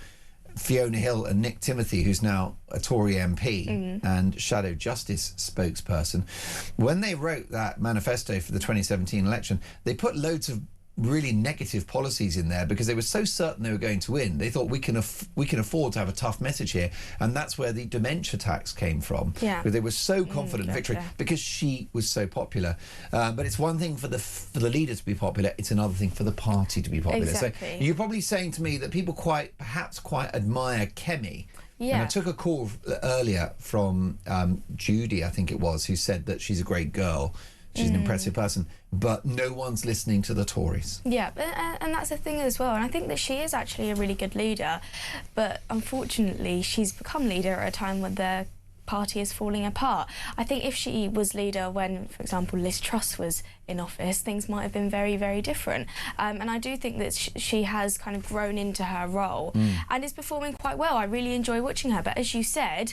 Fiona Hill and Nick Timothy, who's now a Tory MP and Shadow Justice spokesperson, when they wrote that manifesto for the 2017 election, they put loads of really negative policies in there because they were so certain they were going to win. They thought we can afford to have a tough message here, and that's where the dementia tax came from. Where they were so confident in victory because she was so popular. But it's one thing for the leader to be popular; it's another thing for the party to be popular. Exactly. So you're probably saying to me that people perhaps quite admire Kemi. And I took a call earlier from Judy, I think it was, who said that she's a great girl. She's an impressive person, but no one's listening to the Tories. Yeah, and that's the thing as well. And I think that she is actually a really good leader, but unfortunately she's become leader at a time when they're party is falling apart. I think if she was leader when, for example, Liz Truss was in office, things might have been very, very different. And I do think that she has kind of grown into her role and is performing quite well. I really enjoy watching her. But as you said,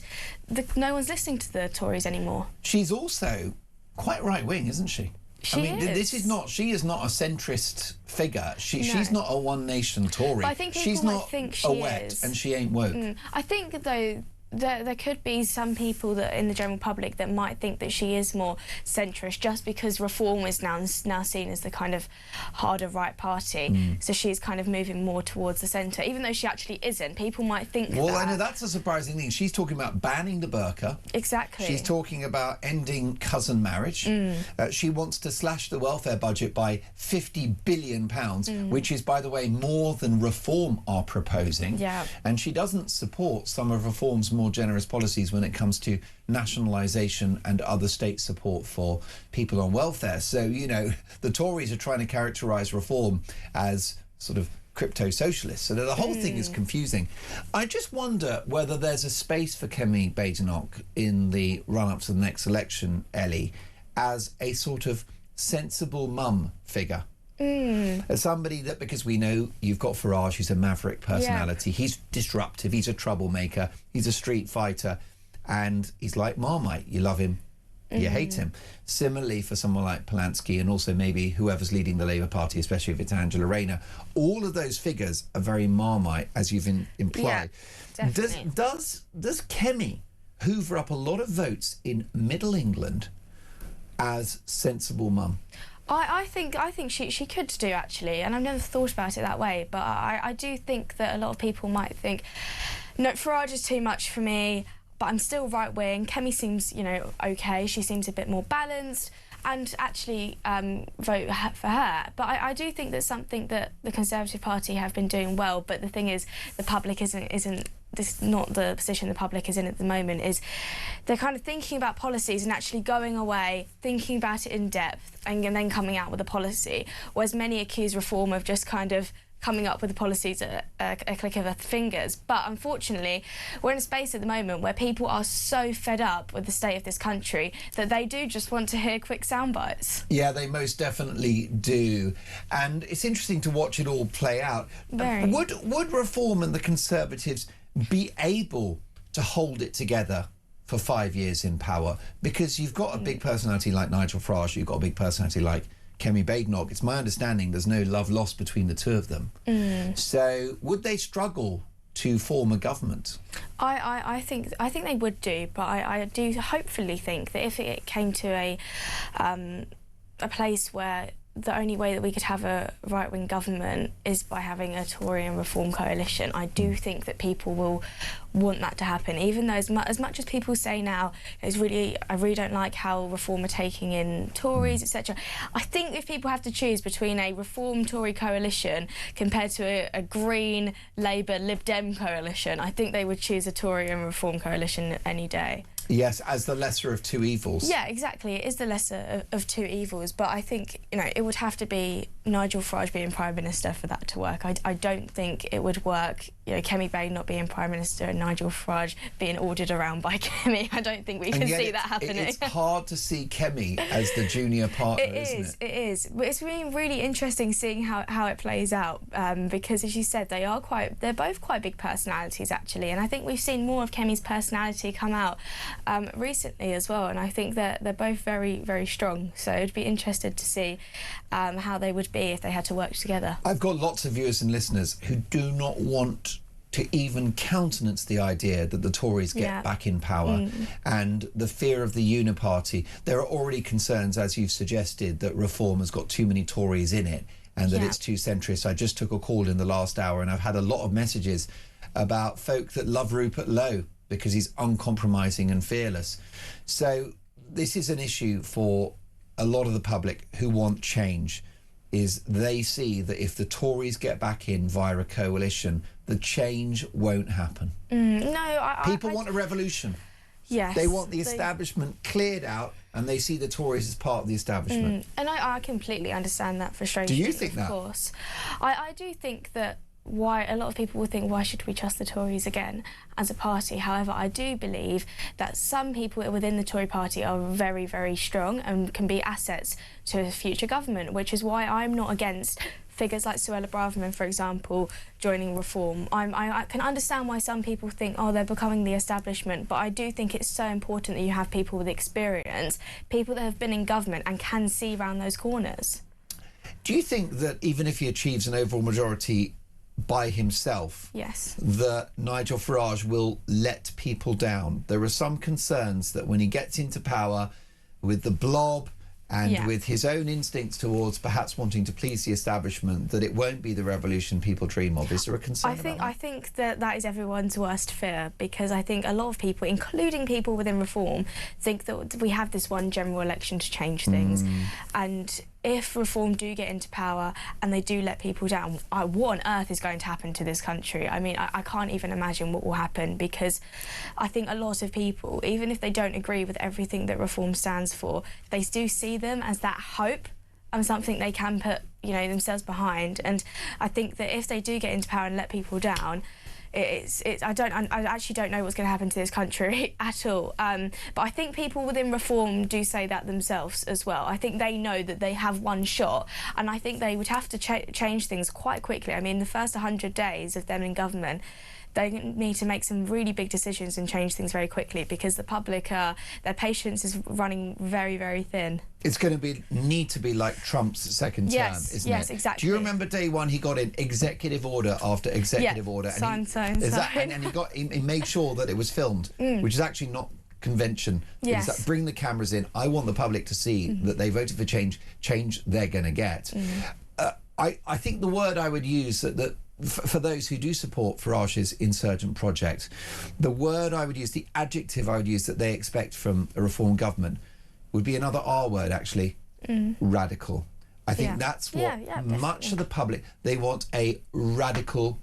no one's listening to the Tories anymore. She's also quite right-wing, isn't she? She is. She is not a centrist figure. She's not a one nation Tory. But I think she's people not might think she a wet is. and she ain't woke. I think though there could be some people that in the general public that might think that she is more centrist just because Reform is now seen as the kind of harder right party. So she's kind of moving more towards the centre, even though she actually isn't. People might think Well, I know that's a surprising thing. She's talking about banning the burqa. Exactly. She's talking about ending cousin marriage. She wants to slash the welfare budget by £50 billion, which is, by the way, more than Reform are proposing. Yeah. And she doesn't support some of Reform's more generous policies when it comes to nationalisation and other state support for people on welfare. So, you know, the Tories are trying to characterise Reform as sort of crypto-socialists. So the whole thing is confusing. I just wonder whether there's a space for Kemi Badenoch in the run-up to the next election, Ellie, as a sort of sensible mum figure. As somebody that, because we know you've got Farage, who's a maverick personality. He's disruptive, he's a troublemaker, he's a street fighter, and he's like Marmite. You love him, you hate him. Similarly for someone like Polanski and also maybe whoever's leading the Labour Party, especially if it's Angela Rayner. All of those figures are very Marmite, as you've implied. Yeah, definitely. Does Kemi hoover up a lot of votes in Middle England as sensible mum? I think she could do, actually, and I've never thought about it that way, but I do think that a lot of people might think, no, Farage is too much for me, but I'm still right-wing. Kemi seems, you know, OK. She seems a bit more balanced, and actually vote for her. But I do think that's something that the Conservative Party have been doing well, but the thing is, the public isn't this is not the position the public is in at the moment, is they're kind of thinking about policies and actually going away, thinking about it in depth, and then coming out with a policy, whereas many accuse Reform of just kind of coming up with the policies at a click of their fingers. But unfortunately, we're in a space at the moment where people are so fed up with the state of this country that they do just want to hear quick sound bites. Yeah, they most definitely do. And it's interesting to watch it all play out. Very. Would Reform and the Conservatives be able to hold it together for 5 years in power? Because you've got a big personality like Nigel Farage, you've got a big personality like Kemi Badenoch. It's my understanding there's no love lost between the two of them. So would they struggle to form a government? I think they would do, but I do hopefully think that if it came to a place where the only way that we could have a right-wing government is by having a Tory and Reform coalition, I do think that people will want that to happen, even though as much as people say now, I really don't like how Reform are taking in Tories, etc. I think if people have to choose between a Reform-Tory coalition compared to a Green, Labour, Lib Dem coalition, I think they would choose a Tory and Reform coalition any day. Yes, as the lesser of two evils. Yeah, exactly. It is the lesser of two evils, but I think, you know, it would have to be Nigel Farage being Prime Minister for that to work. I don't think it would work, you know, Kemi Badenoch not being Prime Minister and Nigel Farage being ordered around by Kemi. I don't think we can see that happening. It's hard to see Kemi as the junior partner, isn't it? It is. But it's really interesting seeing how it plays out, because, as you said, they're both quite big personalities, actually, and I think we've seen more of Kemi's personality come out recently as well, and I think that they're both very, very strong. So I'd be interested to see how they would be if they had to work together. I've got lots of viewers and listeners who do not want to even countenance the idea that the Tories get back in power and the fear of the uniparty. There are already concerns, as you've suggested, that Reform has got too many Tories in it and that it's too centrist. I just took a call in the last hour and I've had a lot of messages about folk that love Rupert Lowe because he's uncompromising and fearless. So this is an issue for a lot of the public who want change, is they see that if the Tories get back in via a coalition, the change won't happen. People want a revolution. Yes. They want the establishment cleared out and they see the Tories as part of the establishment. And I completely understand that frustration. Do you think that? Of course. I do think that why a lot of people will think, why should we trust the Tories again as a party? However, I do believe that some people within the Tory party are very, very strong and can be assets to a future government, which is why I'm not against figures like Suella Braverman, for example, joining Reform. I can understand why some people think, oh, they're becoming the establishment, but I do think it's so important that you have people with experience, people that have been in government and can see around those corners. Do you think that even if he achieves an overall majority by himself, yes, that Nigel Farage will let people down? There are some concerns that when he gets into power with the blob and with his own instincts towards perhaps wanting to please the establishment, that it won't be the revolution people dream of. Is there a concern about that? I think that is everyone's worst fear, because I think a lot of people, including people within Reform, think that we have this one general election to change things. And if Reform do get into power and they do let people down, what on earth is going to happen to this country? I mean, I can't even imagine what will happen, because I think a lot of people, even if they don't agree with everything that Reform stands for, they do see them as that hope and something they can put, you know, themselves behind. And I think that if they do get into power and let people down, I actually don't know what's going to happen to this country at all. But I think people within Reform do say that themselves as well. I think they know that they have one shot, and I think they would have to change things quite quickly. I mean, the first 100 days of them in government, they need to make some really big decisions and change things very quickly, because the public, their patience is running very, very thin. It's going to need to be like Trump's second term, isn't it? Yes, exactly. Do you remember day one he got in executive order after executive order? And he made sure that it was filmed, which is actually not convention. Yes. It's like, bring the cameras in. I want the public to see that they voted for change they're going to get. I think the word I would use that for those who do support Farage's insurgent project, the word I would use, the adjective I would use that they expect from a Reform government would be another R word, actually, radical. I think that's what much of the public, they want a radical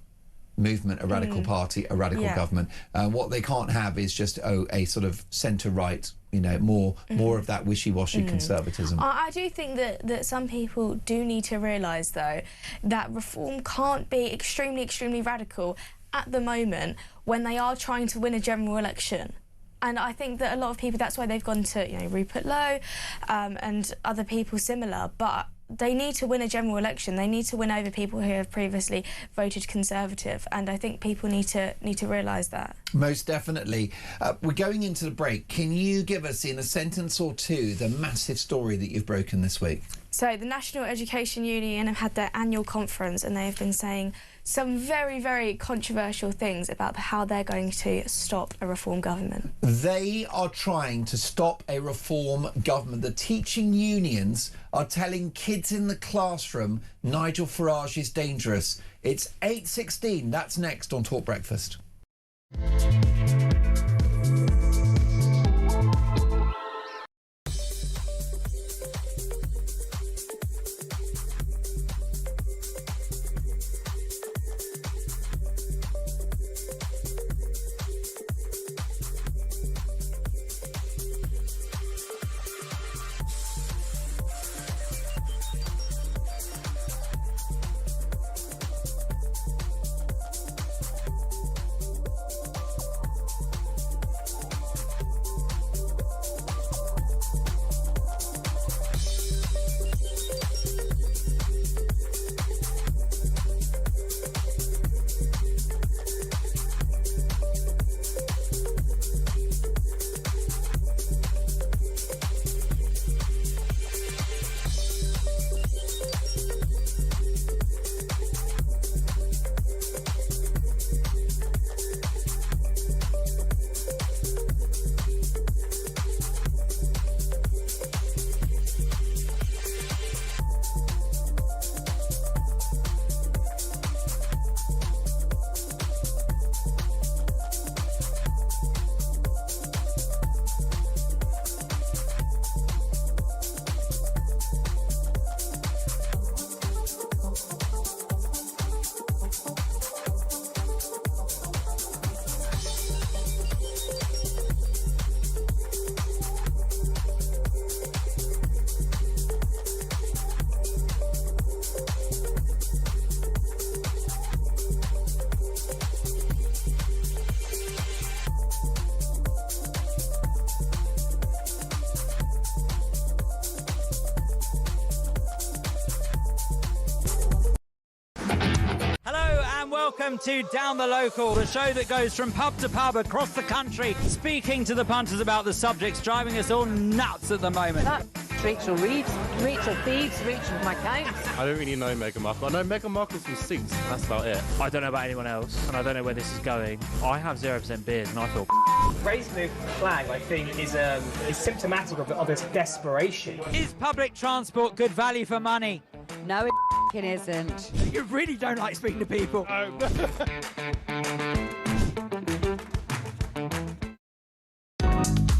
movement, a radical party, a radical government. What they can't have is just a sort of centre-right, you know, more of that wishy-washy conservatism. I do think that some people do need to realise, though, that Reform can't be extremely, extremely radical at the moment when they are trying to win a general election. And I think that a lot of people, that's why they've gone to, you know, Rupert Lowe and other people similar. But they need to win a general election. They need to win over people who have previously voted Conservative, and I think people need to realise that. Most definitely. We're going into the break. Can you give us, in a sentence or two, the massive story that you've broken this week? So the National Education Union have had their annual conference, and they have been saying some very, very controversial things about how they're going to stop a Reform government. They are trying to stop a Reform government. The teaching unions are telling kids in the classroom Nigel Farage is dangerous. It's 8:16. That's next on Talk Breakfast. welcome to Down the Local, the show that goes from pub to pub across the country, speaking to the punters about the subjects driving us all nuts at the moment. That's Rachel Reeves, Rachel Thieves, Rachel McCown. I don't really know Meghan Markle. I know Meghan Markle's from Suits. That's about it. I don't know about anyone else, and I don't know where this is going. I have 0% beers, and I feel Raising the flag, I think, is symptomatic of its desperation. Is public transport good value for money? No, it isn't. You really don't like speaking to people.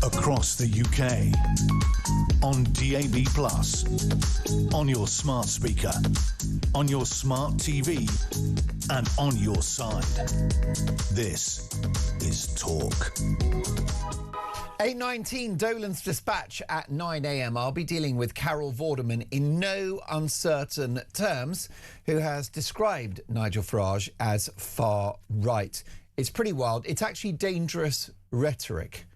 Across the UK, on DAB+, on your smart speaker, on your smart TV, and on your side. This is Talk. 8:19, Dolan's Dispatch at 9 a.m. I'll be dealing with Carol Vorderman in no uncertain terms, who has described Nigel Farage as far right. It's pretty wild. It's actually dangerous rhetoric,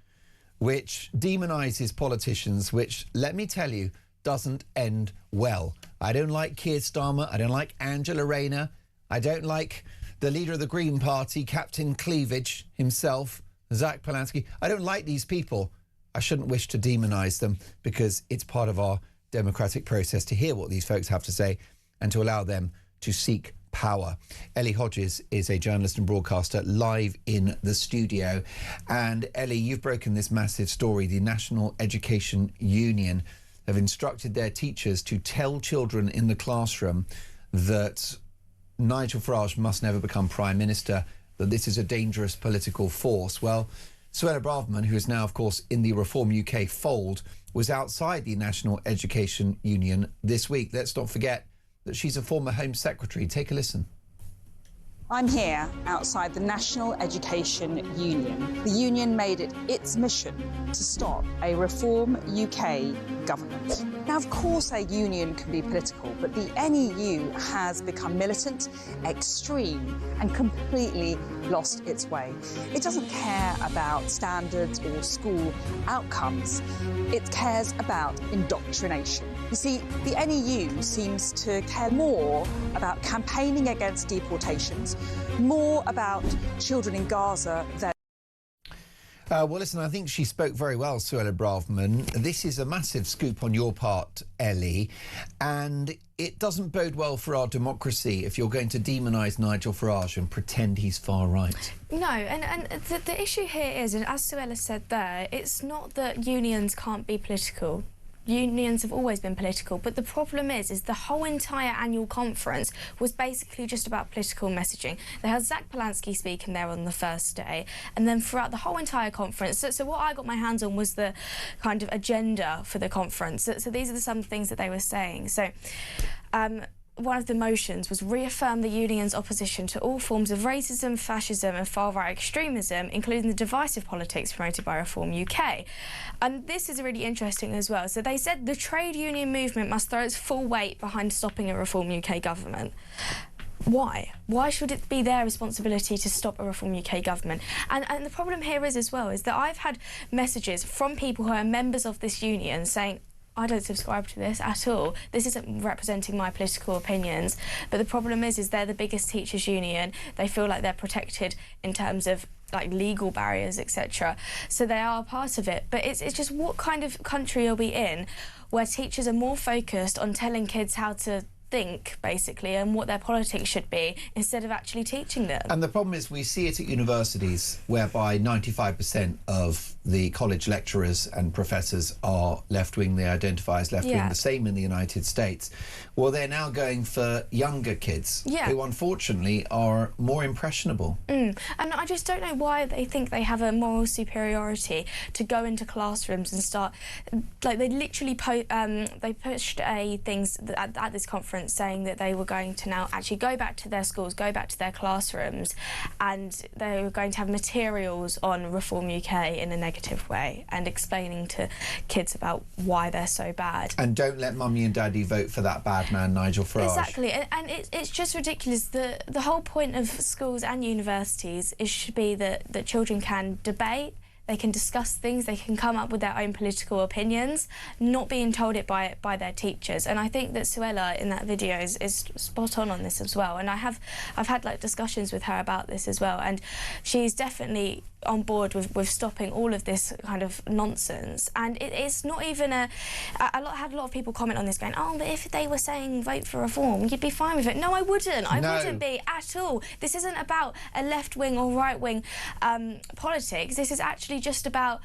which demonises politicians, which, let me tell you, doesn't end well. I don't like Keir Starmer. I don't like Angela Rayner. I don't like the leader of the Green Party, Captain Cleavage himself, Zach Polanski. I don't like these people. I shouldn't wish to demonise them because it's part of our democratic process to hear what these folks have to say and to allow them to seek power. Ellie Hodges is a journalist and broadcaster live in the studio. And Ellie, you've broken this massive story. The National Education Union have instructed their teachers to tell children in the classroom that Nigel Farage must never become Prime Minister, that this is a dangerous political force. Well, Suella Braverman, who is now, of course, in the Reform UK fold, was outside the National Education Union this week. Let's not forget that she's a former Home Secretary. Take a listen. I'm here outside the National Education Union. The union made it its mission to stop a Reform UK government. Now, of course, a union can be political, but the NEU has become militant, extreme, and completely lost its way. It doesn't care about standards or school outcomes. It cares about indoctrination. You see, the NEU seems to care more about campaigning against deportations, more about children in Gaza than... Well, listen, I think she spoke very well, Suella Braverman. This is a massive scoop on your part, Ellie, and it doesn't bode well for our democracy if you're going to demonise Nigel Farage and pretend he's far right. No, and the issue here is, and as Suella said there, it's not that unions can't be political. Unions have always been political, but the problem is the whole entire annual conference was basically just about political messaging. They had Zach Polanski speaking there on the first day, and then throughout the whole entire conference. So what I got my hands on was the kind of agenda for the conference. So these are some things that they were saying. So one of the motions was reaffirm the union's opposition to all forms of racism, fascism and far-right extremism, including the divisive politics promoted by Reform UK. And this is really interesting as well. So they said the trade union movement must throw its full weight behind stopping a Reform UK government. Why? Why should it be their responsibility to stop a Reform UK government? And the problem here is as well is that I've had messages from people who are members of this union saying, I don't subscribe to this at all. This isn't representing my political opinions. But the problem is they're the biggest teachers' union. They feel like they're protected in terms of like legal barriers, etc. So they are part of it. But it's just, what kind of country are we in where teachers are more focused on telling kids how to think, basically, and what their politics should be, instead of actually teaching them? And the problem is we see it at universities, whereby 95% of the college lecturers and professors are left-wing. They identify as left-wing. Yeah. The same in the United States. Well, they're now going for younger kids, who unfortunately are more impressionable. And I just don't know why they think they have a moral superiority to go into classrooms and start, like, they literally they pushed things at this conference saying that they were going to now actually go back to their schools, go back to their classrooms, and they were going to have materials on Reform UK in a negative way and explaining to kids about why they're so bad. And don't let mummy and daddy vote for that bad man, Nigel Farage. Exactly, and it's just ridiculous. The whole point of schools and universities should be that children can debate, they can discuss things, they can come up with their own political opinions, not being told it by their teachers. And I think that Suella in that video is spot on this as well. And I've had like discussions with her about this as well, and she's definitely on board with stopping all of this kind of nonsense. And it's not even I had a lot of people comment on this going, oh, but if they were saying vote for reform, you'd be fine with it. No, I wouldn't. I wouldn't be at all. This isn't about a left-wing or right-wing politics. This is actually just about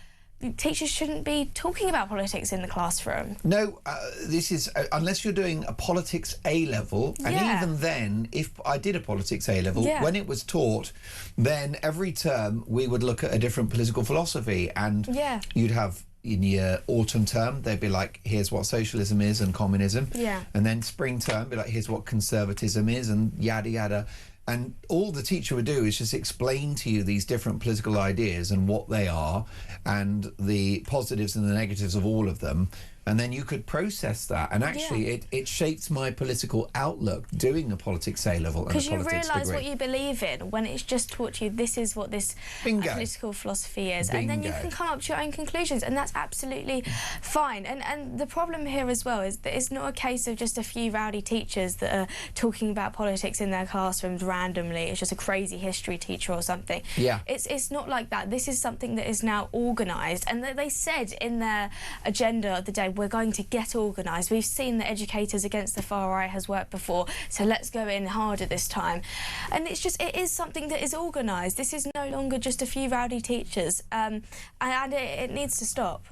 teachers shouldn't be talking about politics in the classroom. No, this is unless you're doing a politics A-level, and even then, if I did a politics A-level, when it was taught, then every term we would look at a different political philosophy, and you'd have in your autumn term, they'd be like, here's what socialism is and communism, and then spring term, be like, here's what conservatism is and yada yada. And all the teacher would do is just explain to you these different political ideas and what they are and the positives and the negatives of all of them. And then you could process that. And actually, it shapes my political outlook doing a politics A-level and a politics degree. Because you realise what you believe in when it's just taught you this is what this political philosophy is. And then you can come up to your own conclusions, and that's absolutely fine. And the problem here as well is that it's not a case of just a few rowdy teachers that are talking about politics in their classrooms randomly. It's just a crazy history teacher or something. It's not like that. This is something that is now organised, and they said in their agenda of the day, we're going to get organised. We've seen that Educators Against the Far Right has worked before, so let's go in harder this time. And it's just, it is something that is organised. This is no longer just a few rowdy teachers, and it needs to stop.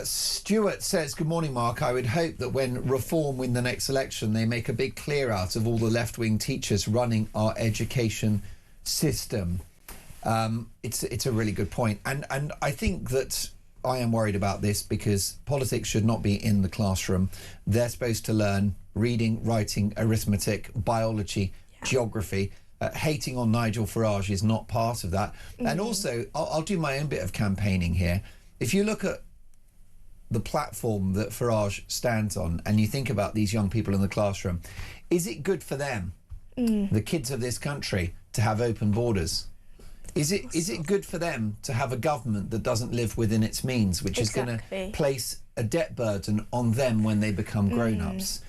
Stuart says, good morning, Mark. I would hope that when Reform win the next election, they make a big clear out of all the left-wing teachers running our education system. It's a really good point. And I think that I am worried about this because politics should not be in the classroom. They're supposed to learn reading, writing, arithmetic, biology, geography. Hating on Nigel Farage is not part of that. And also, I'll do my own bit of campaigning here. If you look at the platform that Farage stands on and you think about these young people in the classroom, is it good for them, the kids of this country, to have open borders? Is it good for them to have a government that doesn't live within its means, which is going to place a debt burden on them when they become grown-ups?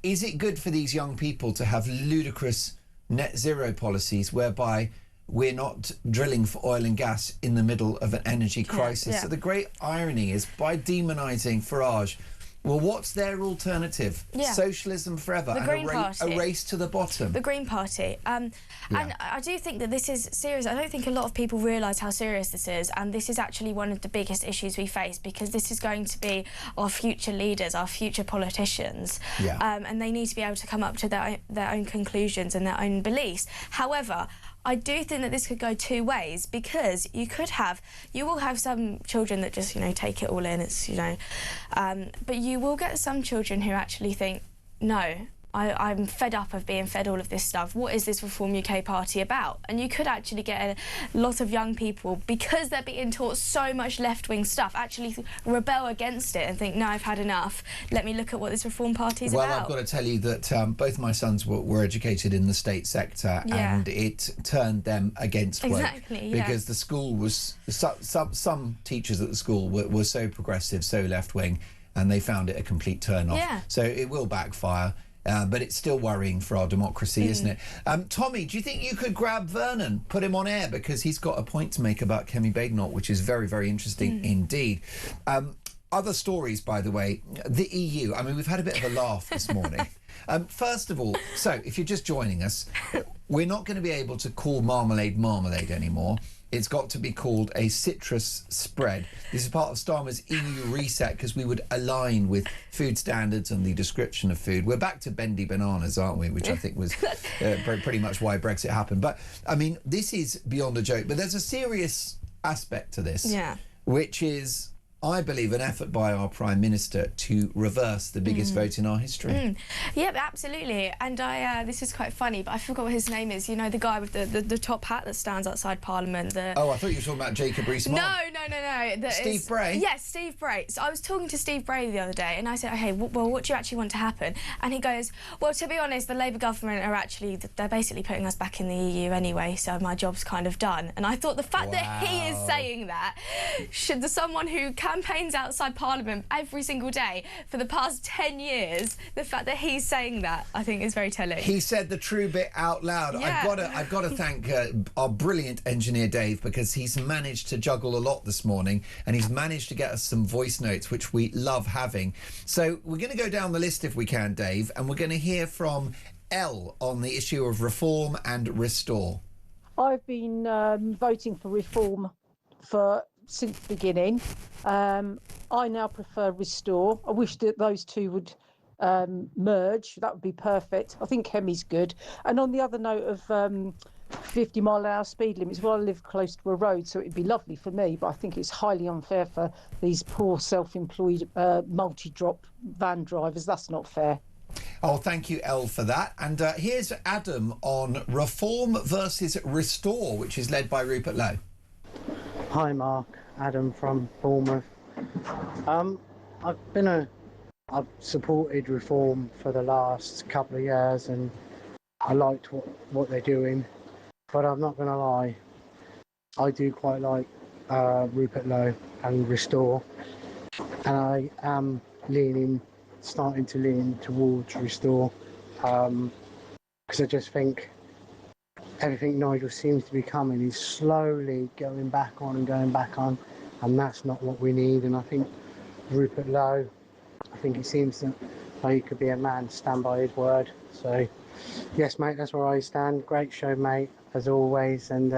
Is it good for these young people to have ludicrous net zero policies whereby we're not drilling for oil and gas in the middle of an energy crisis? So the great irony is, by demonising Farage, well, what's their alternative? Socialism forever, the Green Party. A race to the bottom. The Green Party. And I do think that this is serious. I don't think a lot of people realise how serious this is, and this is actually one of the biggest issues we face, because this is going to be our future leaders, our future politicians, and they need to be able to come up to their own conclusions and their own beliefs. However, I do think that this could go two ways, because you will have some children that just, take it all in. It's, but you will get some children who actually think, no, I'm fed up of being fed all of this stuff. What is this Reform UK party about? And you could actually get a lot of young people, because they're being taught so much left-wing stuff, actually rebel against it and think, no, I've had enough. Let me look at what this Reform party is about. Well, I've got to tell you that both my sons were educated in the state sector, and it turned them against woke. Because the school was... Some teachers at the school were so progressive, so left-wing, and they found it a complete turn-off. So it will backfire. But it's still worrying for our democracy, isn't it? Tommy, do you think you could grab Vernon, put him on air, because he's got a point to make about Kemi Badenoch, which is very, very interesting indeed. Other stories, by the way, the EU. I mean, we've had a bit of a laugh this morning. First of all, so if you're just joining us, we're not going to be able to call Marmalade Marmalade anymore. It's got to be called a citrus spread. This is part of Starmer's EU reset, because we would align with food standards and the description of food. We're back to bendy bananas, aren't we? Which I think was pretty much why Brexit happened. But, I mean, this is beyond a joke. But there's a serious aspect to this, which is I believe, an effort by our Prime Minister to reverse the biggest vote in our history. Yeah, absolutely. And this is quite funny, but I forgot what his name is. You know, the guy with the top hat that stands outside Parliament. Oh, I thought you were talking about Jacob Rees-Mogg. No. Steve Bray? Yes, Steve Bray. So I was talking to Steve Bray the other day, and I said, okay, well, what do you actually want to happen? And he goes, well, to be honest, the Labour government are actually, they're basically putting us back in the EU anyway, so my job's kind of done. And I thought the fact that he is saying that, should someone who campaigns outside Parliament every single day for the past 10 years, the fact that he's saying that, I think, is very telling. He said the true bit out loud. Yeah. I've got to thank our brilliant engineer Dave, because he's managed to juggle a lot this morning, and he's managed to get us some voice notes, which we love having. So we're going to go down the list if we can, Dave, and we're going to hear from Elle on the issue of reform and restore. I've been voting for reform since the beginning. I now prefer restore. I wish that those two would merge. That would be perfect. I think Kemi's good. And on the other note of 50 mile an hour speed limits, well, I live close to a road, so it'd be lovely for me, but I think it's highly unfair for these poor self-employed multi-drop van drivers. That's not fair. Oh, thank you, Elle, for that. And here's Adam on reform versus restore, which is led by Rupert Lowe. Hi, Mark. Adam from Bournemouth. I've supported reform for the last couple of years, and I liked what they're doing. But I'm not going to lie, I do quite like Rupert Lowe and restore, and I am starting to lean towards restore, because I just think everything Nigel seems to be coming is slowly going back on, and that's not what we need. And I think Rupert Lowe, I think it seems that he could be a man to stand by his word. So yes, mate, that's where I stand. Great show, mate, as always, and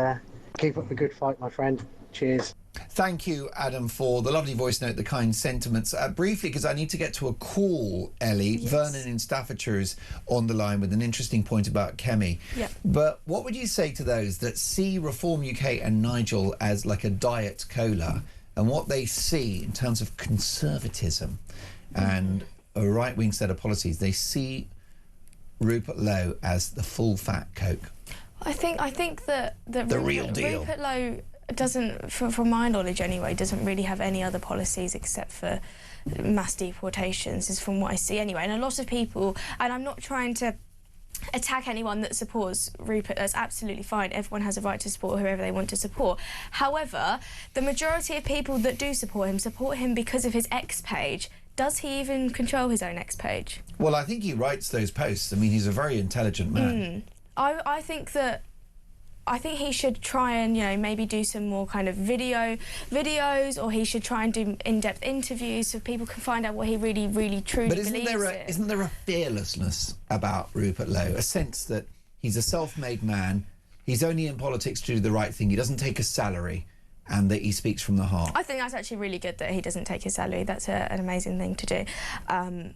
keep up the good fight, my friend. Cheers. Thank you, Adam, for the lovely voice note, the kind sentiments. Briefly, because I need to get to a call, Ellie. Yes. Vernon in Staffordshire is on the line with an interesting point about Kemi. Yep. But what would you say to those that see Reform UK and Nigel as like a diet cola, and what they see in terms of conservatism and a right-wing set of policies? They see Rupert Lowe as the full-fat Coke. I think that the real deal. Rupert Lowe doesn't, from my knowledge anyway, doesn't really have any other policies except for mass deportations, is from what I see anyway. And a lot of people, and I'm not trying to attack anyone that supports Rupert, that's absolutely fine. Everyone has a right to support whoever they want to support. However, the majority of people that do support him because of his X page. Does he even control his own X page? Well, I think he writes those posts. I mean, he's a very intelligent man. I think he should try and, maybe do some more kind of videos, or he should try and do in-depth interviews so people can find out what he really, really truly believes in. Isn't there a fearlessness about Rupert Lowe? A sense that he's a self-made man, he's only in politics to do the right thing, he doesn't take a salary, and that he speaks from the heart. I think that's actually really good that he doesn't take his salary. That's an amazing thing to do.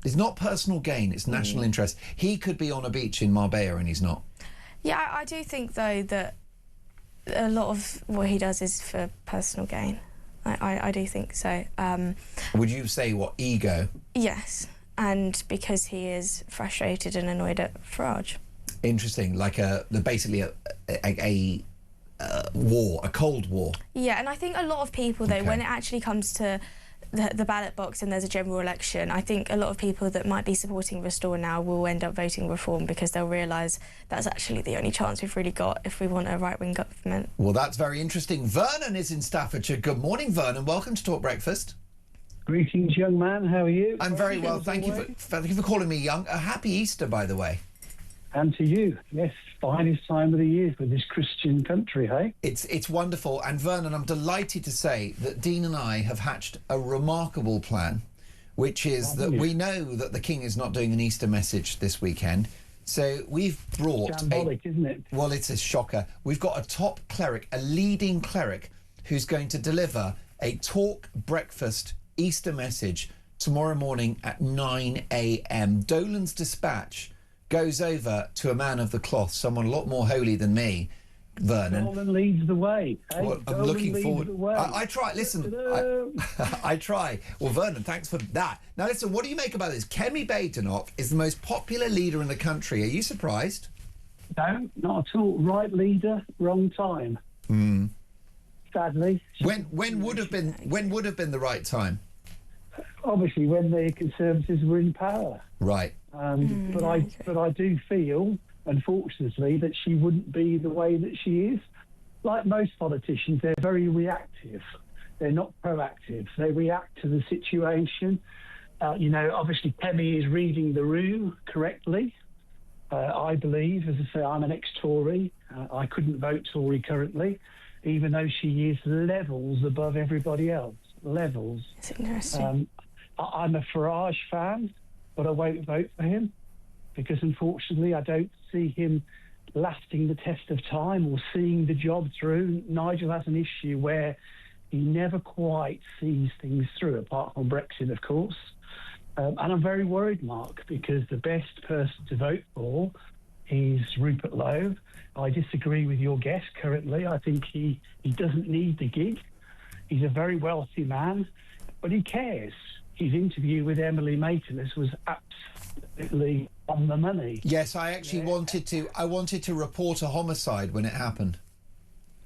It's not personal gain, it's national interest. He could be on a beach in Marbella and he's not. Yeah, I do think, though, that a lot of what he does is for personal gain. I do think so. Would you say, what, ego? Yes, and because he is frustrated and annoyed at Farage. Interesting, like basically a war, a Cold War. Yeah, and I think a lot of people, though, when it actually comes to the ballot box and there's a general election, I think a lot of people that might be supporting Restore now will end up voting Reform, because they'll realise that's actually the only chance we've really got if we want a right-wing government. Well, that's very interesting. Vernon is in Staffordshire. Good morning, Vernon. Welcome to Talk Breakfast. Greetings, young man. How are you? I'm very well. Thank you for calling me young. A happy Easter, by the way. And to you. Yes, finest time of the year for this Christian country, hey? It's wonderful. And Vernon, I'm delighted to say that Dean and I have hatched a remarkable plan, which is that we know that the King is not doing an Easter message this weekend. So we've brought... Shambolic, isn't it? Well, it's a shocker. We've got a top cleric, a leading cleric, who's going to deliver a Talk Breakfast Easter message tomorrow morning at 9 a.m. Dolan's dispatch goes over to a man of the cloth, someone a lot more holy than me, Vernon. Dolan leads the way. Hey, Well, I'm Dolan looking leads forward. the way. I try. Listen, I try. Well, Vernon, thanks for that. Now, listen, what do you make about this? Kemi Badenoch is the most popular leader in the country. Are you surprised? No, not at all. Right leader, wrong time. Sadly. When would have been the right time? Obviously, when the Conservatives were in power. Right. But I do feel, unfortunately, that she wouldn't be the way that she is. Like most politicians, they're very reactive. They're not proactive. They react to the situation. Obviously, Kemi is reading the room correctly. I believe, as I say, I'm an ex-Tory. I couldn't vote Tory currently, even though she is levels above everybody else. Levels. It's interesting. I'm a Farage fan, but I won't vote for him because, unfortunately, I don't see him lasting the test of time or seeing the job through. Nigel has an issue where he never quite sees things through, apart from Brexit, of course. And I'm very worried, Mark, because the best person to vote for is Rupert Lowe. I disagree with your guest currently. I think he doesn't need the gig. He's a very wealthy man, but he cares. His interview with Emily Maitlis was absolutely on the money. Yes, I actually wanted to report a homicide when it happened.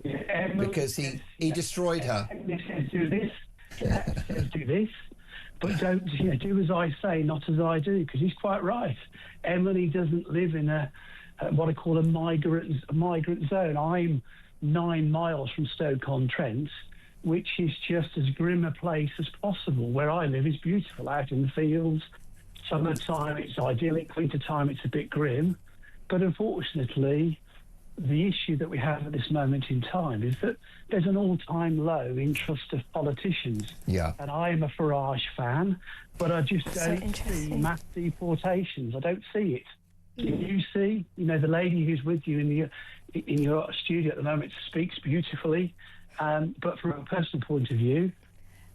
Yeah, because he destroyed her. Emily says do this, says do this, but don't do as I say, not as I do, because he's quite right. Emily doesn't live in what I call a migrant zone. I'm 9 miles from Stoke-on-Trent, which is just as grim a place as possible. Where I live is beautiful, out in the fields. Summertime it's idyllic, wintertime it's a bit grim. But unfortunately, the issue that we have at this moment in time is that there's an all-time low in trust of politicians. Yeah. And I am a Farage fan, but I just don't see mass deportations. I don't see it. Do you see? The lady who's with you in your studio at the moment speaks beautifully. But from a personal point of view,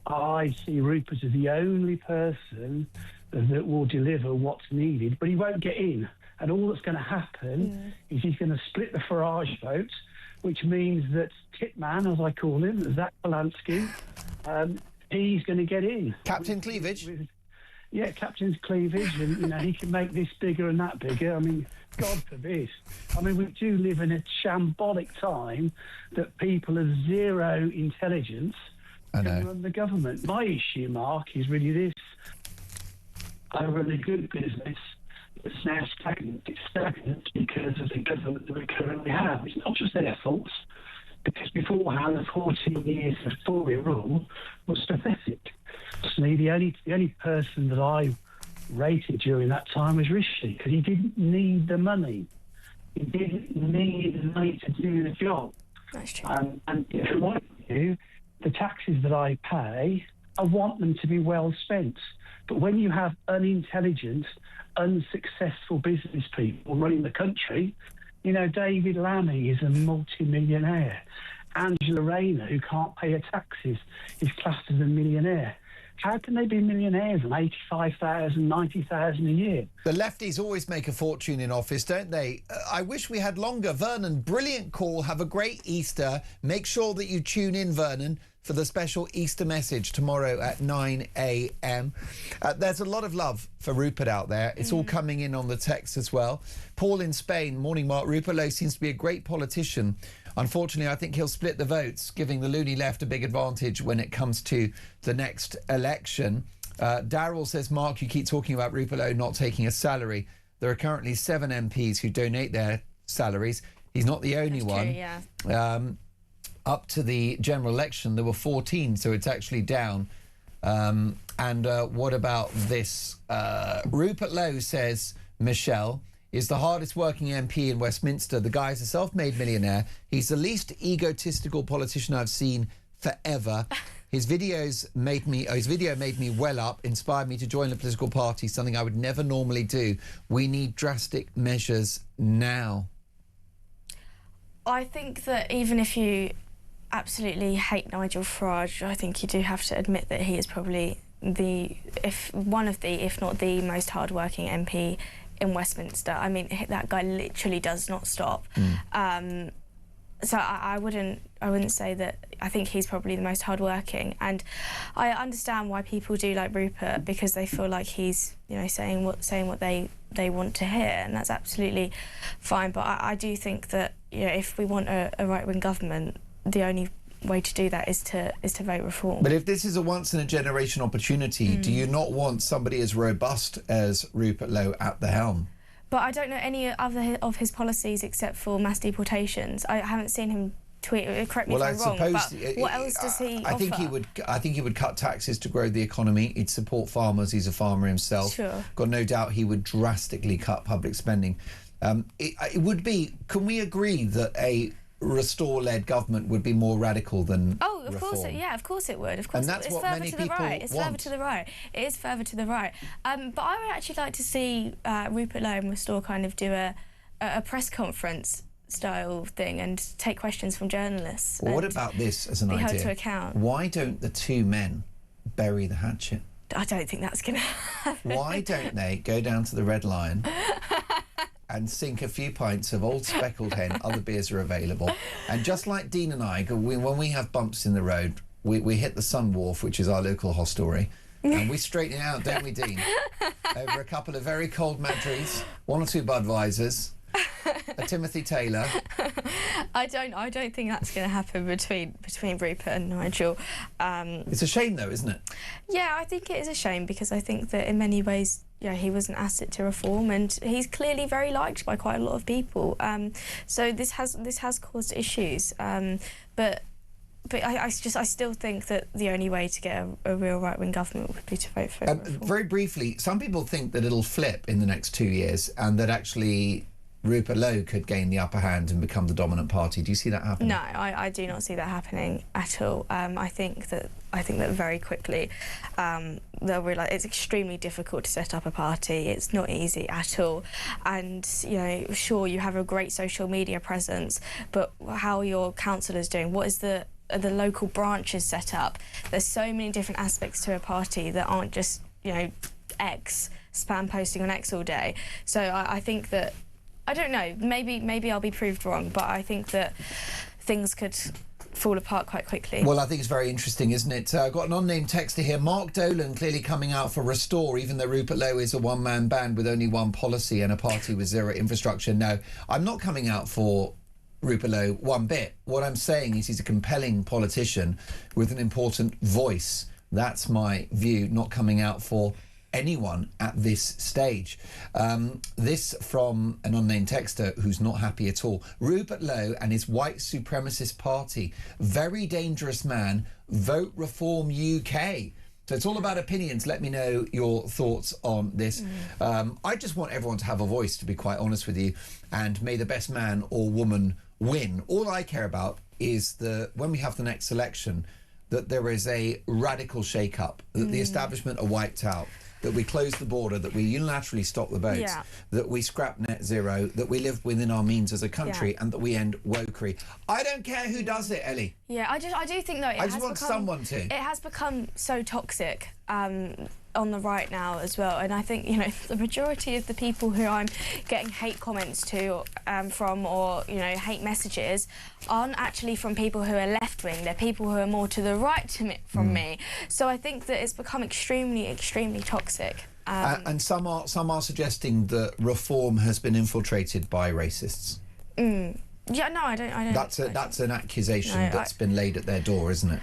I see Rupert as the only person that will deliver what's needed, but he won't get in. And all that's going to happen is he's going to split the Farage vote, which means that Titman, as I call him, Zach Polanski, he's going to get in. Captain Cleavage? Yeah, Captain's Cleavage, and he can make this bigger and that bigger. I mean, God forbid. I mean, we do live in a shambolic time that people of zero intelligence can run the government. My issue, Mark, is really this. I run a good business that's now stagnant. It's stagnant because of the government that we currently have. It's not just their faults, because beforehand, the 14 years of Tory rule was pathetic. So the only person that I rated during that time was Rishi, because he didn't need the money. He didn't need the money to do the job. That's true. And from my view, the taxes that I pay, I want them to be well spent. But when you have unintelligent, unsuccessful business people running the country, David Lammy is a multi-millionaire. Angela Rayner, who can't pay her taxes, is classed as a millionaire. How can they be millionaires on 85,000, 90,000 a year? The lefties always make a fortune in office, don't they? I wish we had longer. Vernon, brilliant call. Have a great Easter. Make sure that you tune in, Vernon, for the special Easter message tomorrow at 9 a.m. There's a lot of love for Rupert out there. It's all coming in on the text as well. Paul in Spain, morning, Mark. Rupert Lowe seems to be a great politician. Unfortunately, I think he'll split the votes, giving the loony left a big advantage when it comes to the next election. Daryl says, Mark, you keep talking about Rupert Lowe not taking a salary. There are currently 7 MPs who donate their salaries. He's not the only one. True, yeah. Up to the general election, there were 14, so it's actually down. And what about this? Rupert Lowe says, Michelle, is the hardest working MP in Westminster. The guy is a self-made millionaire. He's the least egotistical politician I've seen forever. His video made me well up, inspired me to join the political party, something I would never normally do. We need drastic measures now. I think that even if you absolutely hate Nigel Farage, I think you do have to admit that he is probably one of the, if not the most hard-working MP in Westminster. I mean, that guy literally does not stop. So I wouldn't say that. I think he's probably the most hardworking, and I understand why people do like Rupert, because they feel like he's, saying what they want to hear, and that's absolutely fine. But I do think that if we want a right-wing government, the only way to do that is to vote reform. But if this is a once-in-a-generation opportunity, do you not want somebody as robust as Rupert Lowe at the helm? But I don't know any other of his policies except for mass deportations. I haven't seen him tweet. Correct me if I'm wrong. But what else does he offer? I think he would cut taxes to grow the economy. He'd support farmers. He's a farmer himself. Sure. Got no doubt he would drastically cut public spending. It would be. Can we agree that a Restore-led government would be more radical than of course, of course it would. Of course, and that's what many people want. It's further to the right. It is further to the right. But I would actually like to see Rupert Lowe and Restore kind of do a press conference style thing and take questions from journalists. Well, what about this as an idea? Be held to account. Why don't the two men bury the hatchet? I don't think that's going to happen. Why don't they go down to the Red Lion and sink a few pints of Old Speckled Hen? Other beers are available. And just like Dean and I, when we have bumps in the road, we hit the Sun Wharf, which is our local hostelry, and we straighten it out, don't we, Dean? Over a couple of very cold Madries, 1 or 2 Budweisers, a Timothy Taylor. I don't think that's going to happen between Rupert and Nigel. It's a shame, though, isn't it? Yeah, I think it is a shame, because I think that in many ways, he was an asset to reform, and he's clearly very liked by quite a lot of people. So this has caused issues. But I still think that the only way to get a real right-wing government would be to vote for reform. Very briefly, some people think that it'll flip in the next 2 years, and that actually Rupert Lowe could gain the upper hand and become the dominant party. Do you see that happening? No, I do not see that happening at all. I think that very quickly they'll realise it's extremely difficult to set up a party. It's not easy at all. And sure, you have a great social media presence, but how are your councillors doing? What is the local branches set up? There's so many different aspects to a party that aren't just X, spam posting on X all day. So I think that, I don't know, maybe I'll be proved wrong, but I think that things could fall apart quite quickly. Well, I think it's very interesting, isn't it? I've got an unnamed texter here. Mark Dolan clearly coming out for Restore, even though Rupert Lowe is a one-man band with only one policy and a party with zero infrastructure. No, I'm not coming out for Rupert Lowe one bit. What I'm saying is he's a compelling politician with an important voice. That's my view, not coming out for anyone at this stage. This from an unnamed texter who's not happy at all. Rupert Lowe and his white supremacist party. Very dangerous man. Vote Reform UK. So it's all about opinions. Let me know your thoughts on this. I just want everyone to have a voice, to be quite honest with you, and may the best man or woman win. All I care about is that when we have the next election, that there is a radical shake-up, that the establishment are wiped out, that we close the border, that we unilaterally stop the boats, that we scrap net zero, that we live within our means as a country, and that we end wokery. I don't care who does it, Ellie. Yeah, I do think, though, I just want someone to. It has become so toxic on the right now as well, and I think the majority of the people who I'm getting hate comments to from, or hate messages, aren't actually from people who are left wing. They're people who are more to the right from me. So I think that it's become extremely toxic. And some are suggesting that reform has been infiltrated by racists. Yeah, no, I don't. That's an accusation that's been laid at their door, isn't it?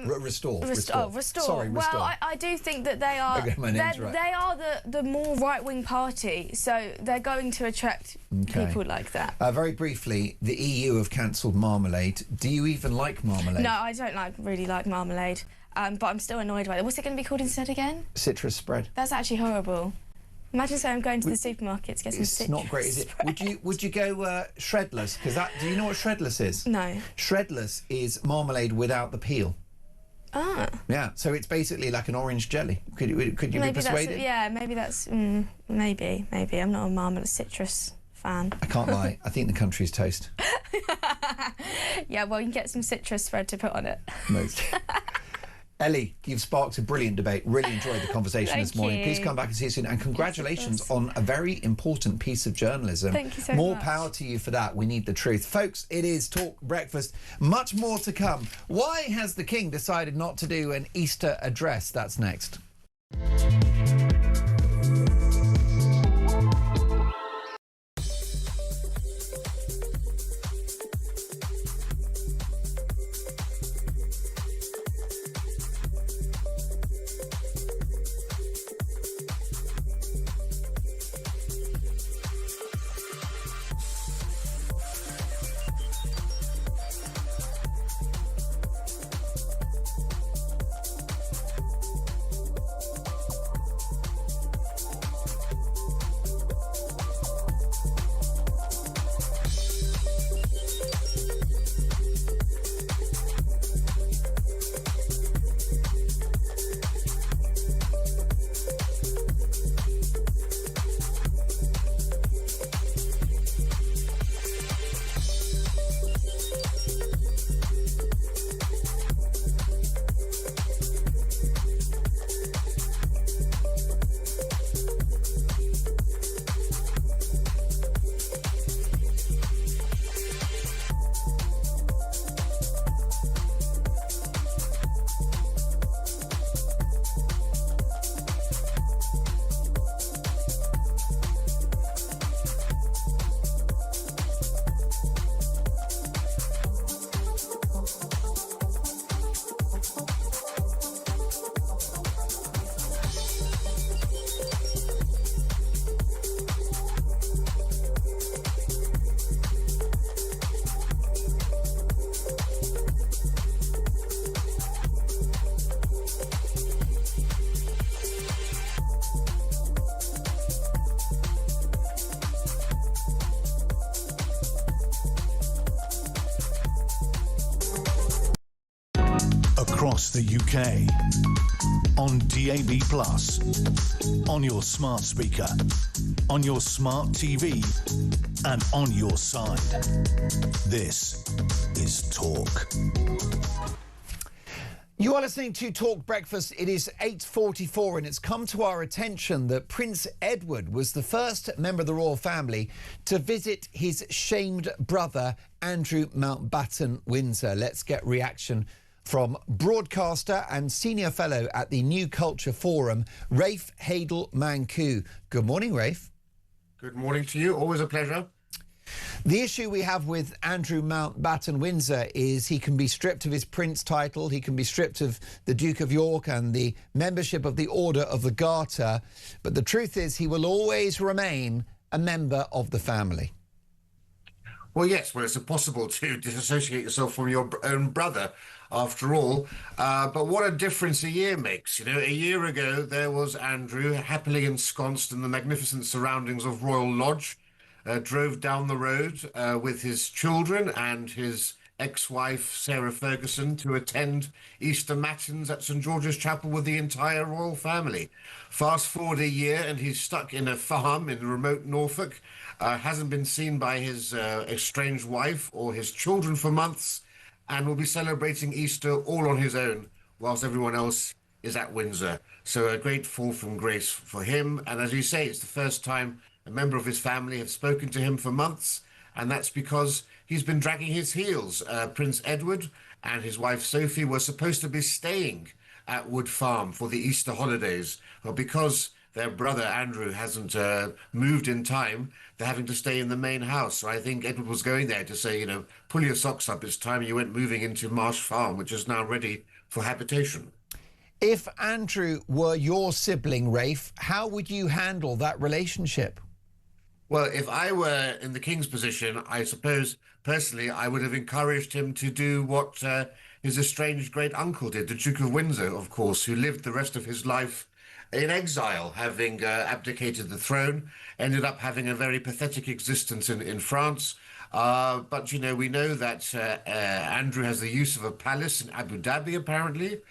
Restore. Sorry, Restore. Well, I do think that they are. They are the more right-wing party, so they're going to attract people like that. Very briefly, the EU have cancelled Marmalade. Do you even like Marmalade? No, I don't really like Marmalade, but I'm still annoyed by it. What's it going to be called instead again? Citrus spread. That's actually horrible. Imagine saying I'm going to the supermarket to get some citrus. It's not great, is it? Would you go shredless? Because do you know what shredless is? No. Shredless is marmalade without the peel. Ah. Yeah, so it's basically like an orange jelly. Could you be persuaded? Maybe that's maybe. I'm not a marmalade citrus fan. I can't lie. I think the country's toast. Yeah, well, you can get some citrus spread to put on it. Most. Ellie, you've sparked a brilliant debate. Really enjoyed the conversation this morning. you. Please come back and see you soon. And congratulations on a very important piece of journalism. Thank you so More much. power to you for that. We need the truth. Folks, it is Talk Breakfast. Much more to come. Why has the King decided not to do an Easter address? That's next. Across the UK, on DAB+, on your smart speaker, on your smart TV, and on your side. This is Talk. You are listening to Talk Breakfast. It is 8:44 and it's come to our attention that Prince Edward was the first member of the royal family to visit his shamed brother, Andrew Mountbatten Windsor. Let's get reaction from broadcaster and senior fellow at the New Culture Forum, Rafe Hadel-Mancu. Good morning, Rafe. Good morning to you. Always a pleasure. The issue we have with Andrew Mountbatten Windsor is he can be stripped of his prince title, he can be stripped of the Duke of York and the membership of the Order of the Garter, but the truth is he will always remain a member of the family. Well, yes, well, it's impossible to disassociate yourself from your own brother, after all. But what a difference a year makes. You know, a year ago, there was Andrew happily ensconced in the magnificent surroundings of Royal Lodge, drove down the road with his children and his ex-wife, Sarah Ferguson, to attend Easter Matins at St George's Chapel with the entire royal family. Fast forward a year and he's stuck in a farm in remote Norfolk, hasn't been seen by his estranged wife or his children for months, and will be celebrating Easter all on his own whilst everyone else is at Windsor. So a great fall from grace for him. And as you say, it's the first time a member of his family have spoken to him for months, and that's because he's been dragging his heels. Prince Edward and his wife Sophie were supposed to be staying at Wood Farm for the Easter holidays, but because their brother Andrew hasn't moved in time, they're having to stay in the main house. So I think Edward was going there to say, you know, pull your socks up, it's time you went moving into Marsh Farm, which is now ready for habitation. If Andrew were your sibling, Rafe, how would you handle that relationship? Well, if I were in the King's position, I suppose, personally, I would have encouraged him to do what his estranged great uncle did, the Duke of Windsor, of course, who lived the rest of his life in exile, having abdicated the throne, ended up having a very pathetic existence in France. But, you know, we know that Andrew has the use of a palace in Abu Dhabi, apparently.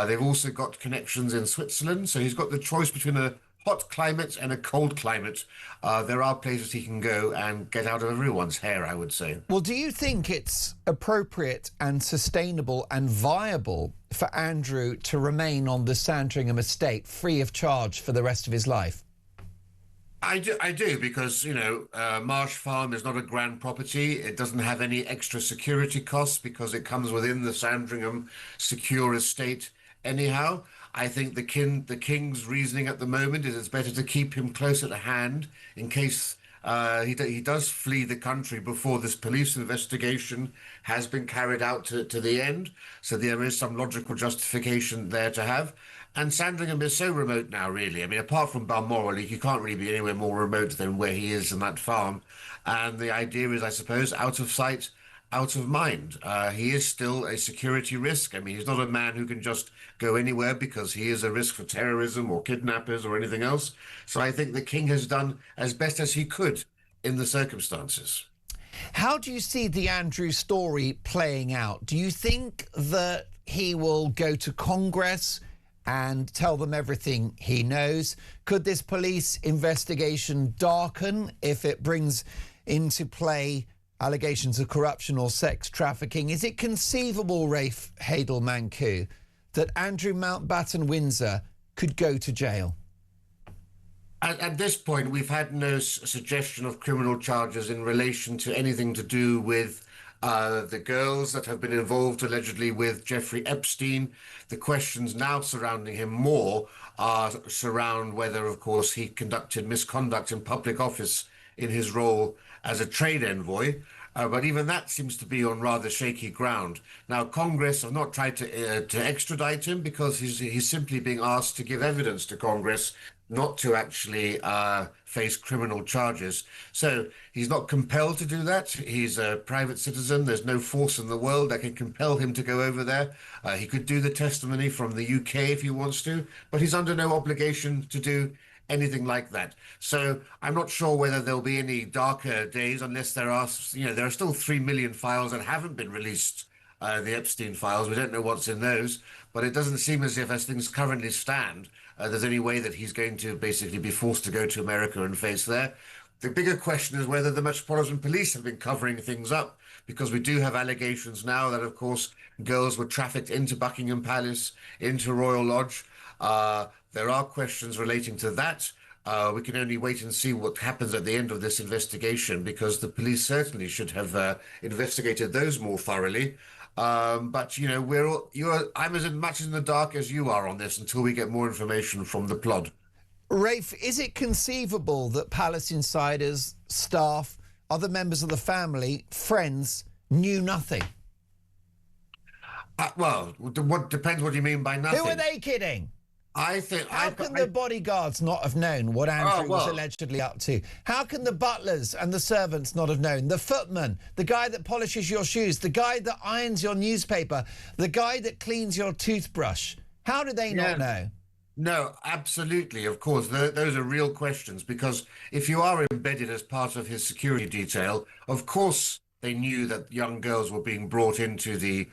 They've also got connections in Switzerland. So he's got the choice between a hot climate and a cold climate, there are places he can go and get out of everyone's hair, I would say. Well, do you think it's appropriate and sustainable and viable for Andrew to remain on the Sandringham estate free of charge for the rest of his life? I do, because, you know, Marsh Farm is not a grand property. It doesn't have any extra security costs because it comes within the Sandringham secure estate anyhow. I think the King's reasoning at the moment is it's better to keep him close at hand in case he does flee the country before this police investigation has been carried out to the end. So there is some logical justification there to have. And Sandringham is so remote now, really. I mean, apart from Balmoral, he can't really be anywhere more remote than where he is in that farm. And the idea is, I suppose, out of sight, out of mind. He is still a security risk. I mean, he's not a man who can just go anywhere because he is a risk for terrorism or kidnappers or anything else. So I think the King has done as best as he could in the circumstances. How do you see the Andrew story playing out? Do you think that he will go to Congress and tell them everything he knows? Could this police investigation darken if it brings into play allegations of corruption or sex trafficking? Is it conceivable, Rafe Hadel-Manku, that Andrew Mountbatten-Windsor could go to jail? At this point, we've had no suggestion of criminal charges in relation to anything to do with the girls that have been involved allegedly with Jeffrey Epstein. The questions now surrounding him more surround whether, of course, he conducted misconduct in public office in his role as a trade envoy. But even that seems to be on rather shaky ground. Now, Congress have not tried to extradite him because he's simply being asked to give evidence to Congress, not to actually face criminal charges. So he's not compelled to do that. He's a private citizen. There's no force in the world that can compel him to go over there. He could do the testimony from the UK if he wants to, but he's under no obligation to do anything like that. So I'm not sure whether there'll be any darker days unless there are still 3 million files that haven't been released. The Epstein files, we don't know what's in those, but it doesn't seem as if, as things currently stand, there's any way that he's going to basically be forced to go to America and face there. The bigger question is whether the Metropolitan Police have been covering things up, because we do have allegations now that, of course, girls were trafficked into Buckingham Palace, into Royal Lodge. There are questions relating to that. We can only wait and see what happens at the end of this investigation, because the police certainly should have investigated those more thoroughly. But, you know, I'm as much in the dark as you are on this until we get more information from the plot. Rafe, is it conceivable that Palace insiders, staff, other members of the family, friends, knew nothing? Well, what depends what you mean by nothing. Who are they kidding? How can the bodyguards not have known what Andrew was allegedly up to? How can the butlers and the servants not have known? The footman, the guy that polishes your shoes, the guy that irons your newspaper, the guy that cleans your toothbrush. How do they not know? No, absolutely. Of course, those are real questions, because if you are embedded as part of his security detail, of course they knew that young girls were being brought into the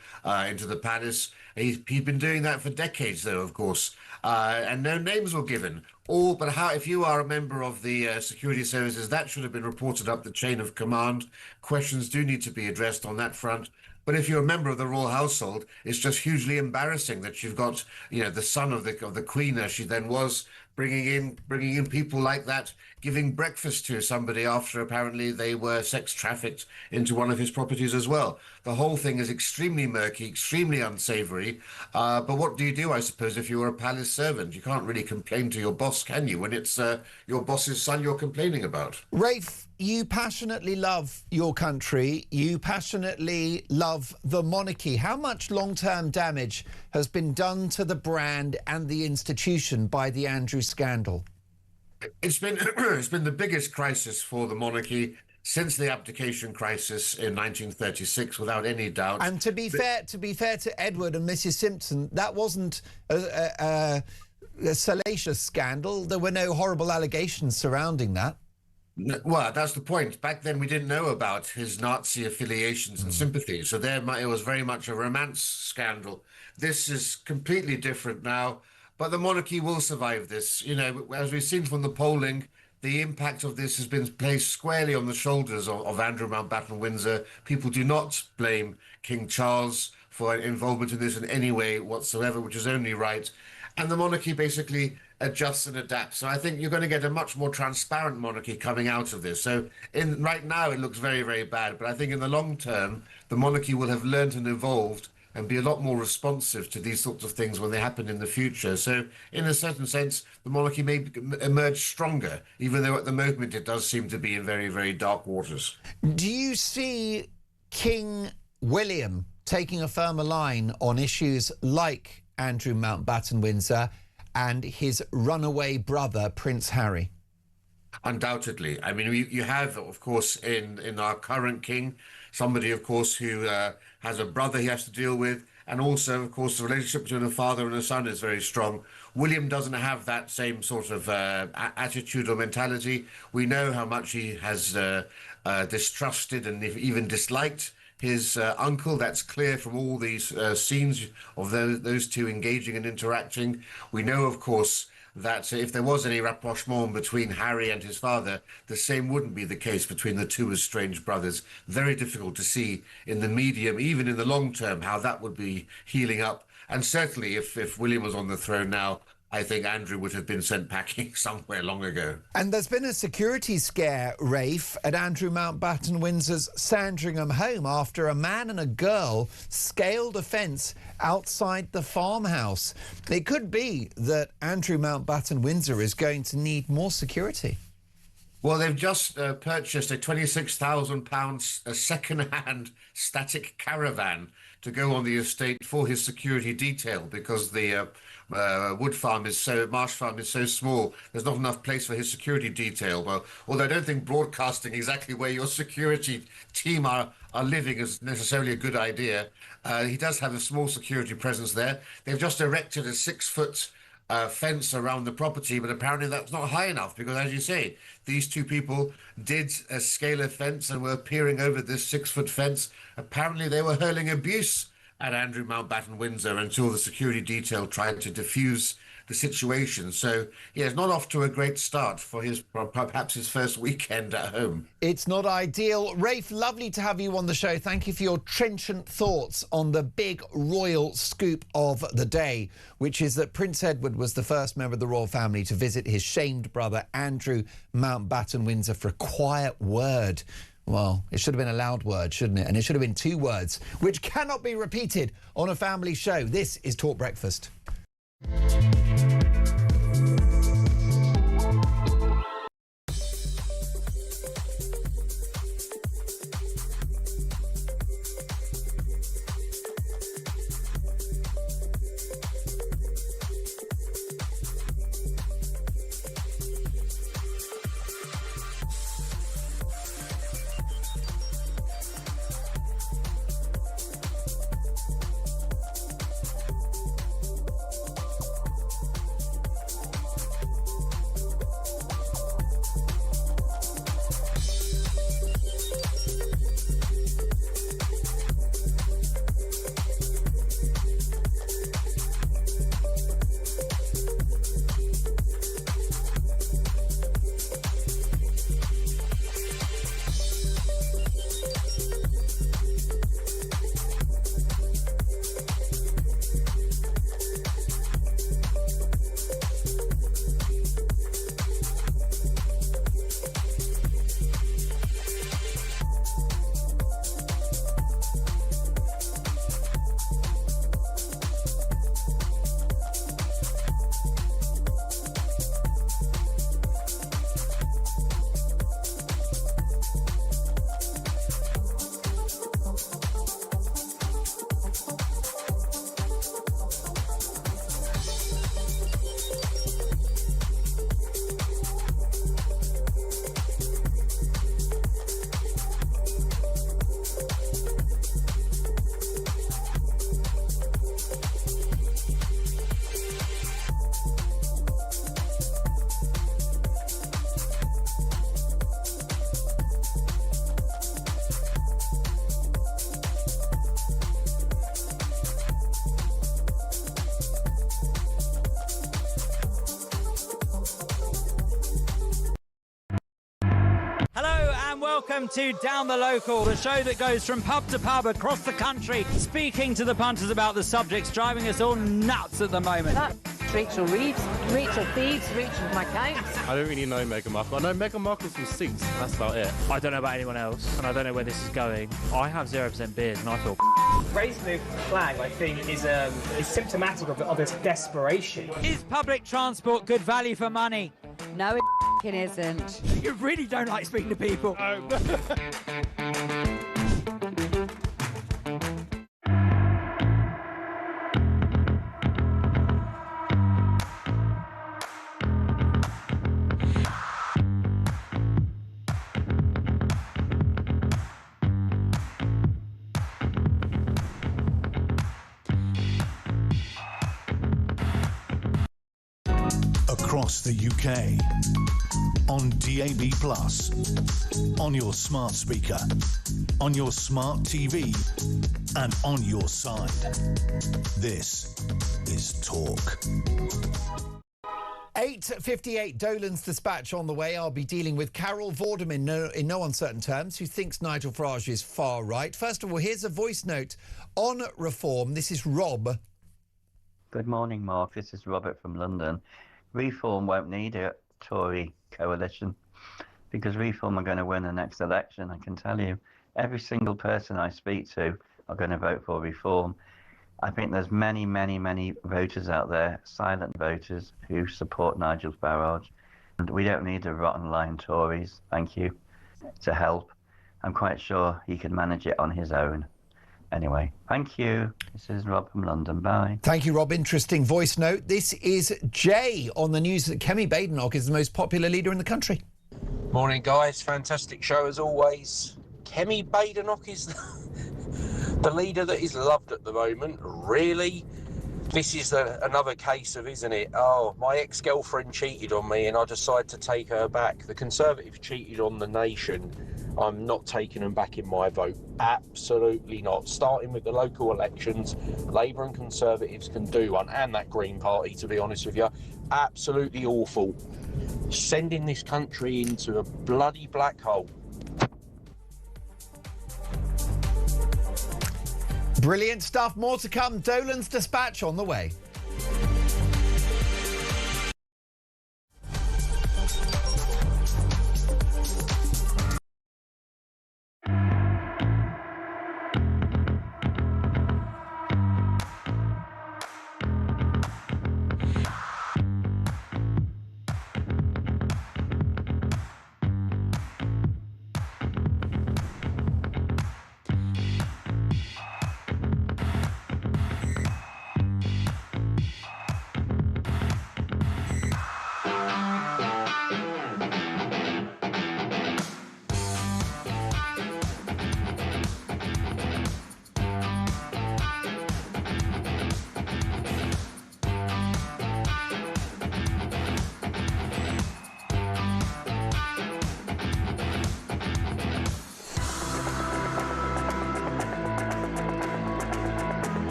palace. He'd been doing that for decades, though, of course. And no names were given. But if you are a member of the security services, that should have been reported up the chain of command. Questions do need to be addressed on that front. But if you're a member of the royal household, it's just hugely embarrassing that you've got, you know, the son of the Queen, as she then was, bringing in people like that, giving breakfast to somebody after apparently they were sex trafficked into one of his properties as well. The whole thing is extremely murky, extremely unsavory. But what do you do, I suppose, if you were a palace servant? You can't really complain to your boss, can you, when it's your boss's son you're complaining about? Rafe, you passionately love your country. You passionately love the monarchy. How much long-term damage has been done to the brand and the institution by the Andrew scandal? It's been the biggest crisis for the monarchy since the abdication crisis in 1936, without any doubt. And to be fair to Edward and Mrs. Simpson, that wasn't a salacious scandal. There were no horrible allegations surrounding that. Well, that's the point. Back then, we didn't know about his Nazi affiliations and sympathies, so it was very much a romance scandal. This is completely different now. but the monarchy will survive this. You know, as we've seen from the polling, the impact of this has been placed squarely on the shoulders of Andrew Mountbatten Windsor. People do not blame King Charles for involvement in this in any way whatsoever, which is only right. And the monarchy basically adjusts and adapts. So I think you're going to get a much more transparent monarchy coming out of this. So right now it looks very, very bad. But I think in the long term, the monarchy will have learned and evolved and be a lot more responsive to these sorts of things when they happen in the future. So in a certain sense, the monarchy may emerge stronger, even though at the moment it does seem to be in very, very dark waters. Do you see King William taking a firmer line on issues like Andrew Mountbatten Windsor and his runaway brother, Prince Harry? Undoubtedly. I mean, you have, of course, in our current king, somebody, of course, who has a brother he has to deal with, and also, of course, the relationship between a father and a son is very strong. William doesn't have that same sort of attitude or mentality. We know how much he has distrusted and even disliked his uncle. That's clear from all these scenes of those two engaging and interacting. We know, of course, that if there was any rapprochement between Harry and his father, the same wouldn't be the case between the two estranged brothers. Very difficult to see in the medium, even in the long term, how that would be healing up. And certainly if William was on the throne now, I think Andrew would have been sent packing somewhere long ago. And there's been a security scare, Rafe, at Andrew Mountbatten Windsor's Sandringham home after a man and a girl scaled a fence outside the farmhouse. It could be that Andrew Mountbatten Windsor is going to need more security. Well, they've just purchased a £26,000 second-hand static caravan to go on the estate for his security detail, because the marsh farm is so small, there's not enough place for his security detail. Well, although I don't think broadcasting exactly where your security team are living is necessarily a good idea, he does have a small security presence there. They've just erected a 6-foot fence around the property, but apparently that's not high enough, because, as you say, these two people did scale a fence and were peering over this 6-foot fence. Apparently they were hurling abuse at Andrew Mountbatten Windsor until the security detail tried to defuse the situation. So, yeah, it's not off to a great start for perhaps his first weekend at home. It's not ideal. Rafe, lovely to have you on the show. Thank you for your trenchant thoughts on the big royal scoop of the day, which is that Prince Edward was the first member of the royal family to visit his shamed brother, Andrew Mountbatten Windsor, for a quiet word. Well, it should have been a loud word, shouldn't it? And it should have been 2 words, which cannot be repeated on a family show. This is Talk Breakfast. welcome to Down the Local, the show that goes from pub to pub across the country, speaking to the punters about the subjects driving us all nuts at the moment. That's Rachel Reeves, Rachel Thieves, Rachel McCounts. I don't really know Meghan Markle. I know Meghan Markle's from Suits. That's about it. I don't know about anyone else, and I don't know where this is going. I have 0% beers, and I feel. Raising the flag, I think, is symptomatic of its desperation. Is public transport good value for money? No, it isn't. You really don't like speaking to people. Across the UK, on DAB+, on your smart speaker, on your smart TV, and on your side. This is Talk. 8:58, Dolan's Dispatch on the way. I'll be dealing with Carol Vorderman in no uncertain terms, who thinks Nigel Farage is far right. First of all, here's a voice note on reform. This is Rob. Good morning, Mark. This is Robert from London. Reform won't need a Tory coalition because Reform are going to win the next election, I can tell you. Every single person I speak to are going to vote for Reform. I think there's many, many, many voters out there, silent voters, who support Nigel Farage. And we don't need a rotten line Tories, thank you, to help. I'm quite sure he can manage it on his own. Anyway, thank you. This is Rob from London. Bye. Thank you, Rob. Interesting voice note. This is Jay on the news that Kemi Badenoch is the most popular leader in the country. Morning, guys. Fantastic show as always. Kemi Badenoch is the leader that is loved at the moment. Really? This is another case of, isn't it? Oh, my ex-girlfriend cheated on me and I decided to take her back. The Conservatives cheated on the nation. I'm not taking them back in my vote. Absolutely not. Starting with the local elections, Labour and Conservatives can do one, and that Green Party, to be honest with you. Absolutely awful. Sending this country into a bloody black hole. Brilliant stuff. More to come. Dolan's Dispatch on the way.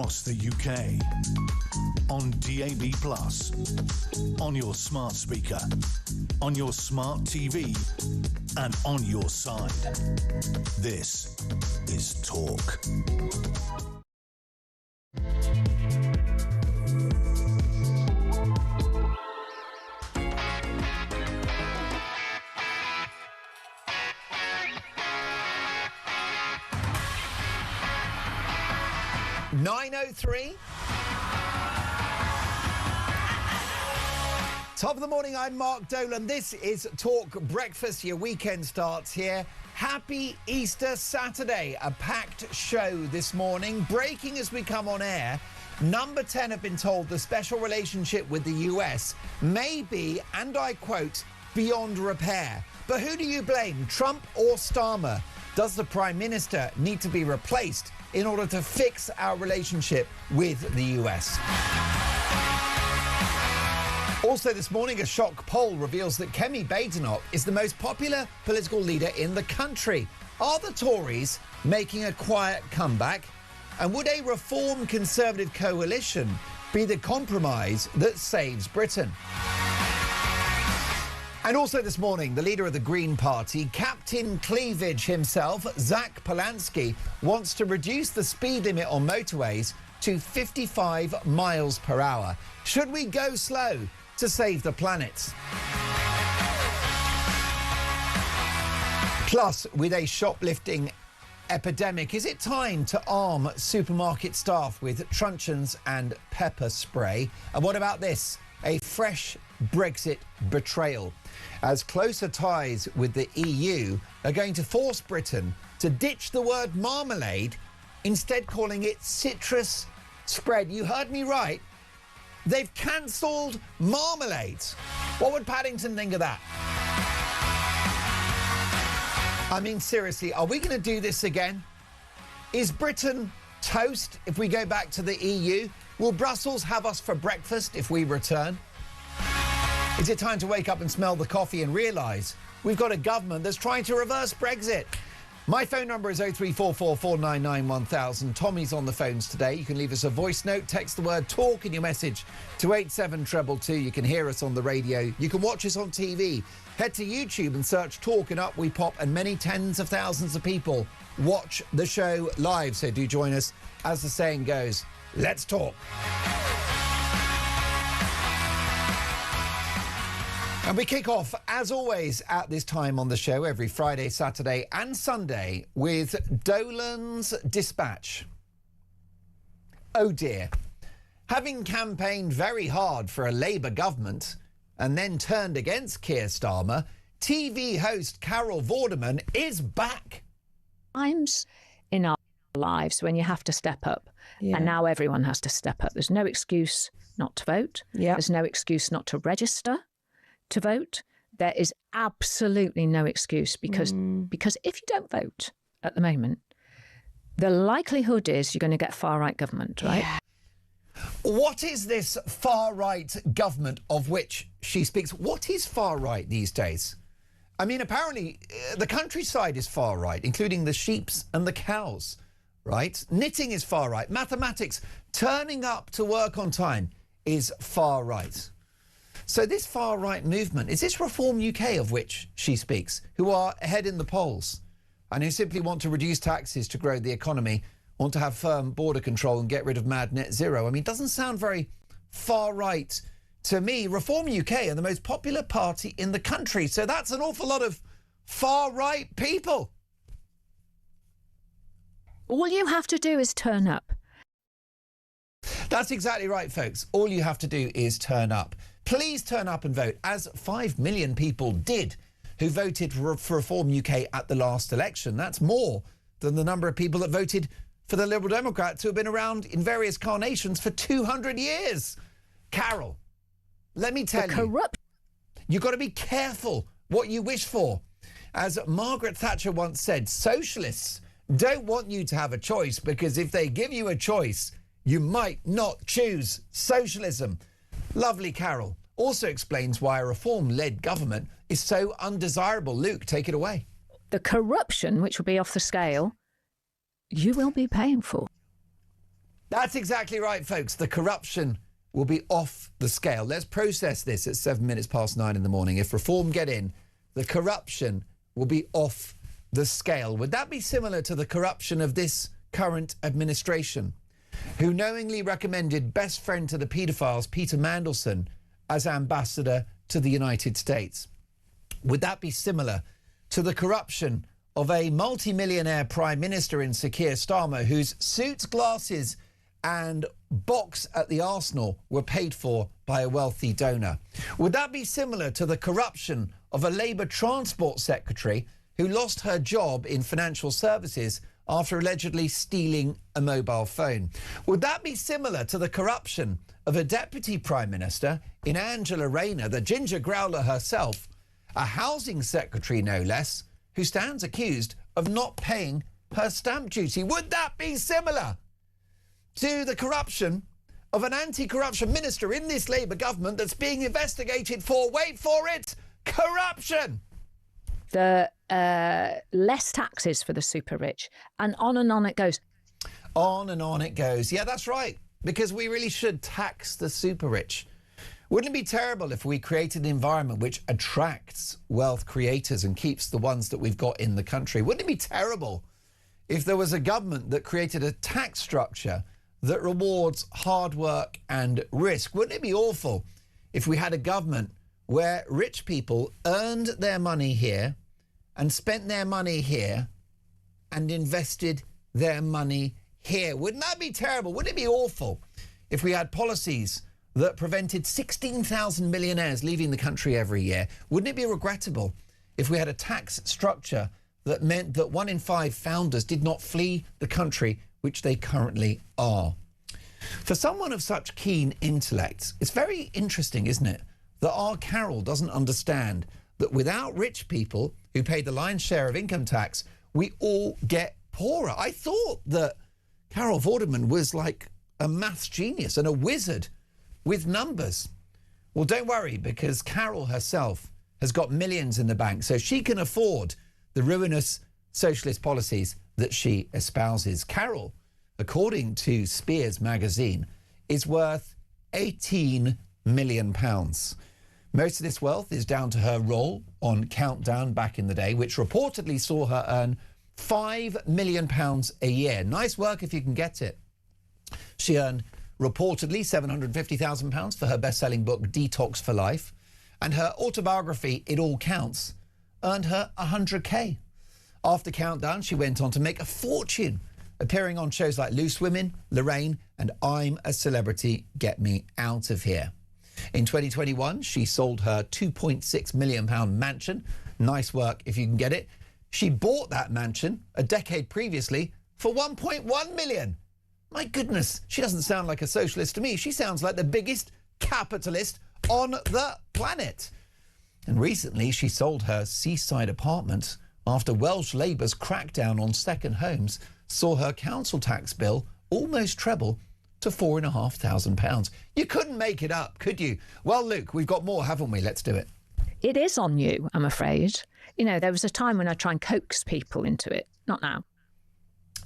across the UK. On DAB+, on your smart speaker, on your smart TV, and on your side. This is Talk. .903. Top of the morning, I'm Mark Dolan. This is Talk Breakfast. Your weekend starts here. Happy Easter Saturday. A packed show this morning. Breaking as we come on air. Number 10 have been told the special relationship with the US may be, and I quote, beyond repair. But who do you blame, Trump or Starmer? Does the Prime Minister need to be replaced in order to fix our relationship with the US? Also this morning, a shock poll reveals that Kemi Badenoch is the most popular political leader in the country. Are the Tories making a quiet comeback? And would a reform Conservative coalition be the compromise that saves Britain? And also this morning, the leader of the Green Party, Captain Cleavage himself, Zach Polanski, wants to reduce the speed limit on motorways to 55 miles per hour. Should we go slow to save the planet? Plus, with a shoplifting epidemic, is it time to arm supermarket staff with truncheons and pepper spray? And what about this? A fresh Brexit betrayal, as closer ties with the EU are going to force Britain to ditch the word marmalade, instead calling it citrus spread. You heard me right. They've cancelled marmalades. What would Paddington think of that? I mean, seriously, are we going to do this again? Is Britain toast if we go back to the EU? Will Brussels have us for breakfast if we return? Is it time to wake up and smell the coffee and realise we've got a government that's trying to reverse Brexit? My phone number is 0344 499 1000. Tommy's on the phones today. You can leave us a voice note, text the word TALK in your message to 87222. You can hear us on the radio. You can watch us on TV. Head to YouTube and search Talk and up we pop, and many tens of thousands of people watch the show live. So do join us. As the saying goes, let's talk. And we kick off, as always, at this time on the show, every Friday, Saturday and Sunday, with Dolan's Dispatch. Oh dear. Having campaigned very hard for a Labour government and then turned against Keir Starmer, TV host Carol Vorderman is back. Times in our lives when you have to step up, and now everyone has to step up. There's no excuse not to vote. There's no excuse not to register to vote. There is absolutely no excuse because if you don't vote at the moment, the likelihood is you're going to get far-right government, right? Yeah. What is this far-right government of which she speaks? What is far-right these days? I mean, apparently the countryside is far-right, including the sheeps and the cows, right? Knitting is far-right. Mathematics, turning up to work on time is far-right. So this far-right movement, is this Reform UK of which she speaks, who are ahead in the polls and who simply want to reduce taxes to grow the economy, want to have firm border control and get rid of mad net zero? I mean, it doesn't sound very far-right to me. Reform UK are the most popular party in the country, so that's an awful lot of far-right people. All you have to do is turn up. That's exactly right, folks. All you have to do is turn up. Please turn up and vote, as 5 million people did who voted for Reform UK at the last election. That's more than the number of people that voted for the Liberal Democrats, who have been around in various carnations for 200 years. Carol, let me tell you, you've got to be careful what you wish for. As Margaret Thatcher once said, socialists don't want you to have a choice, because if they give you a choice, you might not choose socialism. Lovely Carol also explains why a reform-led government is so undesirable. Luke, take it away. The corruption, which will be off the scale, you will be paying for. That's exactly right, folks. The corruption will be off the scale. Let's process this at 9:07 in the morning. If reform get in, the corruption will be off the scale. Would that be similar to the corruption of this current administration, who knowingly recommended best friend to the paedophiles, Peter Mandelson, as ambassador to the United States? Would that be similar to the corruption of a multi-millionaire prime minister in Sir Keir Starmer, whose suits, glasses and box at the Arsenal were paid for by a wealthy donor? Would that be similar to the corruption of a Labour Transport Secretary who lost her job in financial services after allegedly stealing a mobile phone? Would that be similar to the corruption of a Deputy Prime Minister in Angela Rayner, the ginger growler herself, a Housing Secretary no less, who stands accused of not paying her stamp duty? Would that be similar to the corruption of an anti-corruption minister in this Labour government that's being investigated for, wait for it, corruption? The less taxes for the super rich, and on it goes. On and on it goes. Yeah, that's right, because we really should tax the super rich. Wouldn't it be terrible if we created an environment which attracts wealth creators and keeps the ones that we've got in the country? Wouldn't it be terrible if there was a government that created a tax structure that rewards hard work and risk? Wouldn't it be awful if we had a government where rich people earned their money here and spent their money here and invested their money here? Wouldn't that be terrible? Wouldn't it be awful if we had policies that prevented 16,000 millionaires leaving the country every year? Wouldn't it be regrettable if we had a tax structure that meant that 1 in 5 founders did not flee the country, which they currently are? For someone of such keen intellect, it's very interesting, isn't it, that our Carol doesn't understand that without rich people who pay the lion's share of income tax, we all get poorer. I thought that Carol Vorderman was like a maths genius and a wizard with numbers. Well, don't worry, because Carol herself has got millions in the bank, so she can afford the ruinous socialist policies that she espouses. Carol, according to Spears magazine, is worth £18 million. Most of this wealth is down to her role on Countdown back in the day, which reportedly saw her earn £5 million a year. Nice work if you can get it. She earned reportedly £750,000 for her best-selling book Detox for Life, and her autobiography It All Counts earned her 100k. After Countdown, she went on to make a fortune, appearing on shows like Loose Women, Lorraine, and I'm a Celebrity, Get Me Out of Here. In 2021, she sold her £2.6 million mansion. Nice work if you can get it. She bought that mansion a decade previously for £1.1 million. My goodness, she doesn't sound like a socialist to me. She sounds like the biggest capitalist on the planet. And recently, she sold her seaside apartment after Welsh Labour's crackdown on second homes saw her council tax bill almost treble to £4,500. You couldn't make it up, could you? Well, Luke, we've got more, haven't we? Let's do it. It is on you, I'm afraid. You know, there was a time when I try and coax people into it. Not now.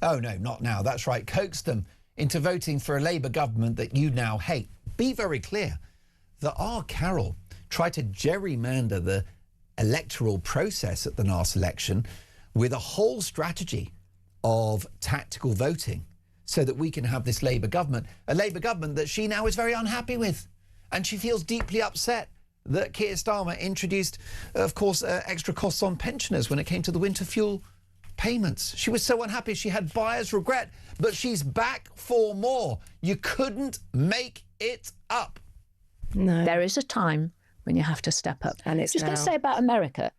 Oh, no, not now. That's right. Coax them into voting for a Labour government that you now hate. Be very clear that our Carol tried to gerrymander the electoral process at the last election with a whole strategy of tactical voting so that we can have this Labour government, a Labour government that she now is very unhappy with. And she feels deeply upset that Keir Starmer introduced, of course, extra costs on pensioners when it came to the winter fuel payments. She was so unhappy she had buyer's regret, but she's back for more. You couldn't make it up. No. There is a time when you have to step up. And it's just going to say about America.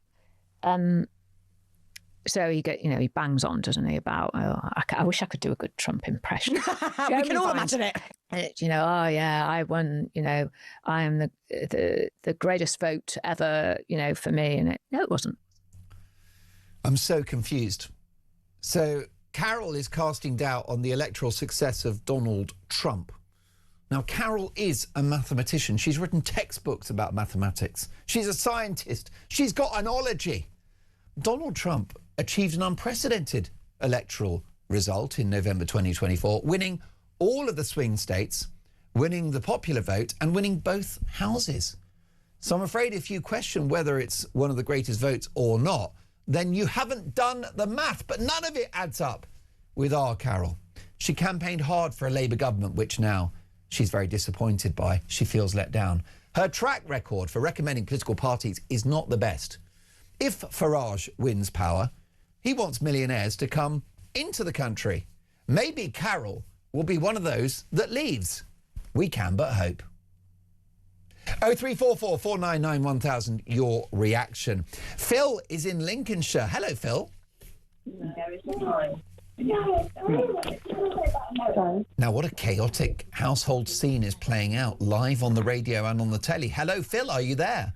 So he bangs on, doesn't he, about, I wish I could do a good Trump impression. We can all imagine it. I won, I am the greatest vote ever, for me. And no, it wasn't. I'm so confused. So Carol is casting doubt on the electoral success of Donald Trump. Now, Carol is a mathematician. She's written textbooks about mathematics. She's a scientist. She's got an ology. Donald Trump achieved an unprecedented electoral result in November 2024, winning all of the swing states, winning the popular vote and winning both houses. So I'm afraid if you question whether it's one of the greatest votes or not, then you haven't done the math. But none of it adds up with our Carol. She campaigned hard for a Labour government, which now she's very disappointed by. She feels let down. Her track record for recommending political parties is not the best. If Farage wins power, he wants millionaires to come into the country. Maybe Carol will be one of those that leaves. We can but hope. 0344 499 1000, your reaction. Phil is in Lincolnshire. Hello, Phil. Now, what a chaotic household scene is playing out live on the radio and on the telly. Hello, Phil, are you there?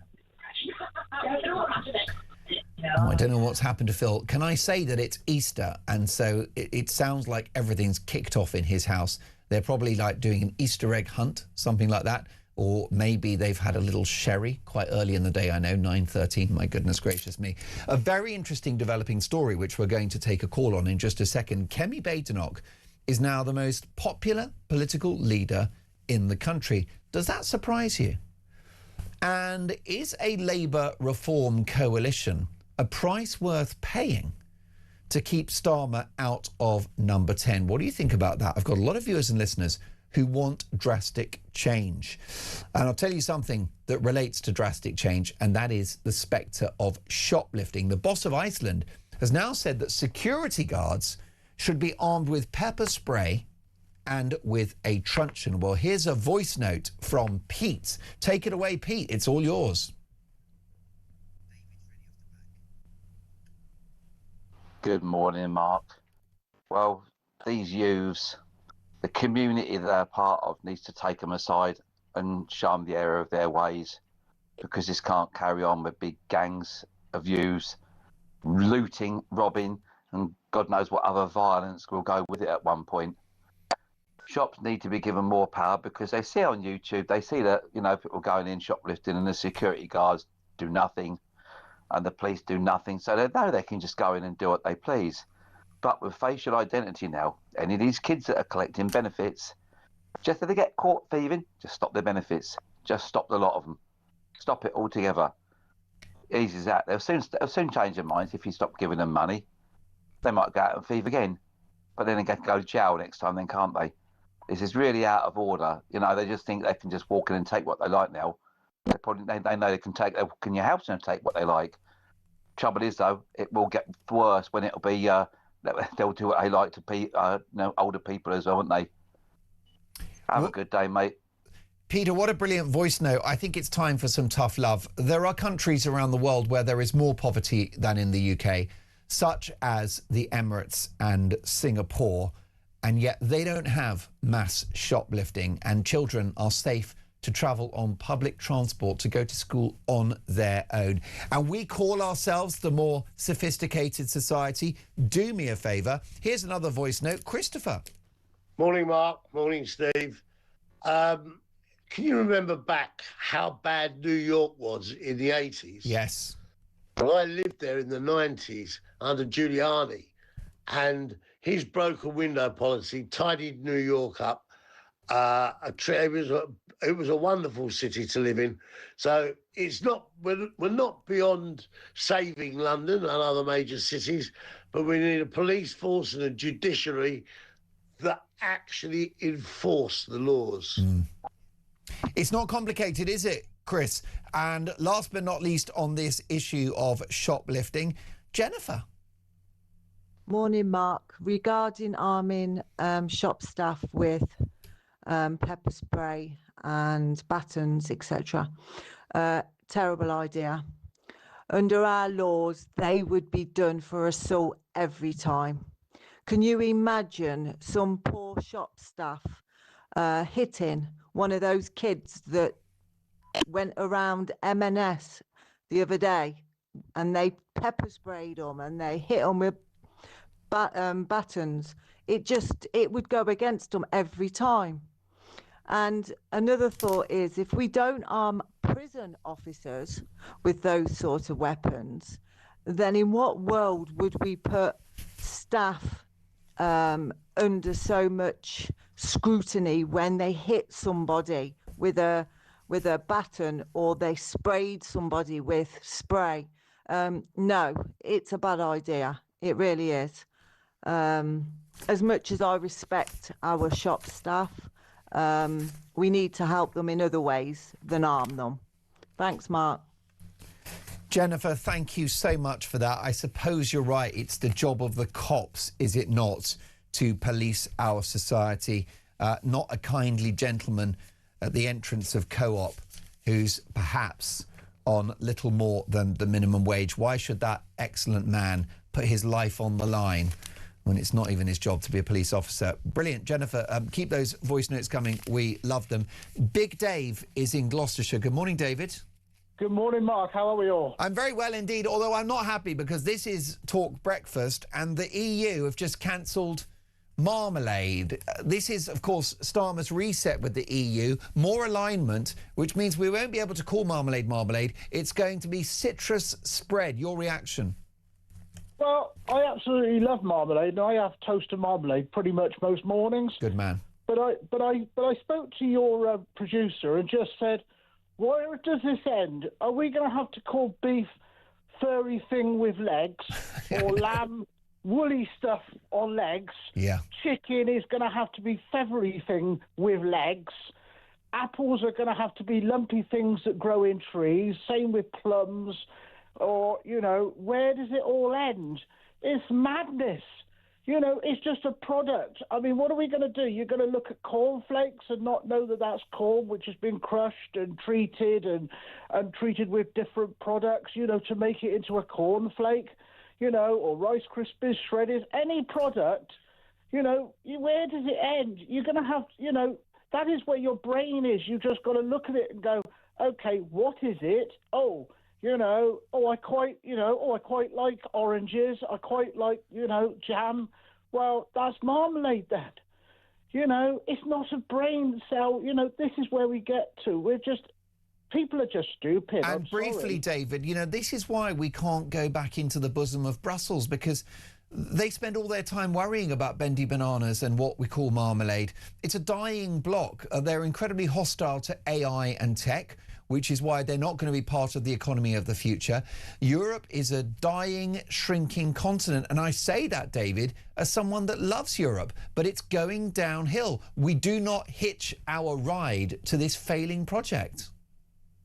Oh, I don't know what's happened to Phil. Can I say that it's Easter, and so it sounds like everything's kicked off in his house. They're probably like doing an Easter egg hunt, something like that. Or maybe they've had a little sherry quite early in the day, I know, 9:13, my goodness gracious me. A very interesting developing story, which we're going to take a call on in just a second. Kemi Badenoch is now the most popular political leader in the country. Does that surprise you? And is a Labour reform coalition a price worth paying to keep Starmer out of number 10? What do you think about that? I've got a lot of viewers and listeners who want drastic change. And I'll tell you something that relates to drastic change, and that is the spectre of shoplifting. The boss of Iceland has now said that security guards should be armed with pepper spray and with a truncheon. Well, here's a voice note from Pete. Take it away, Pete. It's all yours. Good morning, Mark. Well, these youths, the community they're part of needs to take them aside and show them the error of their ways, because this can't carry on with big gangs of youths looting, robbing, and God knows what other violence will go with it at one point. Shops need to be given more power, because they see on YouTube, they see that, you know, people going in shoplifting and the security guards do nothing and the police do nothing. So they know they can just go in and do what they please. But with facial identity now, any of these kids that are collecting benefits, just if they get caught thieving, just stop their benefits. Just stop the lot of them. Stop it altogether. Easy as that. They'll soon change their minds if you stop giving them money. They might go out and thieve again, but then they get to go to jail next time, then can't they? This is really out of order. You know, they just think they can just walk in and take what they like now. They know they can walk in your house and take what they like. Trouble is, though, it will get worse when it'll be they'll do what they like to older people as well, won't they? Have a good day, mate. Peter, what a brilliant voice note. I think it's time for some tough love. There are countries around the world where there is more poverty than in the UK, such as the Emirates and Singapore, and yet they don't have mass shoplifting, and children are safe to travel on public transport to go to school on their own. And we call ourselves the more sophisticated society. Do me a favour. Here's another voice note. Christopher. Morning, Mark. Morning, Steve. Can you remember back how bad New York was in the 80s? Yes. Well, I lived there in the 90s under Giuliani, and his broken window policy tidied New York up. It was a wonderful city to live in. So it's not we're not beyond saving London and other major cities, but we need a police force and a judiciary that actually enforce the laws. It's not complicated, is it, Chris? And last but not least on this issue of shoplifting, Jennifer. Morning, Mark. Regarding arming shop staff with pepper spray and batons, etc. Terrible idea. Under our laws, they would be done for assault every time. Can you imagine some poor shop staff hitting one of those kids that went around M&S the other day, and they pepper sprayed them and they hit them with batons? It would go against them every time. And another thought is, if we don't arm prison officers with those sorts of weapons, then in what world would we put staff under so much scrutiny when they hit somebody with a baton or they sprayed somebody with spray. No, it's a bad idea. It really is. As much as I respect our shop staff, we need to help them in other ways than harm them. Thanks, Mark. Jennifer, thank you so much for that. I suppose you're right. It's the job of the cops, is it not, to police our society, not a kindly gentleman at the entrance of Co-op who's perhaps on little more than the minimum wage. Why should that excellent man put his life on the line when it's not even his job to be a police officer? Brilliant. Jennifer, keep those voice notes coming. We love them. Big Dave is in Gloucestershire. Good morning, David. Good morning, Mark. How are we all? I'm very well indeed, although I'm not happy because this is Talk Breakfast and the EU have just cancelled Marmalade. This is, of course, Starmer's reset with the EU. More alignment, which means we won't be able to call Marmalade Marmalade. It's going to be citrus spread. Your reaction? Well, I absolutely love marmalade, and I have toast and marmalade pretty much most mornings. Good man. But I spoke to your producer and just said, where does this end? Are we going to have to call beef furry thing with legs, or lamb woolly stuff on legs? Yeah. Chicken is going to have to be feathery thing with legs. Apples are going to have to be lumpy things that grow in trees. Same with plums. Or, you know, where does it all end? It's madness. You know, it's just a product. I mean, what are we going to do? You're going to look at cornflakes and not know that that's corn, which has been crushed and treated and treated with different products, you know, to make it into a cornflake, you know, or Rice Krispies, shredded, any product, you know, where does it end? You're going to have, you know, that is where your brain is. You just got to look at it and go, okay, what is it? Oh, you know, I quite like oranges. I quite like, you know, jam. Well, that's marmalade then. You know, it's not a brain cell. You know, this is where we get to. People are just stupid. And briefly, David, you know, this is why we can't go back into the bosom of Brussels, because they spend all their time worrying about bendy bananas and what we call marmalade. It's a dying block. They're incredibly hostile to AI and tech, which is why they're not going to be part of the economy of the future. Europe is a dying, shrinking continent. And I say that, David, as someone that loves Europe, but it's going downhill. We do not hitch our ride to this failing project.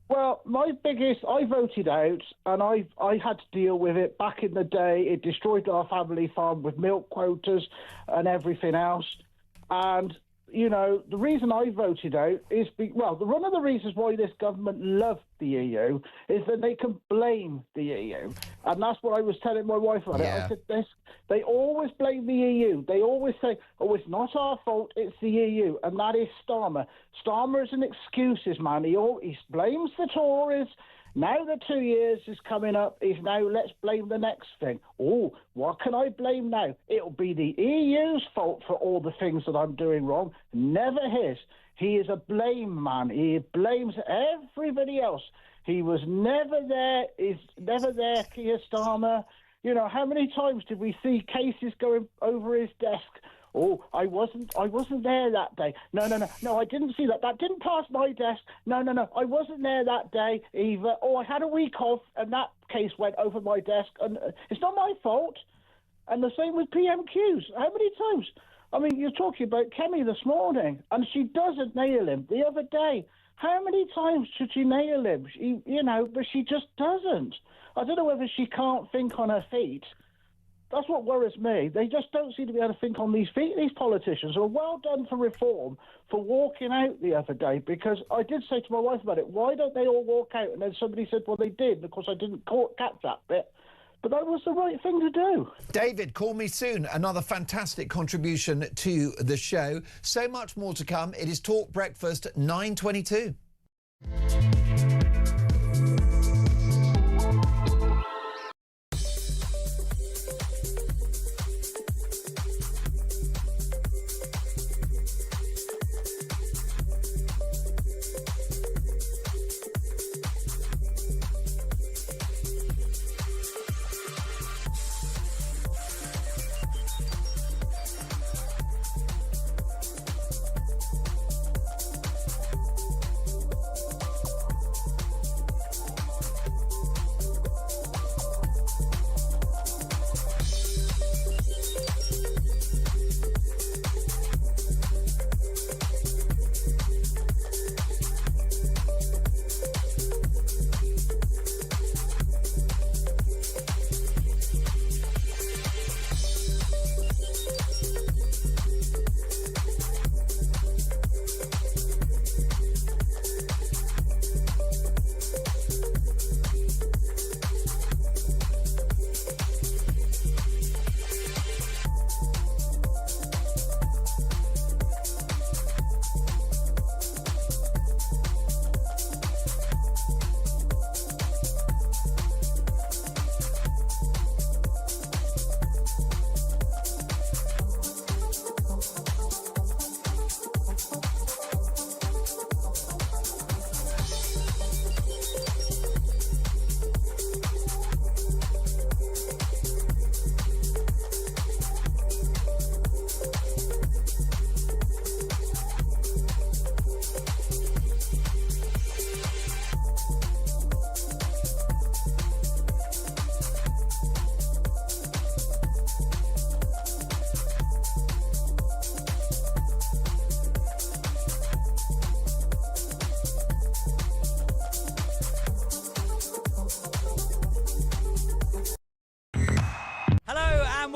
Well, I voted out, and I had to deal with it back in the day. It destroyed our family farm with milk quotas and everything else. And you know, the reason I voted out is, one of the reasons why this government loved the EU is that they can blame the EU. And that's what I was telling my wife about it. I said, they always blame the EU. They always say, oh, it's not our fault, it's the EU. And that is Starmer. Starmer is an excuses man. He blames the Tories. Now the 2 years is coming up, is now let's blame the next thing. Oh, what can I blame now? It'll be the EU's fault for all the things that I'm doing wrong, never his. He is a blame man. He blames everybody else. He was never there, is never there, Keir Starmer. You know, how many times did we see cases going over his desk? Oh, I wasn't there that day. No, I didn't see that. That didn't pass my desk. No, I wasn't there that day either. Oh, I had a week off, and that case went over my desk, and it's not my fault. And the same with PMQs. How many times? I mean, you're talking about Kemi this morning, and she doesn't nail him. The other day, how many times should she nail him? But she just doesn't. I don't know whether she can't think on her feet. That's what worries me. They just don't seem to be able to think on these feet, these politicians. So well done for Reform for walking out the other day, because I did say to my wife about it, why don't they all walk out? And then somebody said, well, they did. And of course, I didn't catch that bit. But that was the right thing to do. David, call me soon. Another fantastic contribution to the show. So much more to come. It is Talk Breakfast 9:22.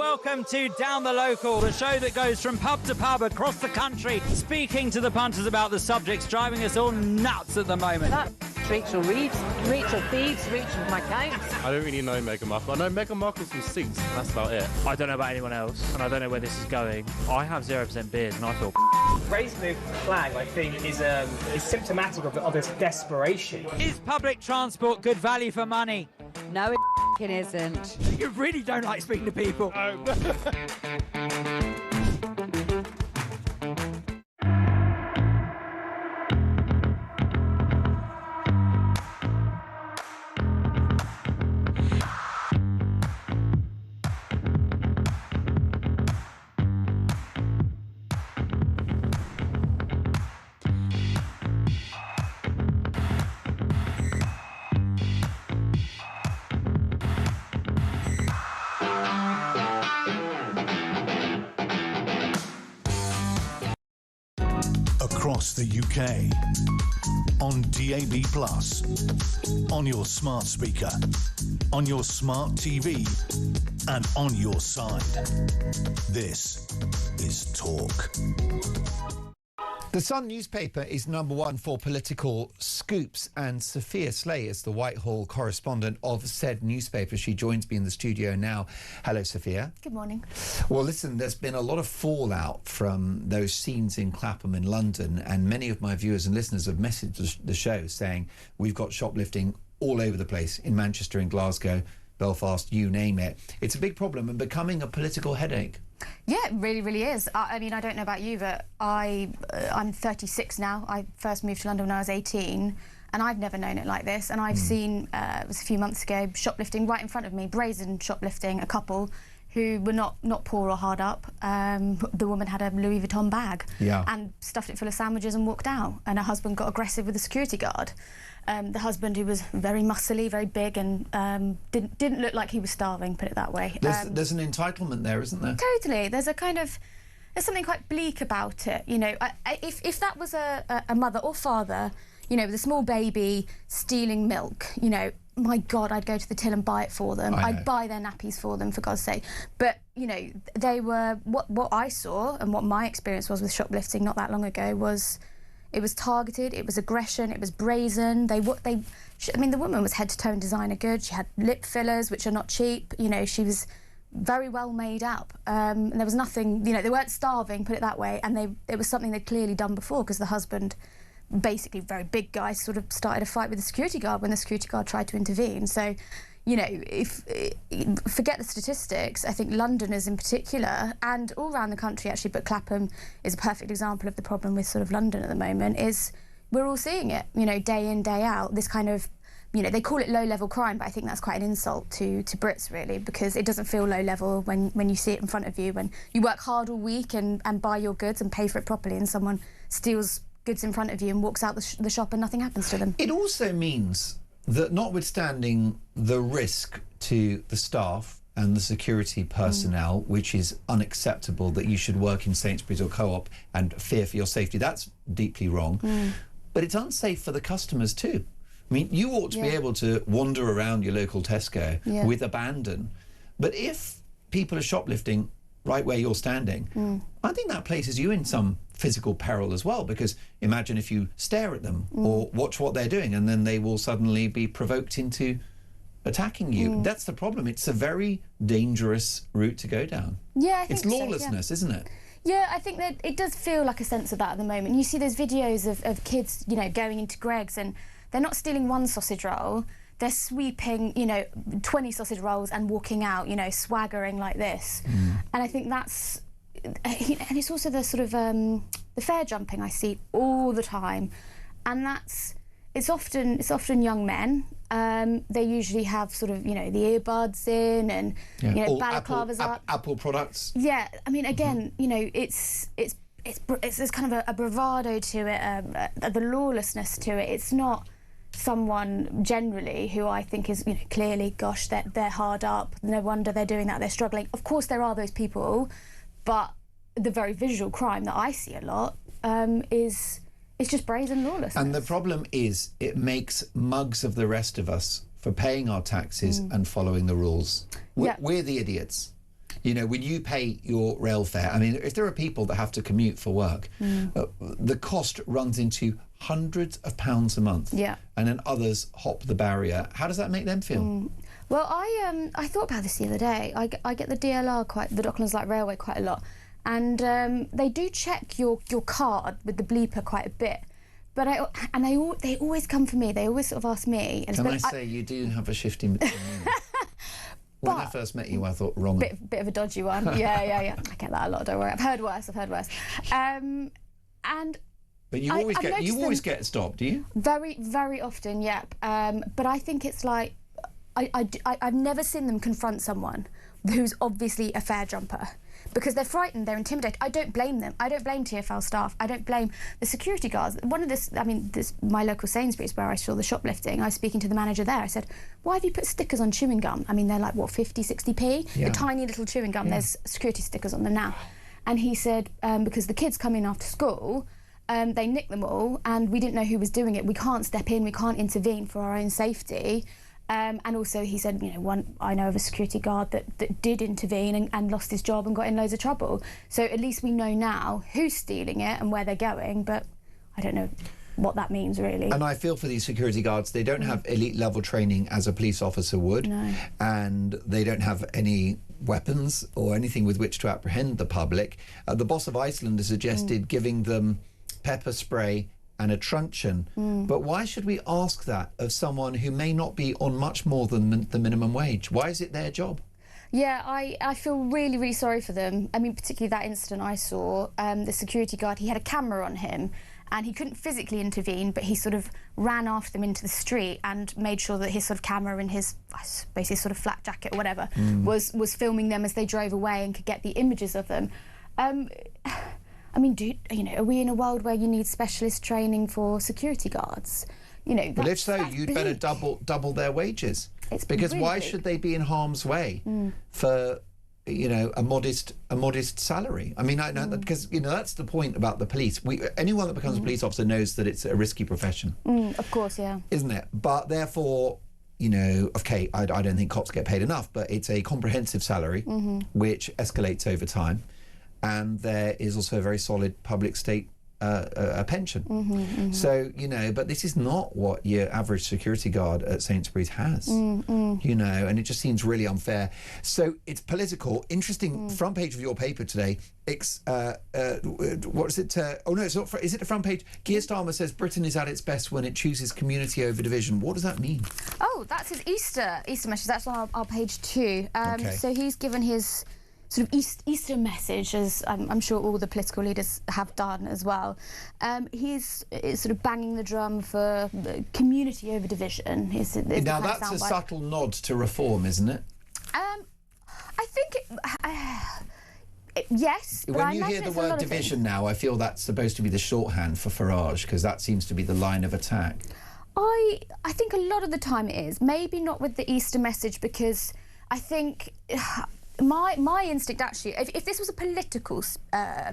welcome to Down the Local, the show that goes from pub to pub across the country, speaking to the punters about the subjects driving us all nuts at the moment. Rachel reads, Rachel feeds, Rachel accounts. I don't really know Meghan Markle. I know Meghan Markle's from Sinks, and that's about it. I don't know about anyone else, and I don't know where this is going. I have 0% beers, and I feel Raising the flag, I think, is symptomatic of its desperation. Is public transport good value for money? No, it isn't. You really don't like speaking to people. Across the UK, on DAB+, on your smart speaker, on your smart TV, and on your side. This is Talk. The Sun newspaper is #1 for political scoops, and Sophia Slay is the Whitehall correspondent of said newspaper. She joins me in the studio now. Hello, Sophia. Good morning. Well, listen, there's been a lot of fallout from those scenes in Clapham in London, and many of my viewers and listeners have messaged the show saying we've got shoplifting all over the place in Manchester, in Glasgow, Belfast, you name it. It's a big problem and becoming a political headache. Yeah, it really, really is. I mean, I don't know about you, but I'm 36 now. I first moved to London when I was 18, and I've never known it like this. And I've seen, it was a few months ago, shoplifting right in front of me, brazen shoplifting, a couple who were not poor or hard up. The woman had a Louis Vuitton bag and stuffed it full of sandwiches and walked out. And her husband got aggressive with the security guard. The husband, who was very muscly, very big, and didn't look like he was starving, put it that way. There's an entitlement there, isn't there? Totally. There's something quite bleak about it. You know, if that was a mother or father, you know, with a small baby stealing milk, you know, my God, I'd go to the till and buy it for them. I'd buy their nappies for them, for God's sake. But, you know, they were, what I saw and what my experience was with shoplifting not that long ago was, it was targeted, it was aggression, it was brazen. I mean, the woman was head to toe in designer goods. She had lip fillers, which are not cheap. You know, she was very well made up. And there was nothing, you know, they weren't starving, put it that way. And it was something they'd clearly done before, because the husband, basically very big guy, sort of started a fight with the security guard when the security guard tried to intervene. So, you know, forget the statistics. I think Londoners in particular, and all around the country actually, but Clapham is a perfect example of the problem with sort of London at the moment, is we're all seeing it, you know, day in, day out, this kind of, you know, they call it low-level crime, but I think that's quite an insult to Brits, really, because it doesn't feel low-level when you see it in front of you, when you work hard all week and buy your goods and pay for it properly, and someone steals goods in front of you and walks out the shop and nothing happens to them. It also means that, notwithstanding the risk to the staff and the security personnel, which is unacceptable, that you should work in Sainsbury's or Co-op and fear for your safety, that's deeply wrong. But it's unsafe for the customers too. I mean, you ought to be able to wander around your local Tesco with abandon. But if people are shoplifting right where you're standing, I think that places you in some physical peril as well, because imagine if you stare at them or watch what they're doing, and then they will suddenly be provoked into attacking you. That's the problem. It's a very dangerous route to go down. Yeah, I think it's lawlessness, so, isn't it? Yeah, I think that it does feel like a sense of that at the moment. You see those videos of kids, you know, going into Greggs, and they're not stealing one sausage roll, they're sweeping, you know, 20 sausage rolls and walking out, you know, swaggering like this. And I think that's, and it's also the sort of the fare jumping I see all the time, and it's often young men. They usually have sort of, you know, the earbuds in, and you know, balaclavas up. Apple products. Yeah, I mean, again, you know, it's there's kind of a bravado to it, the lawlessness to it. It's not someone generally who I think is, you know, clearly, gosh, they're hard up. No wonder they're doing that. They're struggling. Of course, there are those people, but the very visual crime that I see a lot is just brazen lawlessness. And the problem is, it makes mugs of the rest of us for paying our taxes and following the rules. We're the idiots. You know, when you pay your rail fare, I mean, if there are people that have to commute for work, the cost runs into hundreds of pounds a month. Yeah. And then others hop the barrier. How does that make them feel? Well, I thought about this the other day. I get the DLR the Docklands Light Railway quite a lot, and they do check your card with the bleeper quite a bit. But they always come for me. They always sort of ask me. And Can I say you do have a shift in between you? When I first met you, I thought wrong. Bit of a dodgy one. Yeah. I get that a lot. Don't worry. I've heard worse. And but you always get stopped, do you? Very, very often, yep. But I think it's like I've never seen them confront someone who's obviously a fare jumper, because they're frightened, they're intimidated. I don't blame them. I don't blame TfL staff. I don't blame the security guards. My local Sainsbury's, where I saw the shoplifting, I was speaking to the manager there. I said, why have you put stickers on chewing gum? I mean, they're like, what, 50, 60p? Yeah. The tiny little chewing gum, there's security stickers on them now. And he said, because the kids come in after school, they nick them all, and we didn't know who was doing it. We can't step in, we can't intervene for our own safety. And also he said, I know of a security guard that did intervene and lost his job and got in loads of trouble. So at least we know now who's stealing it and where they're going, but I don't know what that means really. And I feel for these security guards, they don't have elite level training as a police officer would. No. And they don't have any weapons or anything with which to apprehend the public. The boss of Iceland has suggested giving them pepper spray and a truncheon. But why should we ask that of someone who may not be on much more than the minimum wage? Why is it their job? Yeah, I feel really, really sorry for them. I mean, particularly that incident I saw, the security guard, he had a camera on him and he couldn't physically intervene, but he sort of ran after them into the street and made sure that his sort of camera and his basically sort of flak jacket or whatever was filming them as they drove away and could get the images of them. I mean, are we in a world where you need specialist training for security guards? Well, if so, you'd better double their wages. Because why should they be in harm's way for, a modest salary? I mean, I know that because that's the point about the police. Anyone that becomes a police officer knows that it's a risky profession. Of course, yeah. Isn't it? But therefore, okay, I don't think cops get paid enough, but it's a comprehensive salary which escalates over time. And there is also a very solid public state pension. So, but this is not what your average security guard at Sainsbury's has, and it just seems really unfair. So it's political. Interesting front page of your paper today. What is it? Oh, no, it's not. Is it the front page? Keir Starmer says Britain is at its best when it chooses community over division. What does that mean? Oh, that's his Easter message. That's on our page 2. Okay. So he's given his sort of Easter message, as I'm sure all the political leaders have done as well. He's sort of banging the drum for community over division. Now, that's a subtle nod to reform, isn't it? I think yes. When you hear the word division now, I feel that's supposed to be the shorthand for Farage, because that seems to be the line of attack. I think a lot of the time it is. Maybe not with the Easter message, because I think... My instinct, actually, if this was a political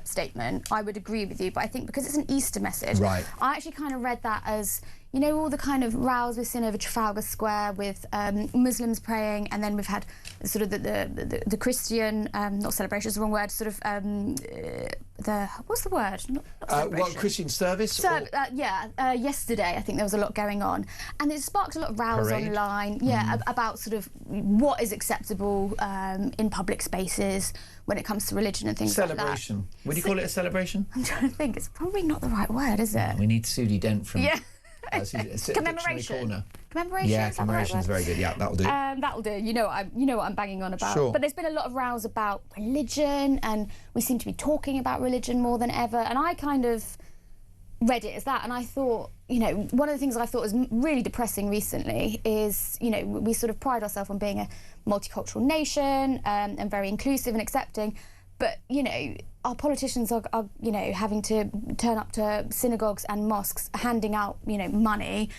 statement, I would agree with you, but I think because it's an Easter message, right. I actually kind of read that as, all the kind of rows we've seen over Trafalgar Square with Muslims praying, and then we've had sort of the Christian, not celebration is the wrong word, sort of what's the word? Not Christian service? Yesterday I think there was a lot going on, and it sparked a lot of rows online, about sort of what is acceptable in public spaces when it comes to religion and things like that. Celebration. Would you call it a celebration? I'm trying to think. It's probably not the right word, is it? We need Sudi Dent from... Yeah. Commemoration. Commemoration. Yeah, commemoration's very good. Yeah, that'll do. That'll do. You know what I'm banging on about. Sure. But there's been a lot of rows about religion, and we seem to be talking about religion more than ever. And I kind of read it as that, and I thought, one of the things I thought was really depressing recently is, we sort of pride ourselves on being a multicultural nation and very inclusive and accepting. But, our politicians are having to turn up to synagogues and mosques, handing out, money,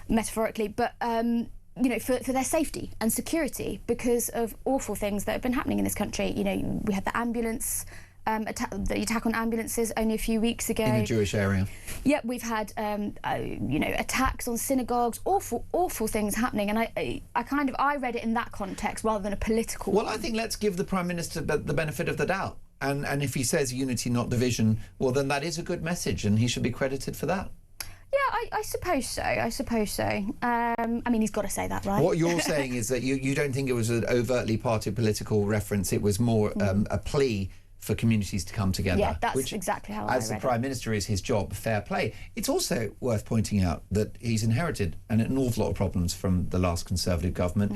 metaphorically, but, for their safety and security because of awful things that have been happening in this country. We had the ambulance the attack on ambulances only a few weeks ago. In a Jewish area. Yep, we've had, attacks on synagogues, awful things happening. And I read it in that context rather than a political one. I think let's give the Prime Minister the benefit of the doubt. And if he says unity, not division, well, then that is a good message and he should be credited for that. Yeah, I suppose so. He's got to say that, right? What you're saying is that you don't think it was an overtly party political reference. It was more a plea for communities to come together. Yeah, that's exactly how I read it. As the Prime Minister is his job, fair play. It's also worth pointing out that he's inherited an awful lot of problems from the last Conservative government.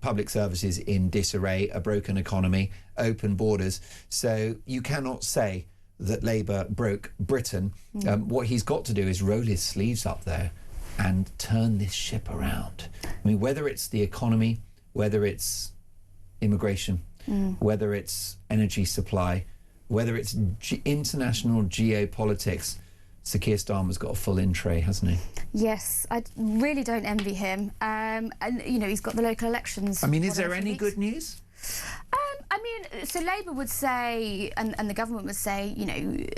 Public services in disarray, a broken economy, open borders. So you cannot say that Labour broke Britain. What he's got to do is roll his sleeves up there and turn this ship around. I mean, whether it's the economy, whether it's immigration, whether it's energy supply, whether it's international geopolitics, Sir Keir Starmer's got a full in tray, hasn't he? Yes, I really don't envy him. And, he's got the local elections. I mean, is there any good news? So Labour would say, and the government would say,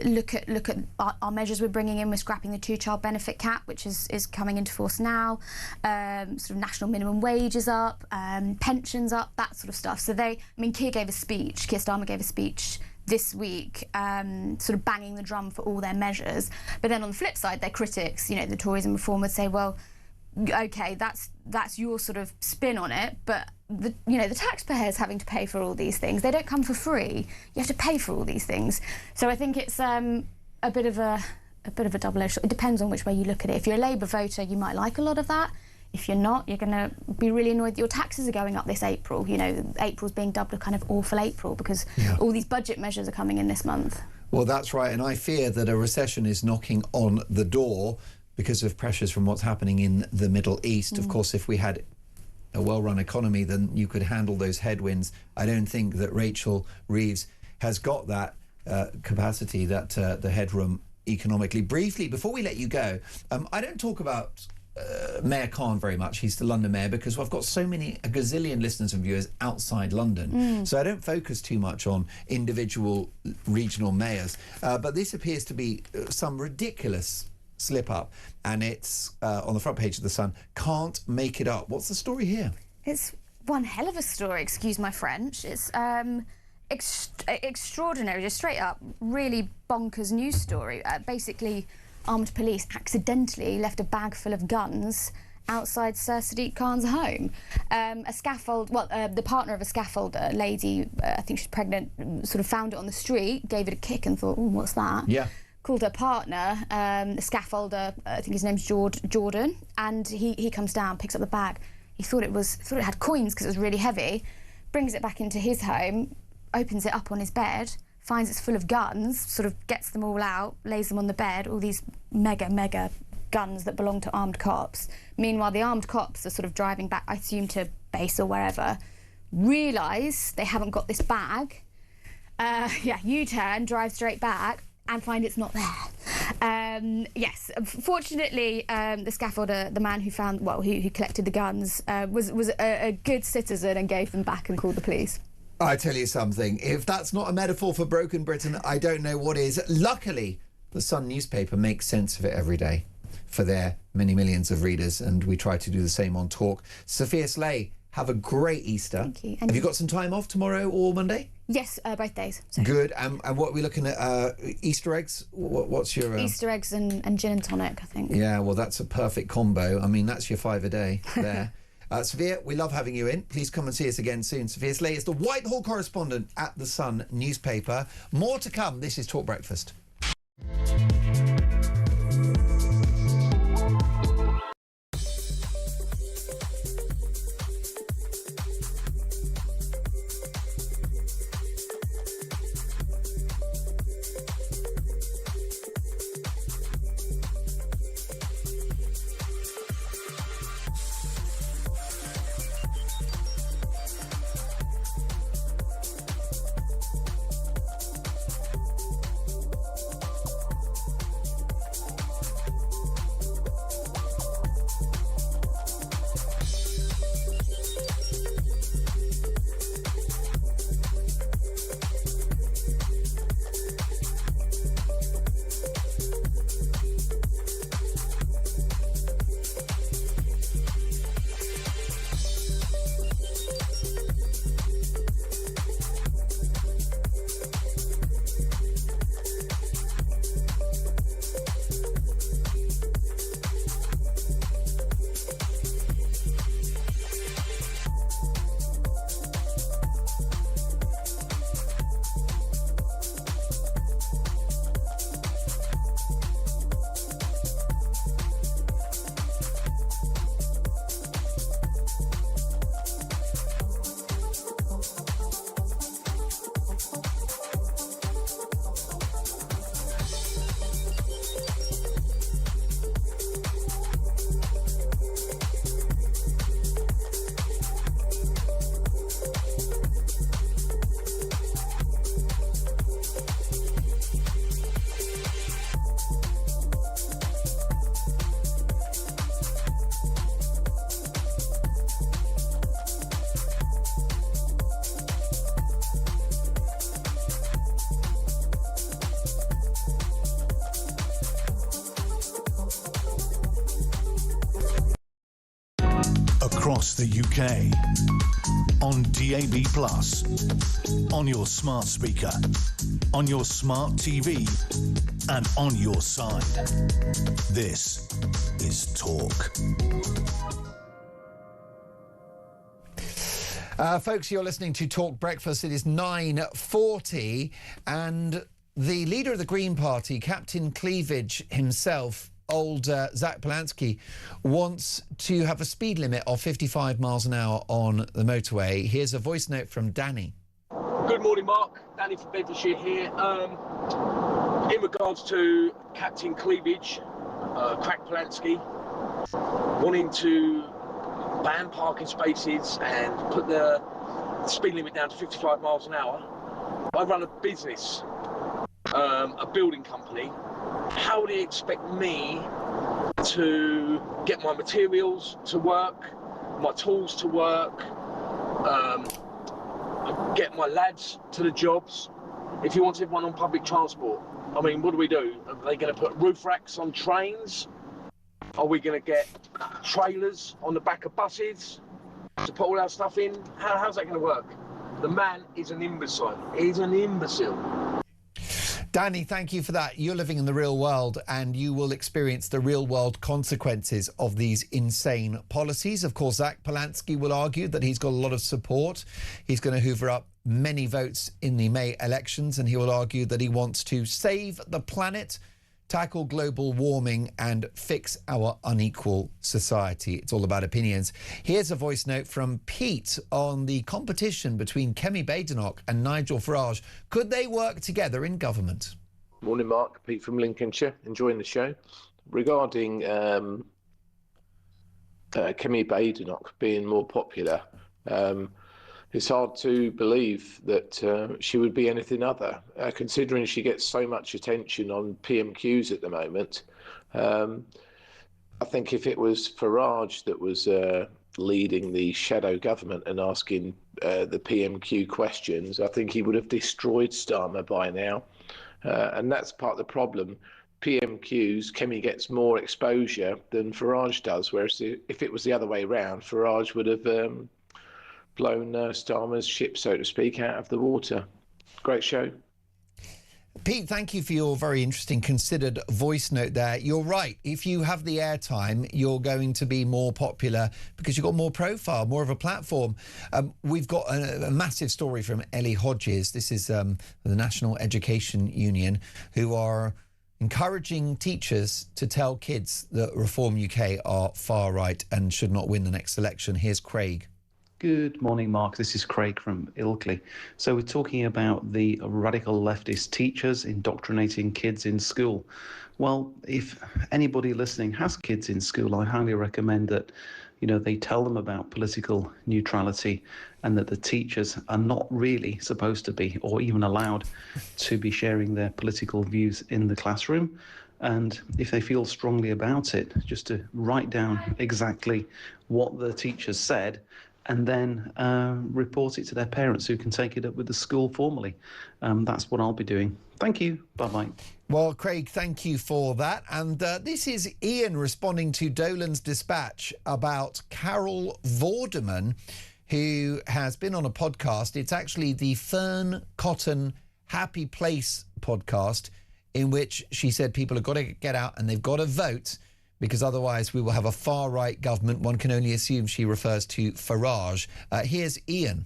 look at our measures we're bringing in. We're scrapping the 2-child benefit cap, which is coming into force now. Sort of national minimum wage is up, pensions up, that sort of stuff. So Keir Starmer gave a speech this week, sort of banging the drum for all their measures. But then on the flip side, their critics, the Tories and Reform would say, well, OK, that's your sort of spin on it, but the taxpayers having to pay for all these things. They don't come for free. You have to pay for all these things. So I think it's a bit of a double-edged sword. It depends on which way you look at it. If you're a Labour voter, you might like a lot of that. If you're not, you're going to be really annoyed that your taxes are going up this April. April's being dubbed a kind of awful April because all these budget measures are coming in this month. Well, that's right, and I fear that a recession is knocking on the door because of pressures from what's happening in the Middle East. Of course, if we had a well-run economy, then you could handle those headwinds. I don't think that Rachel Reeves has got that capacity, the headroom economically. Briefly, before we let you go, I don't talk about Mayor Khan very much. He's the London mayor because I've got a gazillion listeners and viewers outside London. So I don't focus too much on individual regional mayors. But this appears to be some ridiculous slip up, and it's on the front page of The Sun. Can't make it up. What's the story here? It's one hell of a story, excuse my French. It's extraordinary, just straight up, really bonkers news story. Basically, armed police accidentally left a bag full of guns outside Sir Sadiq Khan's home. The partner of a scaffolder, lady, I think she's pregnant, sort of found it on the street, gave it a kick and thought, what's that? Yeah. Called her partner, the scaffolder, I think his name's Jordan, and he comes down, picks up the bag. He thought it had coins because it was really heavy, brings it back into his home, opens it up on his bed, finds it's full of guns, sort of gets them all out, lays them on the bed, all these mega guns that belong to armed cops. Meanwhile, the armed cops are sort of driving back, I assume, to base or wherever, realise they haven't got this bag, U-turn, drive straight back, and find it's not there. Yes, fortunately, the scaffolder, the man who who collected the guns, was a good citizen and gave them back and called the police. I tell you something, if that's not a metaphor for broken Britain, I don't know what is. Luckily, the Sun newspaper makes sense of it every day for their many millions of readers, and we try to do the same on Talk. Sophia Slay, have a great Easter. Thank you. Have you got some time off tomorrow or Monday? Yes, both days. So. Good. And what are we looking at? Easter eggs? What's your... Easter eggs and gin and tonic, I think. Yeah, well, that's a perfect combo. I mean, that's your 5 a day there. Sophia, we love having you in. Please come and see us again soon. Sophia Slay is the Whitehall correspondent at The Sun newspaper. More to come. This is Talk Breakfast. across the UK. On DAB+, on your smart speaker, on your smart TV, and on your side. This is Talk. Folks, you're listening to Talk Breakfast. It is 9:40, and the leader of the Green Party, Captain Cleavage himself, old Zach Polanski, wants to have a speed limit of 55 miles an hour on the motorway. Here's a voice note from Danny. Good morning, Mark. Danny from Bedfordshire here. In regards to Captain Cleavage, Crack Polanski, wanting to ban parking spaces and put the speed limit down to 55 miles an hour. I run a business, a building company. How do you expect me to get my materials to work, my tools to work, get my lads to the jobs, if you want everyone on public transport? I mean, what do we do? Are they going to put roof racks on trains? Are we going to get trailers on the back of buses to put all our stuff in? How's that going to work? The man is an imbecile. He's an imbecile. Danny, thank you for that. You're living in the real world and you will experience the real world consequences of these insane policies. Of course, Zach Polanski will argue that he's got a lot of support. He's going to hoover up many votes in the May elections, and he will argue that he wants to save the planet, tackle global warming and fix our unequal society. It's all about opinions. Here's a voice note from Pete on the competition between Kemi Badenoch and Nigel Farage. Could they work together in government? Morning, Mark. Pete from Lincolnshire. Enjoying the show. Regarding Kemi Badenoch being more popular, it's hard to believe that she would be anything other, considering she gets so much attention on PMQs at the moment. I think if it was Farage that was leading the shadow government and asking the PMQ questions, I think he would have destroyed Starmer by now. And that's part of the problem. PMQs, Kemi gets more exposure than Farage does, whereas if it was the other way around, Farage would have blown Starmer's ship, so to speak, out of the water. Great show. Pete, thank you for your very interesting, considered voice note there. You're right. If you have the airtime, you're going to be more popular because you've got more profile, more of a platform. We've got a massive story from Ellie Hodges. This is the National Education Union, who are encouraging teachers to tell kids that Reform UK are far right and should not win the next election. Here's Craig. Good morning, Mark. This is Craig from Ilkley. So we're talking about the radical leftist teachers indoctrinating kids in school. Well, if anybody listening has kids in school, I highly recommend that, they tell them about political neutrality and that the teachers are not really supposed to be or even allowed to be sharing their political views in the classroom. And if they feel strongly about it, just to write down exactly what the teachers said and then report it to their parents, who can take it up with the school formally. That's what I'll be doing. Thank you. Bye-bye. Well, Craig, thank you for that. And this is Ian responding to Dolan's dispatch about Carol Vorderman, who has been on a podcast. It's actually the Fern Cotton Happy Place podcast, in which she said people have got to get out and they've got to vote, because otherwise we will have a far-right government. One can only assume she refers to Farage. Here's Ian.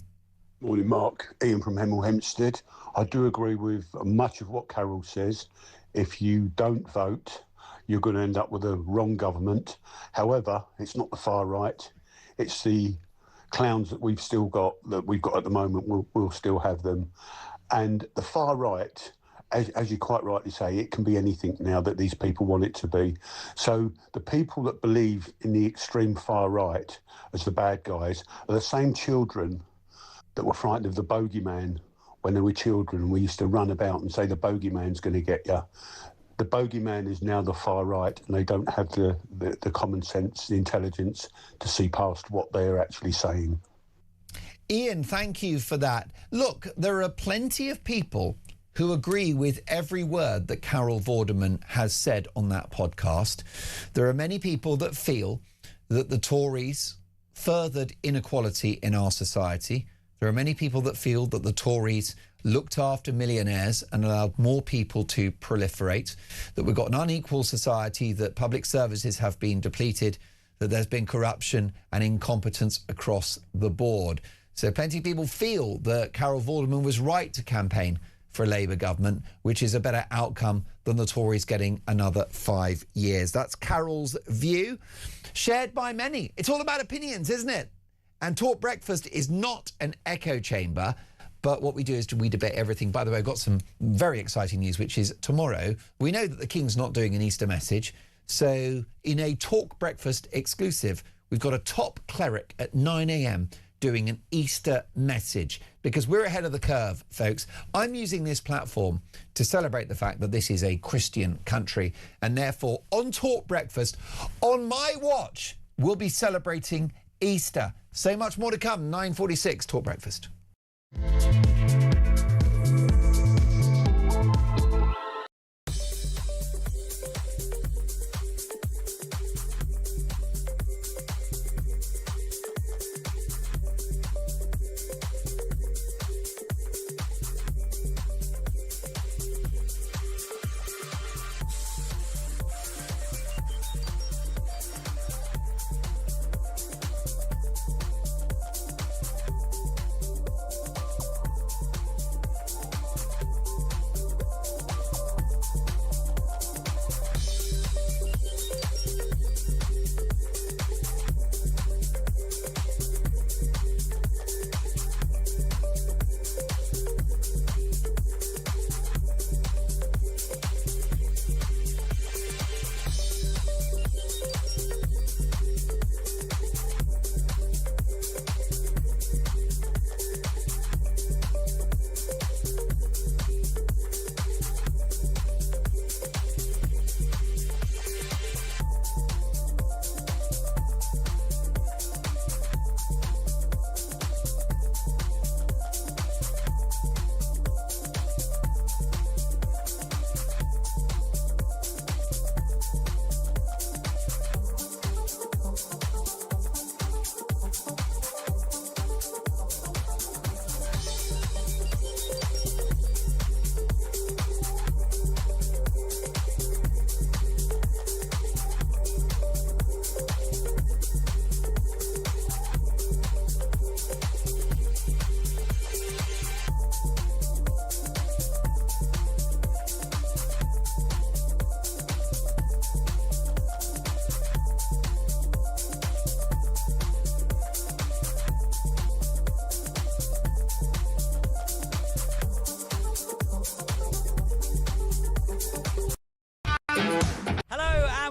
Morning, Mark. Ian from Hemel Hempstead. I do agree with much of what Carol says. If you don't vote, you're going to end up with a wrong government. However, it's not the far right. It's the clowns that we've got at the moment. We'll still have them. And the far right, as you quite rightly say, it can be anything now that these people want it to be. So the people that believe in the extreme far right as the bad guys are the same children that were frightened of the bogeyman when they were children, and we used to run about and say the bogeyman's going to get you. The bogeyman is now the far right, and they don't have the common sense, the intelligence to see past what they're actually saying. Ian, thank you for that. Look, there are plenty of people who agree with every word that Carol Vorderman has said on that podcast. There are many people that feel that the Tories furthered inequality in our society. There are many people that feel that the Tories looked after millionaires and allowed more people to proliferate, that we've got an unequal society, that public services have been depleted, that there's been corruption and incompetence across the board. So plenty of people feel that Carol Vorderman was right to campaign for a Labour government, which is a better outcome than the Tories getting another 5 years. That's Carol's view, shared by many. It's all about opinions, isn't it? And Talk Breakfast is not an echo chamber, but what we do is we debate everything. By the way, I've got some very exciting news, which is tomorrow. We know that the King's not doing an Easter message. So in a Talk Breakfast exclusive, we've got a top cleric at 9 a.m. doing an Easter message, because we're ahead of the curve, folks. I'm using this platform to celebrate the fact that this is a Christian country, and therefore on Talk Breakfast, on my watch, we'll be celebrating Easter. So much more to come. 9:46 Talk Breakfast.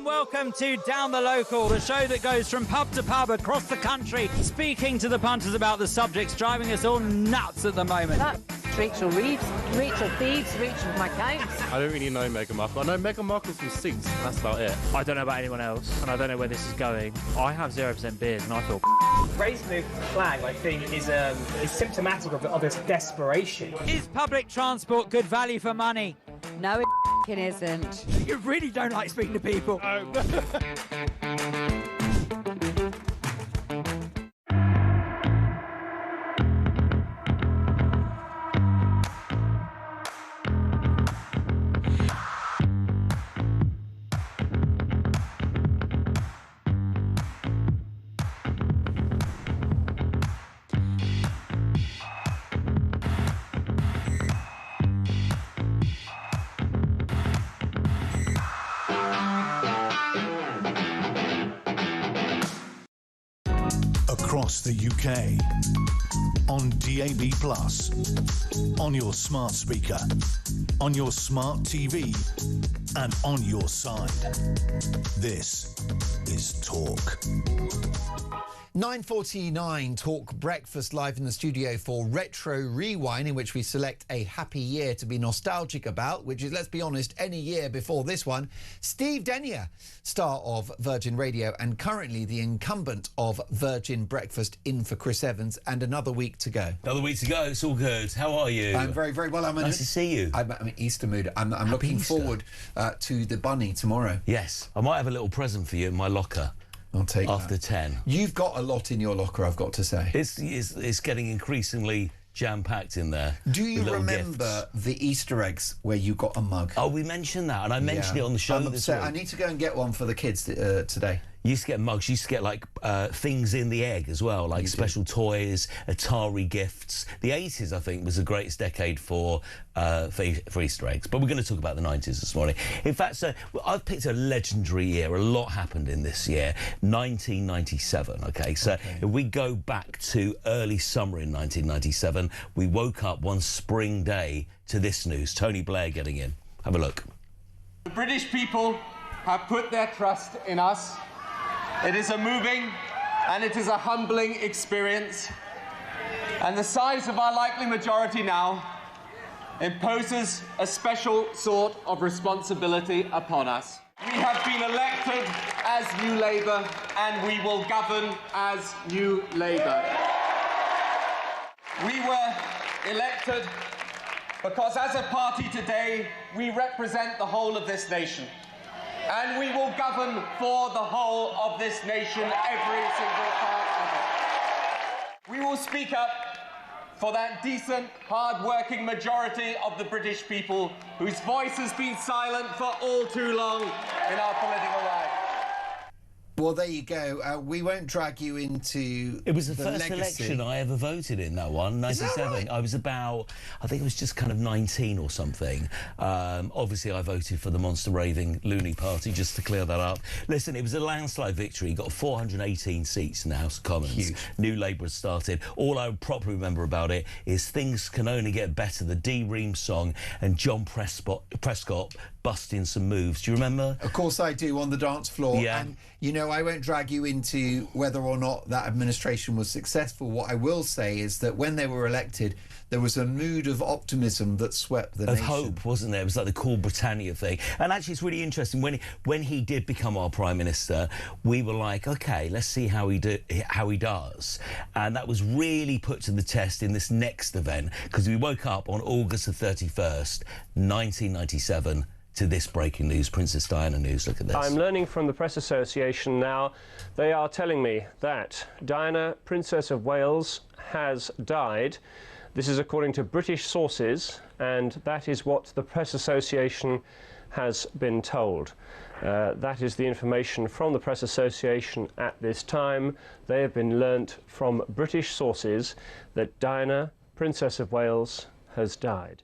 Welcome to Down the Local, the show that goes from pub to pub across the country, speaking to the punters about the subjects driving us all nuts at the moment. That's Rachel Reeves, Rachel Thieves, Rachel McCounts. I don't really know Meghan Markle. I know Meghan Markle's from Suits, that's about it. I don't know about anyone else, and I don't know where this is going. I have 0% beers, and I feel Raising the flag, I think, is symptomatic of its desperation. Is public transport good value for money? No, it isn't. You really don't like speaking to people. Across the UK, on DAB+, on your smart speaker, on your smart TV, and on your side. This is Talk. 9:49 Talk Breakfast live in the studio for Retro Rewind, in which we select a happy year to be nostalgic about, which is, let's be honest, any year before this one. Steve Denyer, star of Virgin Radio and currently the incumbent of Virgin Breakfast, in for Chris Evans, and another week to go. Another week to go. It's all good. How are you? I'm very, very well. Nice to see you. I'm in Easter mood. I'm looking forward to the bunny tomorrow. Yes. I might have a little present for you in my locker. I'll take after 10. You've got a lot in your locker, I've got to say. It's getting increasingly jam-packed in there. Do you remember the Easter eggs where you got a mug? Oh, we mentioned that, and I mentioned it on the show this week. I need to go and get one for the kids today. You used to get mugs. You used to get, like, things in the egg as well, like special toys, Atari gifts. The 80s, I think, was the greatest decade for Easter eggs. But we're going to talk about the 90s this morning. In fact, I've picked a legendary year. A lot happened in this year, 1997, OK? So if we go back to early summer in 1997, we woke up one spring day to this news. Tony Blair getting in. Have a look. The British people have put their trust in us. It is a moving and it is a humbling experience. And the size of our likely majority now imposes a special sort of responsibility upon us. We have been elected as New Labour and we will govern as New Labour. We were elected because as a party today, we represent the whole of this nation. And we will govern for the whole of this nation, every single part of it. We will speak up for that decent, hard-working majority of the British people whose voice has been silent for all too long in our political life. Well, there you go. We won't drag you into It was the first legacy. election I ever voted in, that one, 97. Is that right? I was about, I think it was just kind of 19 or something. Obviously, I voted for the Monster Raving Looney Party, just to clear that up. Listen, it was a landslide victory. Got 418 seats in the House of Commons. Huge. New Labour has started. All I properly remember about it is Things Can Only Get Better, the Dee Reams song, and John Prescott busting some moves. Do you remember? Of course I do, on the dance floor. Yeah. And, you know, I won't drag you into whether or not that administration was successful. What I will say is that when they were elected, there was a mood of optimism that swept the nation. Of hope, wasn't there? It was like the Cool Britannia thing. And actually, it's really interesting. When he did become our Prime Minister, we were like, OK, let's see how he does. And that was really put to the test in this next event, because we woke up on August the 31st, 1997, to this breaking news, Princess Diana news. Look at this. I'm learning from the Press Association now. They are telling me that Diana, Princess of Wales, has died. This is according to British sources, and that is what the Press Association has been told. That is the information from the Press Association at this time. They have been learnt from British sources that Diana, Princess of Wales, has died.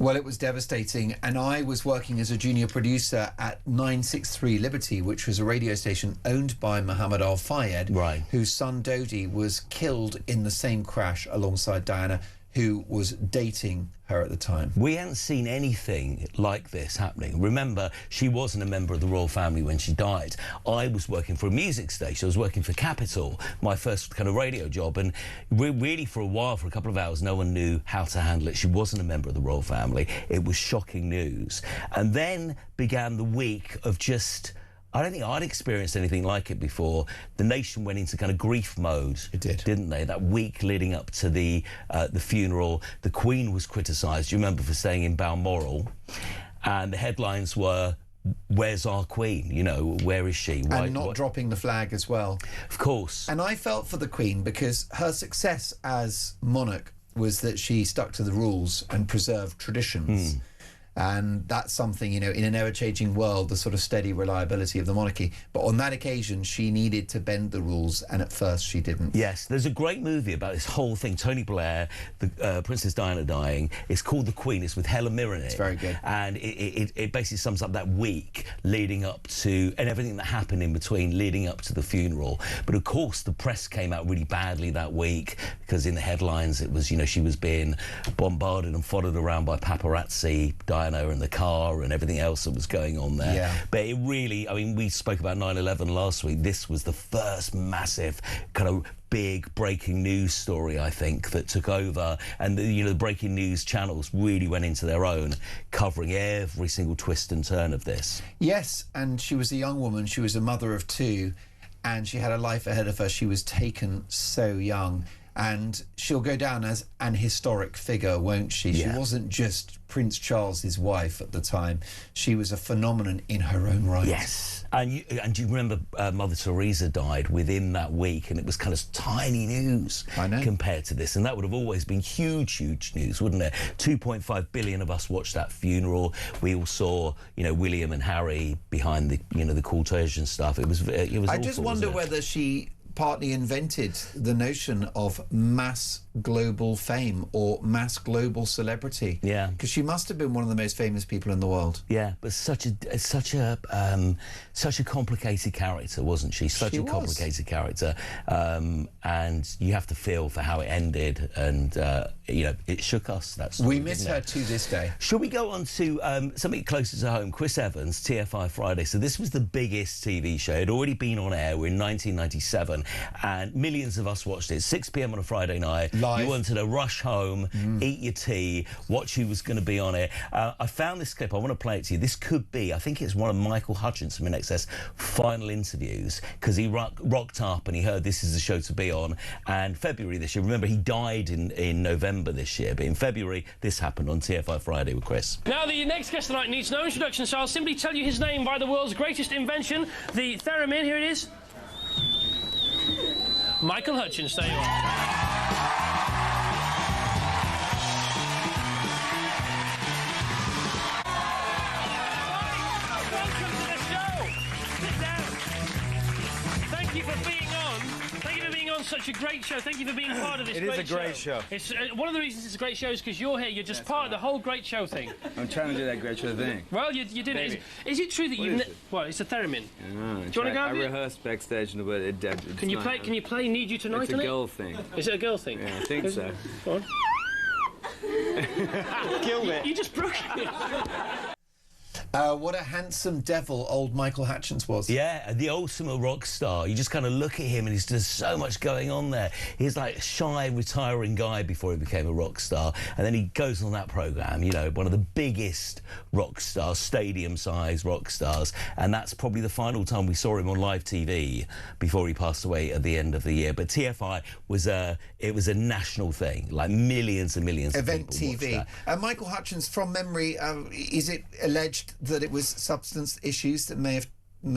Well, it was devastating, and I was working as a junior producer at 963 Liberty, which was a radio station owned by Mohammed Al-Fayed, right, whose son Dodi was killed in the same crash alongside Diana, who was dating her at the time. We hadn't seen anything like this happening. Remember, she wasn't a member of the royal family when she died. I was working for a music station. I was working for Capital, my first kind of radio job, and really for a while, for a couple of hours, no one knew how to handle it. She wasn't a member of the royal family. It was shocking news. And then began the week of just... I don't think I'd experienced anything like it before. The nation went into kind of grief mode. It did. Didn't they? That week leading up to the funeral, the Queen was criticised, you remember, for staying in Balmoral. And the headlines were, where's our Queen? You know, where is she? And not dropping the flag as well. Of course. And I felt for the Queen because her success as monarch was that she stuck to the rules and preserved traditions. And that's something, you know, in an ever-changing world, the sort of steady reliability of the monarchy. But on that occasion, she needed to bend the rules, and at first she didn't. Yes, there's a great movie about this whole thing. Tony Blair, the Princess Diana dying. It's called The Queen. It's with Helen Mirren in it. It's very good. And it basically sums up that week leading up to, and everything that happened in between leading up to the funeral. But of course, the press came out really badly that week, because in the headlines it was, you know, she was being bombarded and followed around by paparazzi, Diana in the car and everything else that was going on there. Yeah. But it really, I mean, we spoke about 9/11 last week. This was the first massive kind of big breaking news story, I think, that took over, and the breaking news channels really went into their own, covering every single twist and turn of this. Yes, and she was a young woman. She was a mother of two, and she had a life ahead of her. She was taken so young. And she'll go down as an historic figure, won't she? Yeah. She wasn't just Prince Charles's wife at the time. She was a phenomenon in her own right. Yes. And you remember Mother Teresa died within that week, and it was kind of tiny news compared to this, and that would have always been huge, huge news, wouldn't it? 2.5 billion of us watched that funeral. We all saw, you know, William and Harry behind the, you know, the cortege and stuff. It was I awful, just wonder whether she partly invented the notion of mass global fame or mass global celebrity. Yeah, because she must have been one of the most famous people in the world. Yeah, but such a complicated character, wasn't she? Such a complicated character, and you have to feel for how it ended, and you know, it shook us. We miss her to this day. Shall we go on to something closer to home? Chris Evans, TFI Friday. So this was the biggest TV show. It had already been on air. We're in 1997, and millions of us watched it. 6 p.m. on a Friday night. Live. You wanted to rush home, eat your tea, watch who was going to be on it. I found this clip. I want to play it to you. This could be, I think it's one of Michael Hutchins from INXS final interviews, because he rocked up and he heard this is the show to be on. And February this year, remember, he died in November this year, but in February this happened on TFI Friday with Chris. Now, the next guest tonight needs no introduction, so I'll simply tell you his name by the world's greatest invention, the theremin. Here it is. Michael Hutchins, there you are. Thank you for being on. Thank you for being on such a great show. Thank you for being part of this great show. It is a great show. It's one of the reasons it's a great show is because you're here. You're just part of the whole great show thing. I'm trying to do that great show thing. Well, you did it. Is it true that you? Well, it's a theremin. No, Do you want to go? I rehearsed backstage, but it Can you play? Can you play "Need You Tonight"? It's a girl thing. Is it a girl thing? Yeah, I think so. Go on. Killed it. You just broke it. What a handsome devil old Michael Hutchins was. Yeah, the ultimate rock star. You just kind of look at him and there's so much going on there. He's like a shy, retiring guy before he became a rock star. And then he goes on that programme, you know, one of the biggest rock stars, stadium-sized rock stars. And that's probably the final time we saw him on live TV before he passed away at the end of the year. But TFI was a national thing, like millions and millions Event of people TV. watched that. Michael Hutchins, from memory, is it alleged that it was substance issues that may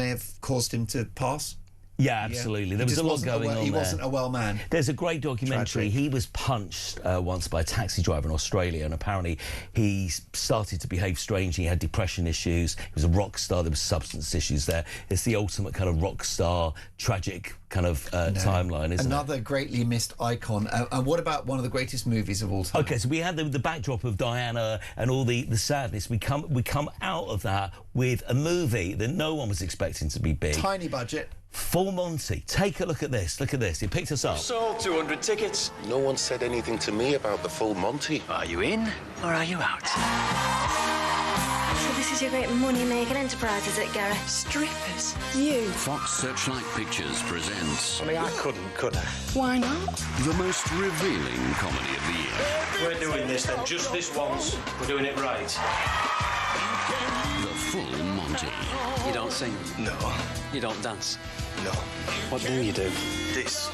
have caused him to pass? Yeah, absolutely. Yeah. There was a lot going on there. He wasn't a well man. There's a great documentary. He was punched once by a taxi driver in Australia, and apparently he started to behave strangely. He had depression issues. He was a rock star. There was substance issues there. It's the ultimate kind of rock star, tragic kind of timeline, isn't it? Another greatly missed icon. And what about one of the greatest movies of all time? Okay, so we had the backdrop of Diana and all the sadness. We come out of that with a movie that no one was expecting to be big. Tiny budget. Full Monty. Take a look at this. Look at this. It picked us up. Sold 200 tickets. No one said anything to me about the Full Monty. Are you in or are you out? So this is your great money-making enterprise, is it, Gary? Strippers? You? Fox Searchlight Pictures presents... I mean, I couldn't, could I? Why not? The most revealing comedy of the year. We're doing this then, just this once. We're doing it right. The Full Monty. You don't sing? No. You don't dance? No. What do you do? This.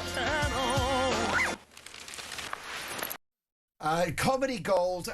Comedy gold.